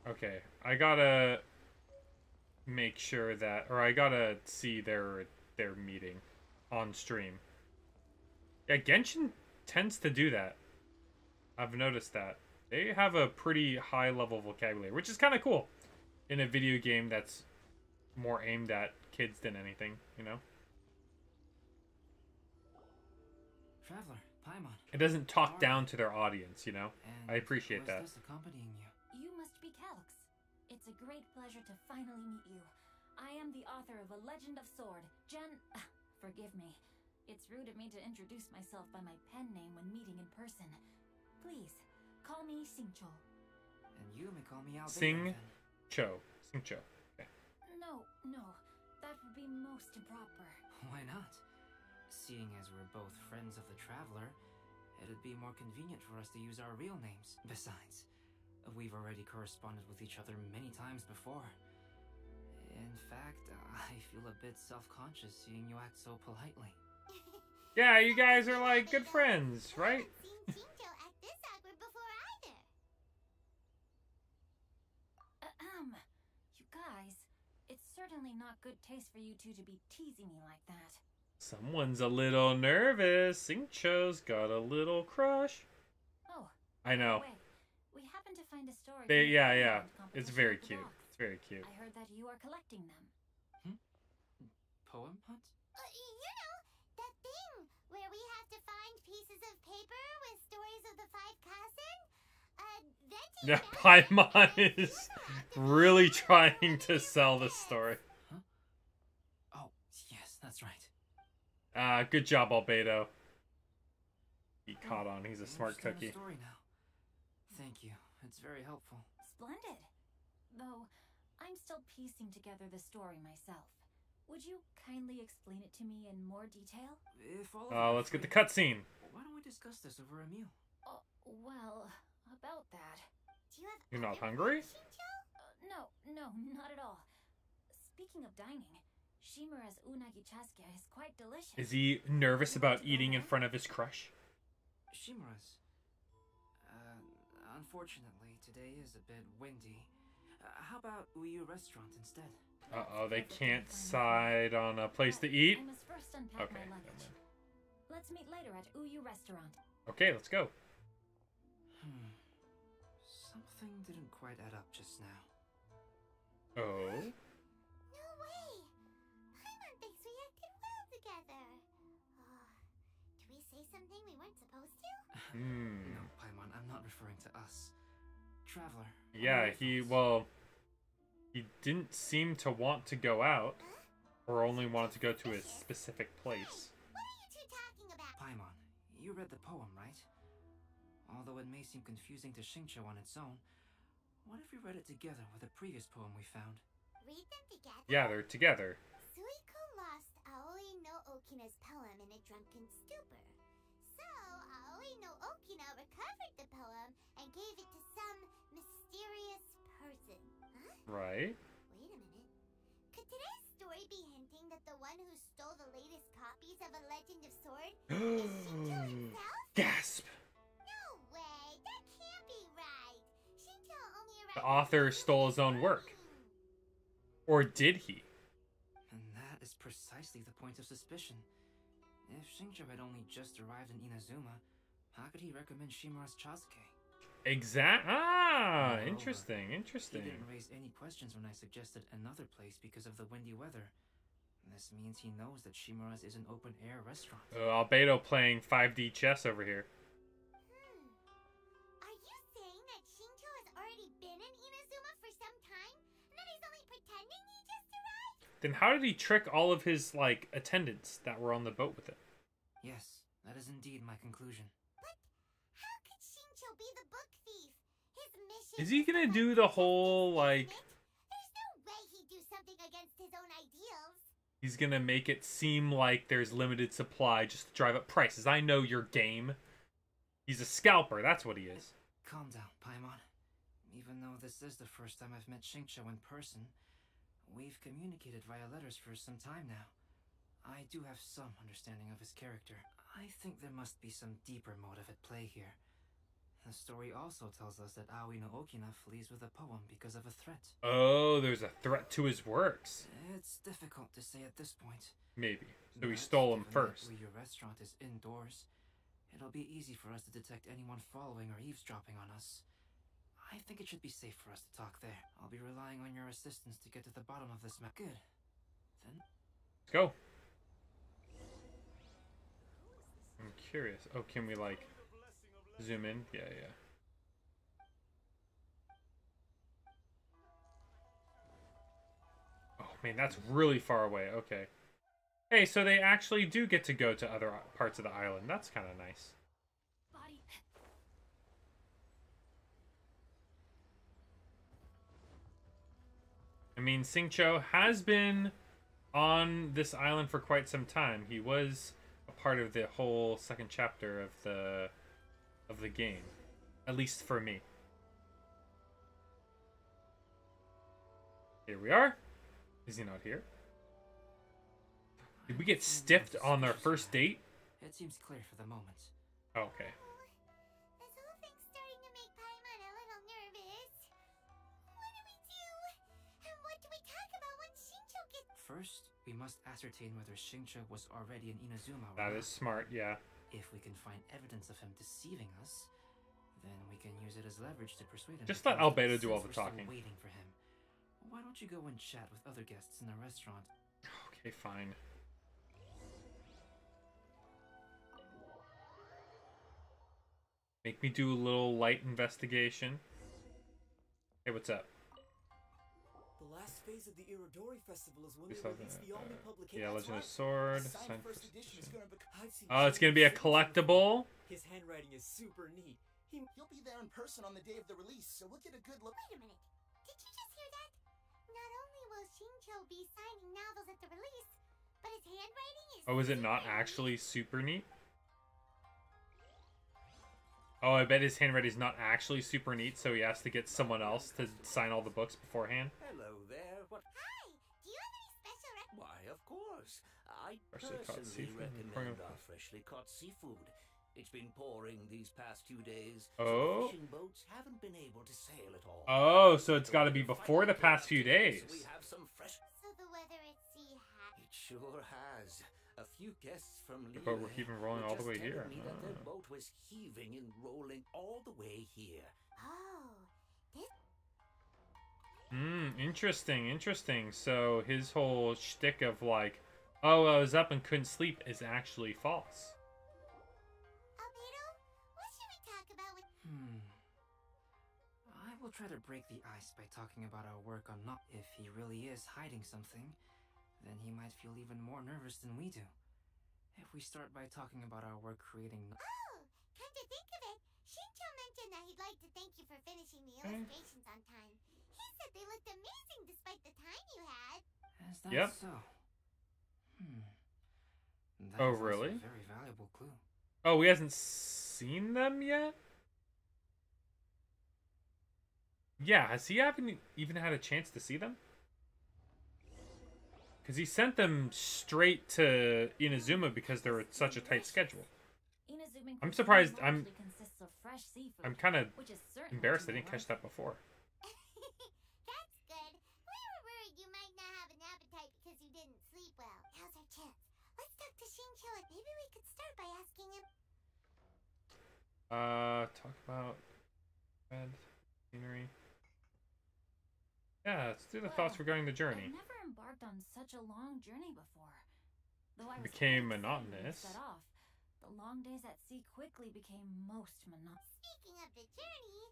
Okay, I gotta make sure that, or I gotta see their meeting on stream. Yeah, Genshin tends to do that. I've noticed that. They have a pretty high level vocabulary, which is kind of cool in a video game that's more aimed at kids than anything, you know? Traveler, Paimon. It doesn't talk down to their audience, you know? I appreciate that. Accompanying you? You must be Calx. It's a great pleasure to finally meet you. I am the author of A Legend of Sword, forgive me. It's rude of me to introduce myself by my pen name when meeting in person. Please, call me Singcho. And you may call me Albedo. Singcho. Okay. No, that would be most improper. Why not? Seeing as we're both friends of the Traveler, it'd be more convenient for us to use our real names. Besides, we've already corresponded with each other many times before. In fact, I feel a bit self-conscious seeing you act so politely. Yeah, you guys are like good friends, right? I've seen Shincho act this awkward before either. You guys, it's certainly not good taste for you two to be teasing me like that. Someone's a little nervous. Singcho's got a little crush. Oh, I know. Wait, we happen to find a story. Yeah. It's very cute. It's very cute. I heard that you are collecting them. Poem hunt? You know, that thing where we have to find pieces of paper with stories of the 5 Kasen? Yeah, Paimon is really trying to sell this story. Huh? Oh, yes, that's right. Good job, Albedo. He caught on. He's a smart cookie. Story now. Thank you. It's very helpful. Splendid. Though, I'm still piecing together the story myself. Would you kindly explain it to me in more detail? If all let's get the cutscene. Why don't we discuss this over a meal? Well, about that. Do you have You're not hungry? No, not at all. Speaking of dining, Shimura's unagi chasuke is quite delicious. Is he nervous about eating in front of his crush? Shimura's. Unfortunately, today is a bit windy. How about Uyu Restaurant instead? Uh-oh, they can't decide on a place to eat? I must first unpack Okay, my luggage. Let's meet later at Uyu Restaurant. okay, let's go. Something didn't quite add up just now. Oh? No way! Paimon thinks we acted well together. Did we say something we weren't supposed to? No, Paimon, I'm not referring to us. Traveler. Yeah, he didn't seem to want to go out, or only wanted to go to a specific place. What are you two talking about? Paimon, you read the poem, right? Although it may seem confusing to Xingqiu on its own, what if we read it together with a previous poem we found? Read them together? Yeah, they're together. Suiko lost Aoi no Okina's poem in a drunken stupor. So, Aoi no Okina recovered the poem and gave it to some mysterious person. Huh? Right. Wait a minute. Could today's story be hinting that the one who stole the latest copies of A Legend of Sword is Xingqiu himself? Gasp! No way! That can't be right! Xingqiu only arrived... The author stole his own work. Or did he? And that is precisely the point of suspicion. If Xingqiu had only just arrived in Inazuma, how could he recommend Shimura's Chasuke? Ah, Moreover, interesting, He interesting. didn't raise any questions when I suggested another place because of the windy weather. This means he knows that Shimura's is an open-air restaurant. Albedo playing 5D chess over here. Are you saying that Xingqiu has already been in Inazuma for some time? And that he's only pretending he just arrived? Then how did he trick all of his, like, attendants that were on the boat with him? Yes, that is indeed my conclusion. But how could Xingqiu be the book thief? His mission Is he gonna do the whole, like... There's no way he'd do something against his own ideals. He's gonna make it seem like there's limited supply just to drive up prices. I know your game. He's a scalper, that's what he is. Calm down, Paimon. Even though this is the first time I've met Xingqiu in person, we've communicated via letters for some time now. I do have some understanding of his character. I think there must be some deeper motive at play here. The story also tells us that Aoi no Okina flees with a poem because of a threat. Oh, there's a threat to his works. It's difficult to say at this point. Maybe. So he stole him first. Your restaurant is indoors. It'll be easy for us to detect anyone following or eavesdropping on us. I think it should be safe for us to talk there. I'll be relying on your assistance to get to the bottom of this map. Good. Then... Let's go. I'm curious. Oh, can we, like, zoom in? Yeah, yeah. Oh, man, that's really far away. Okay. Hey, so they actually do get to go to other parts of the island. That's kind of nice. I mean, Xingqiu has been on this island for quite some time. He was a part of the whole second chapter of the game, at least for me. Here we are. Is he not here? Did we get stiffed on their first date? It seems clear for the moment. Oh, okay. This whole thing's starting to make Paimon a little nervous. What do we do? And what do we talk about when Xingqiu gets... First, we must ascertain whether Xingqiu was already in Inazuma or That not. is smart, yeah. If we can find evidence of him deceiving us, then we can use it as leverage to persuade him. Just to let come Albedo do since all the we're still talking. Waiting for him. Why don't you go and chat with other guests in the restaurant? Okay, fine. Make me do a little light investigation. Hey, what's up? The last phase of the Irodori Festival is when We they saw release that, the only publication. yeah, Legend of Sword. Signed Signed first first edition is edition. gonna be... I've seen Oh, it's gonna be a James collectible? His handwriting is super neat. You'll be there in person on the day of the release, so we'll get a good look. Wait a minute. Did you just hear that? Not only will Xingqiu be signing novels at the release, but his handwriting is... Oh, is it not actually super neat? Oh, I bet his handwriting is not actually super neat, so he has to get someone else to sign all the books beforehand. Hello there. What? Hi! Do you have any special Why, of course. I Freshly caught personally seafood. recommend our freshly caught seafood. It's been pouring these past 2 days, Oh. so fishing boats haven't been able to sail at all. Oh, so it's got to be before the past few days. We have some fresh. So the weather at sea has. It sure has. A few guests from The boat we're Liyue keeping rolling were all the just way telling here. me that their Ah. boat was heaving and rolling all the way here. Oh, this. Interesting, interesting. So his whole shtick of like, oh, I was up and couldn't sleep is actually false. Albedo, what should we talk about with? I will try to break the ice by talking about our work on not. If he really is hiding something, then he might feel even more nervous than we do. If we start by talking about our work creating. Oh, come to think of it, Shincho mentioned that he'd like to thank you for finishing the illustrations on time. He said they looked amazing despite the time you had. Is that Yep. so? That Oh, is also really? a very valuable clue. Oh, he hasn't seen them yet? Yeah, has he haven't even had a chance to see them? Because he sent them straight to Inazuma because they were such a tight schedule. I'm surprised. I'm kind of embarrassed I didn't catch that before. That's good. We were worried you might not have an appetite because you didn't sleep well. Now's our chance. Let's talk to Shincho and maybe we could start by asking him. Talk about bed, scenery. Yeah, let's do the thoughts regarding the journey. I've never embarked on such a long journey before. Though I was Became quite excited when we monotonous. set off, the long days at sea quickly became most monotonous. Speaking of the journey,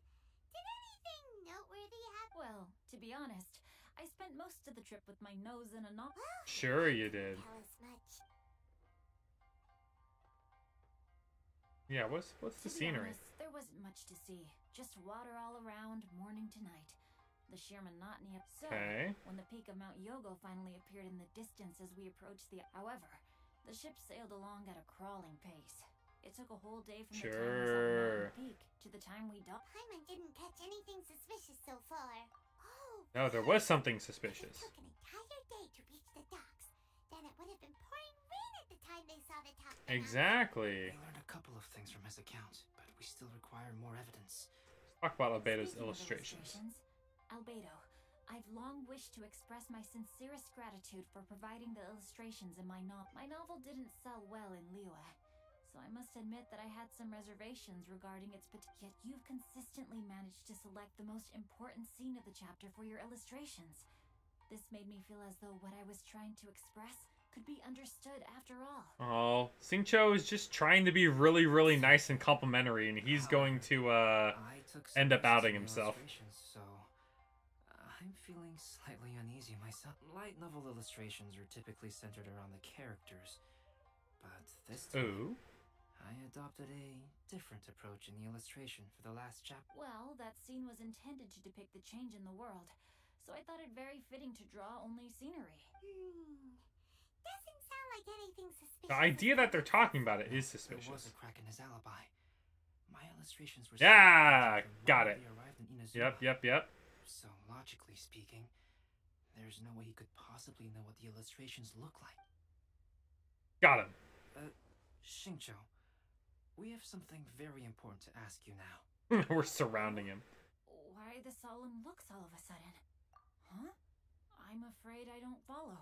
did anything noteworthy happen? Well, to be honest, I spent most of the trip with my nose in a knot. Sure you did. Tell us much. Yeah, what's the To be scenery? honest, there wasn't much to see. Just water all around, morning to night. The sheer monotony of Okay. when the peak of Mount Yogo finally appeared in the distance as we approached the. However, the ship sailed along at a crawling pace. It took a whole day from the time we saw the mountain peak to the time we docked. Paimon didn't catch anything suspicious so far. Oh. No, there was something suspicious. It took an entire day to reach the docks. Then it would have been pouring rain at the time they saw the top. Exactly. We learned a couple of things from his account, but we still require more evidence. Talk about Albedo's Speaking of illustrations. Albedo, I've long wished to express my sincerest gratitude for providing the illustrations in my novel. My novel didn't sell well in Liyue, so I must admit that I had some reservations regarding its yet you've consistently managed to select the most important scene of the chapter for your illustrations. This made me feel as though what I was trying to express could be understood after all. Oh, Singcho is just trying to be really, really nice and complimentary, and he's going to end up outing himself. So I'm feeling slightly uneasy myself. Light novel illustrations are typically centered around the characters, but this time I adopted a different approach in the illustration for the last chapter. Well, that scene was intended to depict the change in the world, so I thought it very fitting to draw only scenery. Doesn't sound like anything suspicious. The idea that they're talking about it is There was suspicious. a crack in his alibi. My illustrations were Yeah, separated got when it. we arrived in Inazuma. Yep. So logically speaking, there's no way he could possibly know what the illustrations look like. Got him. Shincho, we have something very important to ask you now. We're surrounding him. Why the solemn looks all of a sudden? Huh? I'm afraid I don't follow.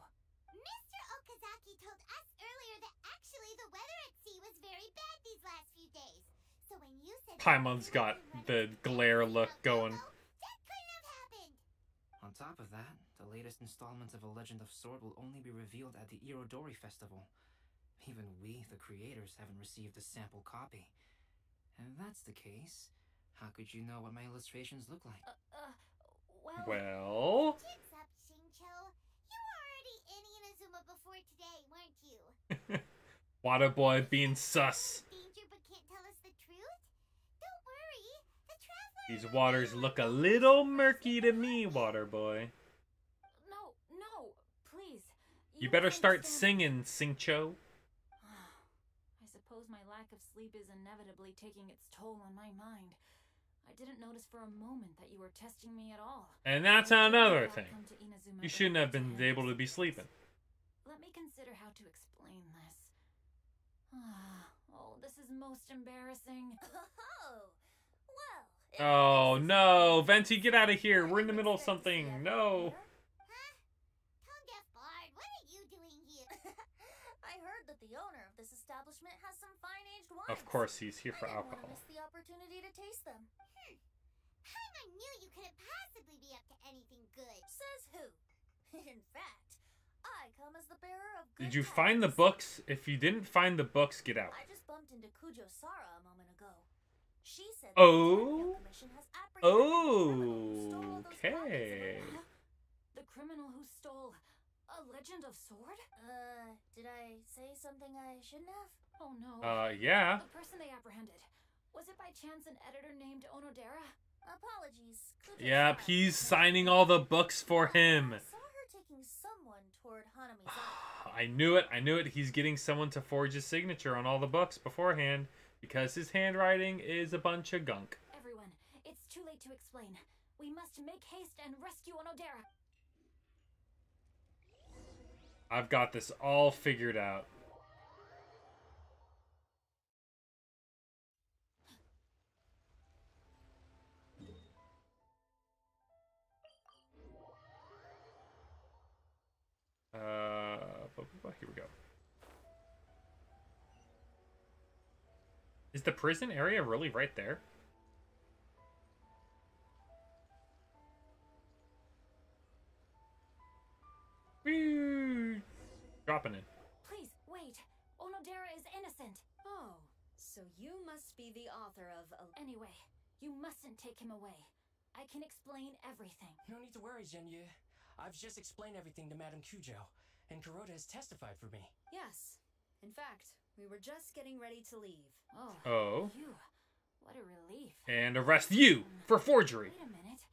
Mr. Okazaki told us earlier that actually the weather at sea was very bad these last few days. So when you said Paimon's got the glare look going. that couldn't have happened. On top of that, the latest installment of A Legend of Sword will only be revealed at the Irodori Festival. Even we, the creators, haven't received a sample copy. And if that's the case, how could you know what my illustrations look like? Well, Jig's up, Shincho. You were already in Inazuma before today, weren't you? Water Boy being sus. Danger but can't tell us the truth? Don't worry. The traveler. These waters look a little murky to me, Water Boy. No, please. You better start singing, Singcho. I suppose my lack of sleep is inevitably taking its toll on my mind. I didn't notice for a moment that you were testing me at all. And that's another thing. You shouldn't have been able to be sleeping. Let me consider how to explain this. Oh, this is was most embarrassing. Oh, well. Oh no, Venti, get out of here. We're in the middle of something. No. Tongue-deaf bard, what are you doing here? I heard that the owner of this establishment has some fine-aged wines. Of course, he's here for I didn't want alcohol. to miss the opportunity to taste them. Paimon knew you couldn't possibly be up to anything good. Says who? In fact, I come as the bearer of good Did you find the books? If you didn't find the books, get out. I just bumped into Kujo Sara a moment ago. She said Oh. the Commission has apprehended Okay. The criminal who stole a Legend of Sword? Did I say something I shouldn't have? Oh no. Yeah. The person they apprehended. Was it by chance an editor named Onodera? Apologies. Kujo Yep, Sara. he's signing all the books for him. I saw her taking someone toward Hanami's eye. I knew it. I knew it. He's getting someone to forge his signature on all the books beforehand because his handwriting is a bunch of gunk. Everyone, it's too late to explain. We must make haste and rescue Onodera. I've got this all figured out. Here we go. Is the prison area really right there? Whee! Dropping it. Please, wait. Onodera is innocent. Oh, so you must be the author of Anyway, you mustn't take him away. I can explain everything. No need to worry, Genyu. I've just explained everything to Madame Kujo, and Kuroda has testified for me. Yes. In fact, we were just getting ready to leave. Oh. Phew. What a relief. And arrest you for forgery. Wait a minute.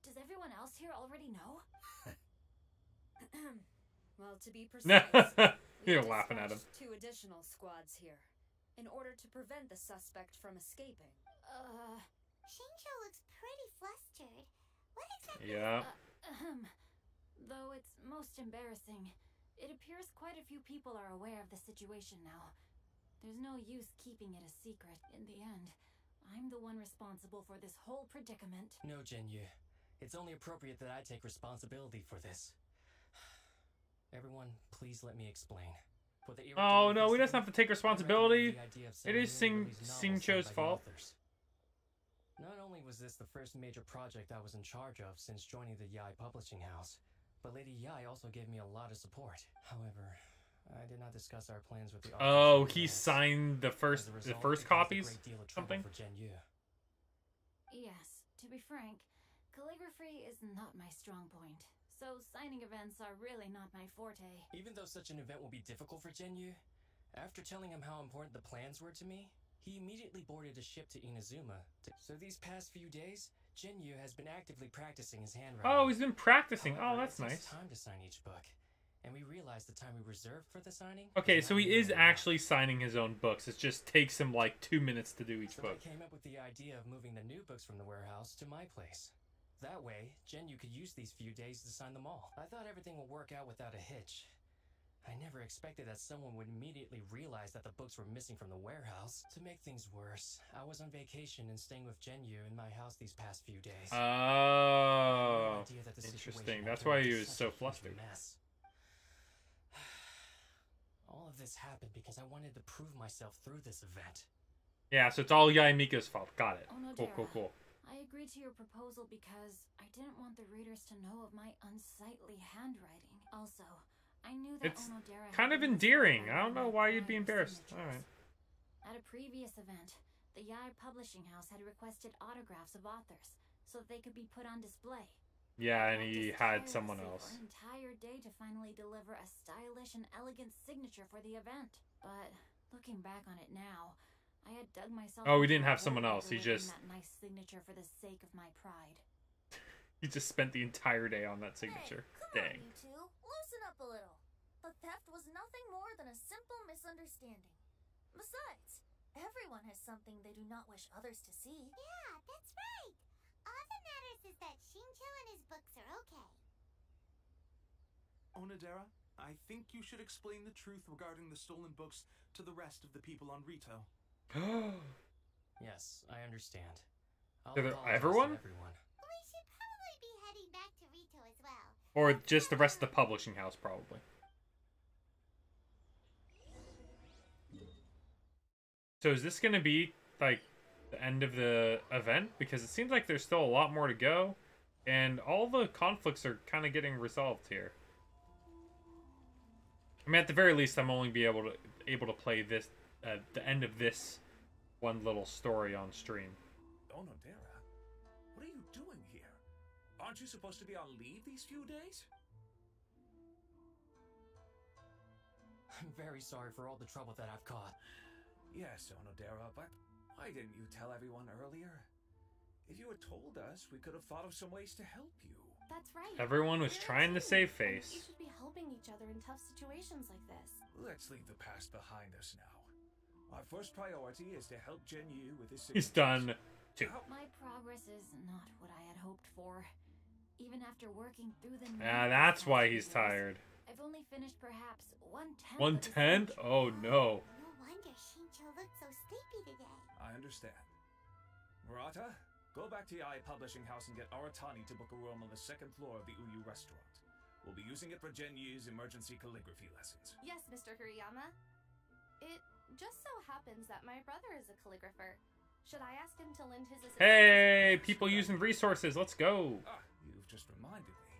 Does everyone else here already know? Well, to be precise, You're laughing at him. dispatched 2 additional squads here in order to prevent the suspect from escaping. Shincho looks pretty flustered. What exactly? Yeah. Though it's most embarrassing, it appears quite a few people are aware of the situation now. There's no use keeping it a secret. In the end, I'm the one responsible for this whole predicament. No, Genyu. It's only appropriate that I take responsibility for this. Everyone, please let me explain. For the Oh no, we don't have to take responsibility. the idea of It is selling newly released novels Singcho's by the fault. authors. Not only was this the first major project I was in charge of since joining the Yai publishing house, but Lady Yai also gave me a lot of support. However, I did not discuss our plans with the authors. Oh, in he advance. signed the As first a result, it caused a copies? great deal of trouble Something? for Genyu. Yes, to be frank, calligraphy is not my strong point. So signing events are really not my forte. Even though such an event will be difficult for Genyu, after telling him how important the plans were to me, he immediately boarded a ship to Inazuma. So these past few days, Genyu has been actively practicing his handwriting. Oh, he's been practicing. However, Oh, that's it takes nice. time to sign each book, and we realized the time we reserved for the signing. Okay, was so not he is nearly actually signing his own books. It just takes him like 2 minutes to do each So book. I came up with the idea of moving the new books from the warehouse to my place. That way, Genyu could use these few days to sign them all. I thought everything would work out without a hitch. I never expected that someone would immediately realize that the books were missing from the warehouse. To make things worse, I was on vacation and staying with Genyu in my house these past few days. Oh, idea that the interesting. situation That's had why turned he into was such so a huge flustered. mess. All of this happened because I wanted to prove myself through this event. Yeah, so it's all Yaimika's fault. Got it. Onodera, Cool. I agreed to your proposal because I didn't want the readers to know of my unsightly handwriting. Also, I knew that It's Onodera had kind of been endearing. inspired I don't by know my why you'd be pride of embarrassed. signatures. Alright. At a previous event, the Yai Publishing House had requested autographs of authors so that they could be put on display. Yeah, and I he practiced had tirelessly someone for else. an entire day to finally deliver a stylish and elegant signature for the event. But looking back on it now, I had dug myself. Oh, we into didn't a have someone hole by else. He delivering just- that nice signature for the sake of my pride. He just spent the entire day on that signature. Hey, come Dang. on, you two. Loosen up a little. The theft was nothing more than a simple misunderstanding. Besides, everyone has something they do not wish others to see. Yeah, that's right. All that matters is that Shincho and his books are okay. Onodera, I think you should explain the truth regarding the stolen books to the rest of the people on Rito. Yes, I understand. I'll To apologize everyone? to everyone. We should probably be heading back to Rito as well. Or just the rest of the publishing house, probably. So is this going to be, like, the end of the event? Because it seems like there's still a lot more to go. And all the conflicts are kind of getting resolved here. I mean, at the very least, I'm only be able to play this, the end of this one little story on stream. Onodera, what are you doing here? Aren't you supposed to be on leave these few days? I'm very sorry for all the trouble that I've caused. Yes, Onodera, but why didn't you tell everyone earlier? If you had told us, we could have thought of some ways to help you. That's right. Everyone was trying to save You face. should be helping each other in tough situations like this. Let's leave the past behind us now. Our first priority is to help Genyu with his He's sickness. done too. My progress is not what I had hoped for. Even after working through the That's why he's tired. I've only finished perhaps 1/10. 1/10? Oh no. No wonder Shincho looked so sleepy today. I understand. Murata, go back to Yae Publishing House and get Aratani to book a room on the second floor of the Uyu restaurant. We'll be using it for Genyu's emergency calligraphy lessons. Yes, Mr. Hirayama. It just so happens that my brother is a calligrapher. Should I ask him to lend his assistance? Hey, people using resources. Let's go. Ah, you've just reminded me.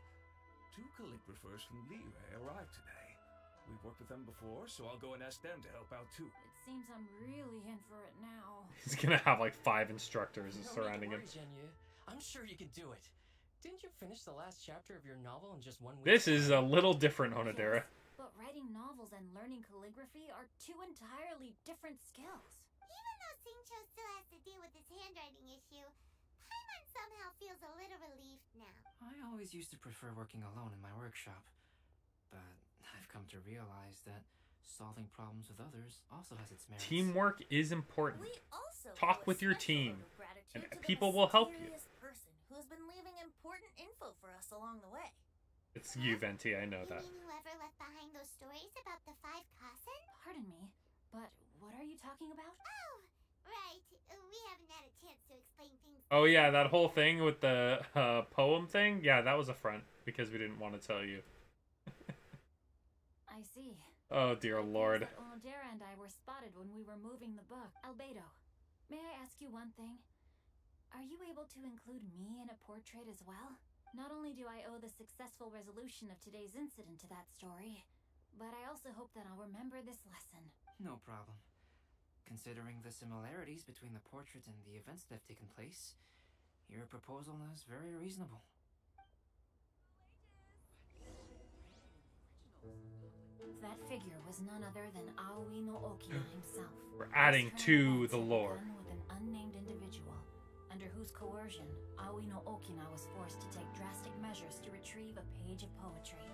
2 calligraphers from Liyue arrived today. We've worked with them before, so I'll go and ask them to help out too. It seems I'm really in for it now. He's gonna have like 5 instructors No need to surrounding him. worry, Genyu. I'm sure you can do it. Didn't you finish the last chapter of your novel in just 1 week? This is a little different, Onodera. But writing novels and learning calligraphy are 2 entirely different skills. Even though Shincho still has to deal with his handwriting issue, Paimon somehow feels a little relieved now. I always used to prefer working alone in my workshop, but I've come to realize that solving problems with others also has its merits. Teamwork is important. We also Talk owe a with your special team, vote of gratitude and to the people will help you. mysterious person who's been leaving important info for us along the way. It's you, Venti. I know You that. mean whoever left behind those stories about the 5 Kasen? Pardon me, but what are you talking about? Oh, right. We haven't had a chance to explain things. Oh yeah, that whole thing with the poem thing. Yeah, that was a front because we didn't want to tell you. I see. Oh dear lord. Onodera and I were spotted when we were moving the book. Albedo, may I ask you one thing? Are you able to include me in a portrait as well? Not only do I owe the successful resolution of today's incident to that story, but I also hope that I'll remember this lesson. No problem. Considering the similarities between the portrait and the events that have taken place, your proposal is very reasonable. That figure was none other than Aoi no Okina himself. We're adding to the lore. Done with an unnamed individual, under whose coercion Aoi no Okina was forced to take drastic measures to retrieve a page of poetry.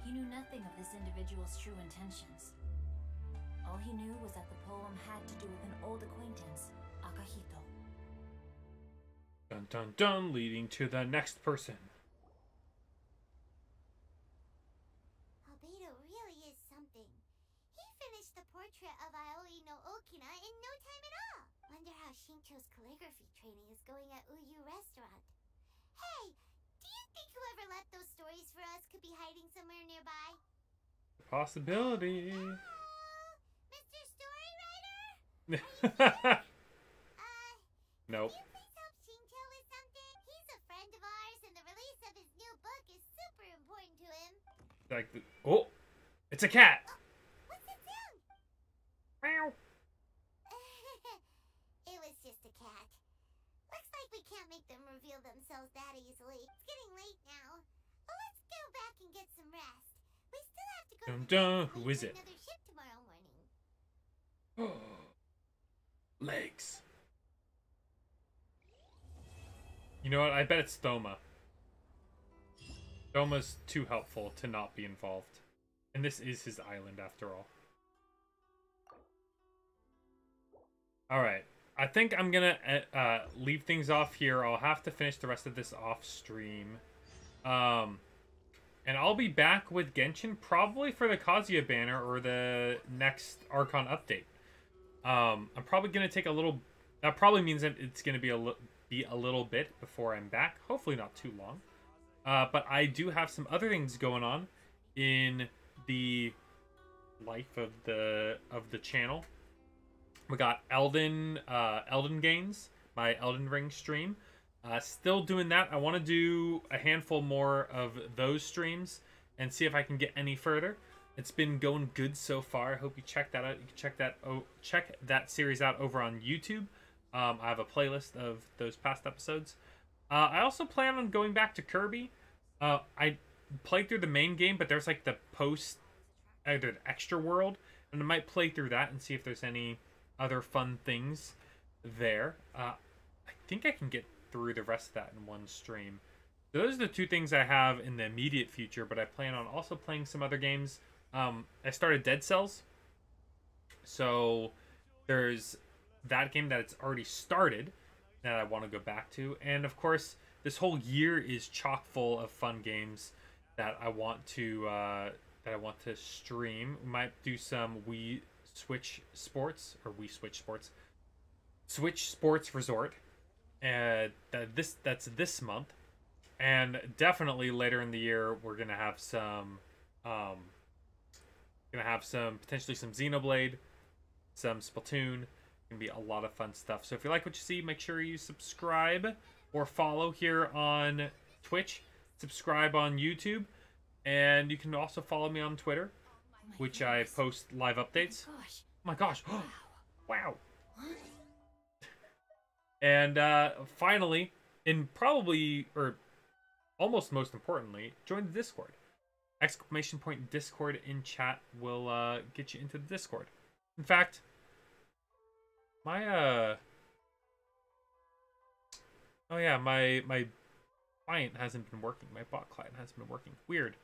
He knew nothing of this individual's true intentions. All he knew was that the poem had to do with an old acquaintance, Akahito. Dun dun dun, leading to the next person. Albedo really is something. He finished the portrait of Aoi no Okina in no time at all. Wonder how Shincho's calligraphy training is going at Uyu restaurant. Hey, do you think whoever left those stories for us could be hiding somewhere nearby? Possibility. Mr. Story Writer? Nope. Can you please help Shincho with something? He's a friend of ours and the release of his new book is super important to him. Like the, oh, it's a cat. What's it sound? Meow. It was just a cat. Looks like we can't make them reveal themselves that easily. It's getting late now. Let's go back and get some rest. We still have to go Dun to dun. the Who is it? another ship tomorrow morning. Legs. You know what? I bet it's Thoma. Thoma's too helpful to not be involved. And this is his island after all. Alright. I think I'm gonna leave things off here. I'll have to finish the rest of this off stream. And I'll be back with Genshin probably for the Kazuya banner or the next Archon update. I'm probably gonna take a little. That probably means that it's gonna be a little bit before I'm back. Hopefully not too long. But I do have some other things going on in the life of the channel. We got Elden Gains, my Elden Ring stream. Still doing that. I want to do a handful more of those streams and see if I can get any further. It's been going good so far. I hope you check that out. You can check that series out over on YouTube. I have a playlist of those past episodes. I also plan on going back to Kirby. I played through the main game, but there's like the either the extra world, and I might play through that and see if there's any other fun things there. I think I can get through the rest of that in one stream. So those are the two things I have in the immediate future, but I plan on also playing some other games. I started Dead Cells, so there's that game that it's already started that I want to go back to, and of course this whole year is chock full of fun games that I want to stream. We might do some Switch Sports Resort, and that's this month, and definitely later in the year we're gonna have some potentially some Xenoblade, some Splatoon. Gonna be a lot of fun stuff. So if you like what you see, make sure you subscribe or follow here on Twitch, subscribe on YouTube, and you can also follow me on Twitter, which I post live updates. Oh my gosh. Wow. And finally, and probably, or almost most importantly, join the Discord. ! Discord in chat will get you into the Discord. In fact, my oh yeah, my client hasn't been working. My bot client hasn't been working. Weird.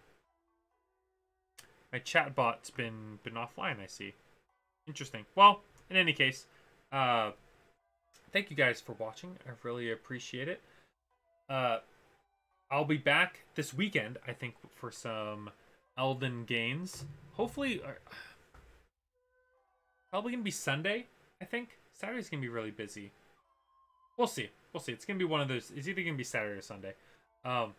My chat bot's been offline, I see. Interesting. Well, in any case, thank you guys for watching. I really appreciate it. I'll be back this weekend, I think, for some Elden Gains. Hopefully, probably gonna be Sunday, I think. Saturday's gonna be really busy. We'll see. We'll see. It's gonna be one of those. It's either gonna be Saturday or Sunday. In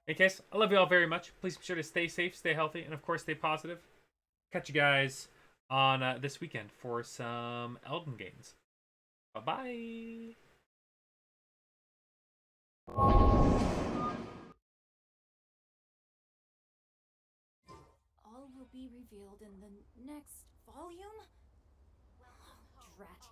any case, I love you all very much. Please be sure to stay safe, stay healthy, and of course, stay positive. Catch you guys on this weekend for some Elden Gains. Bye-bye. All will be revealed in the next volume? Drat.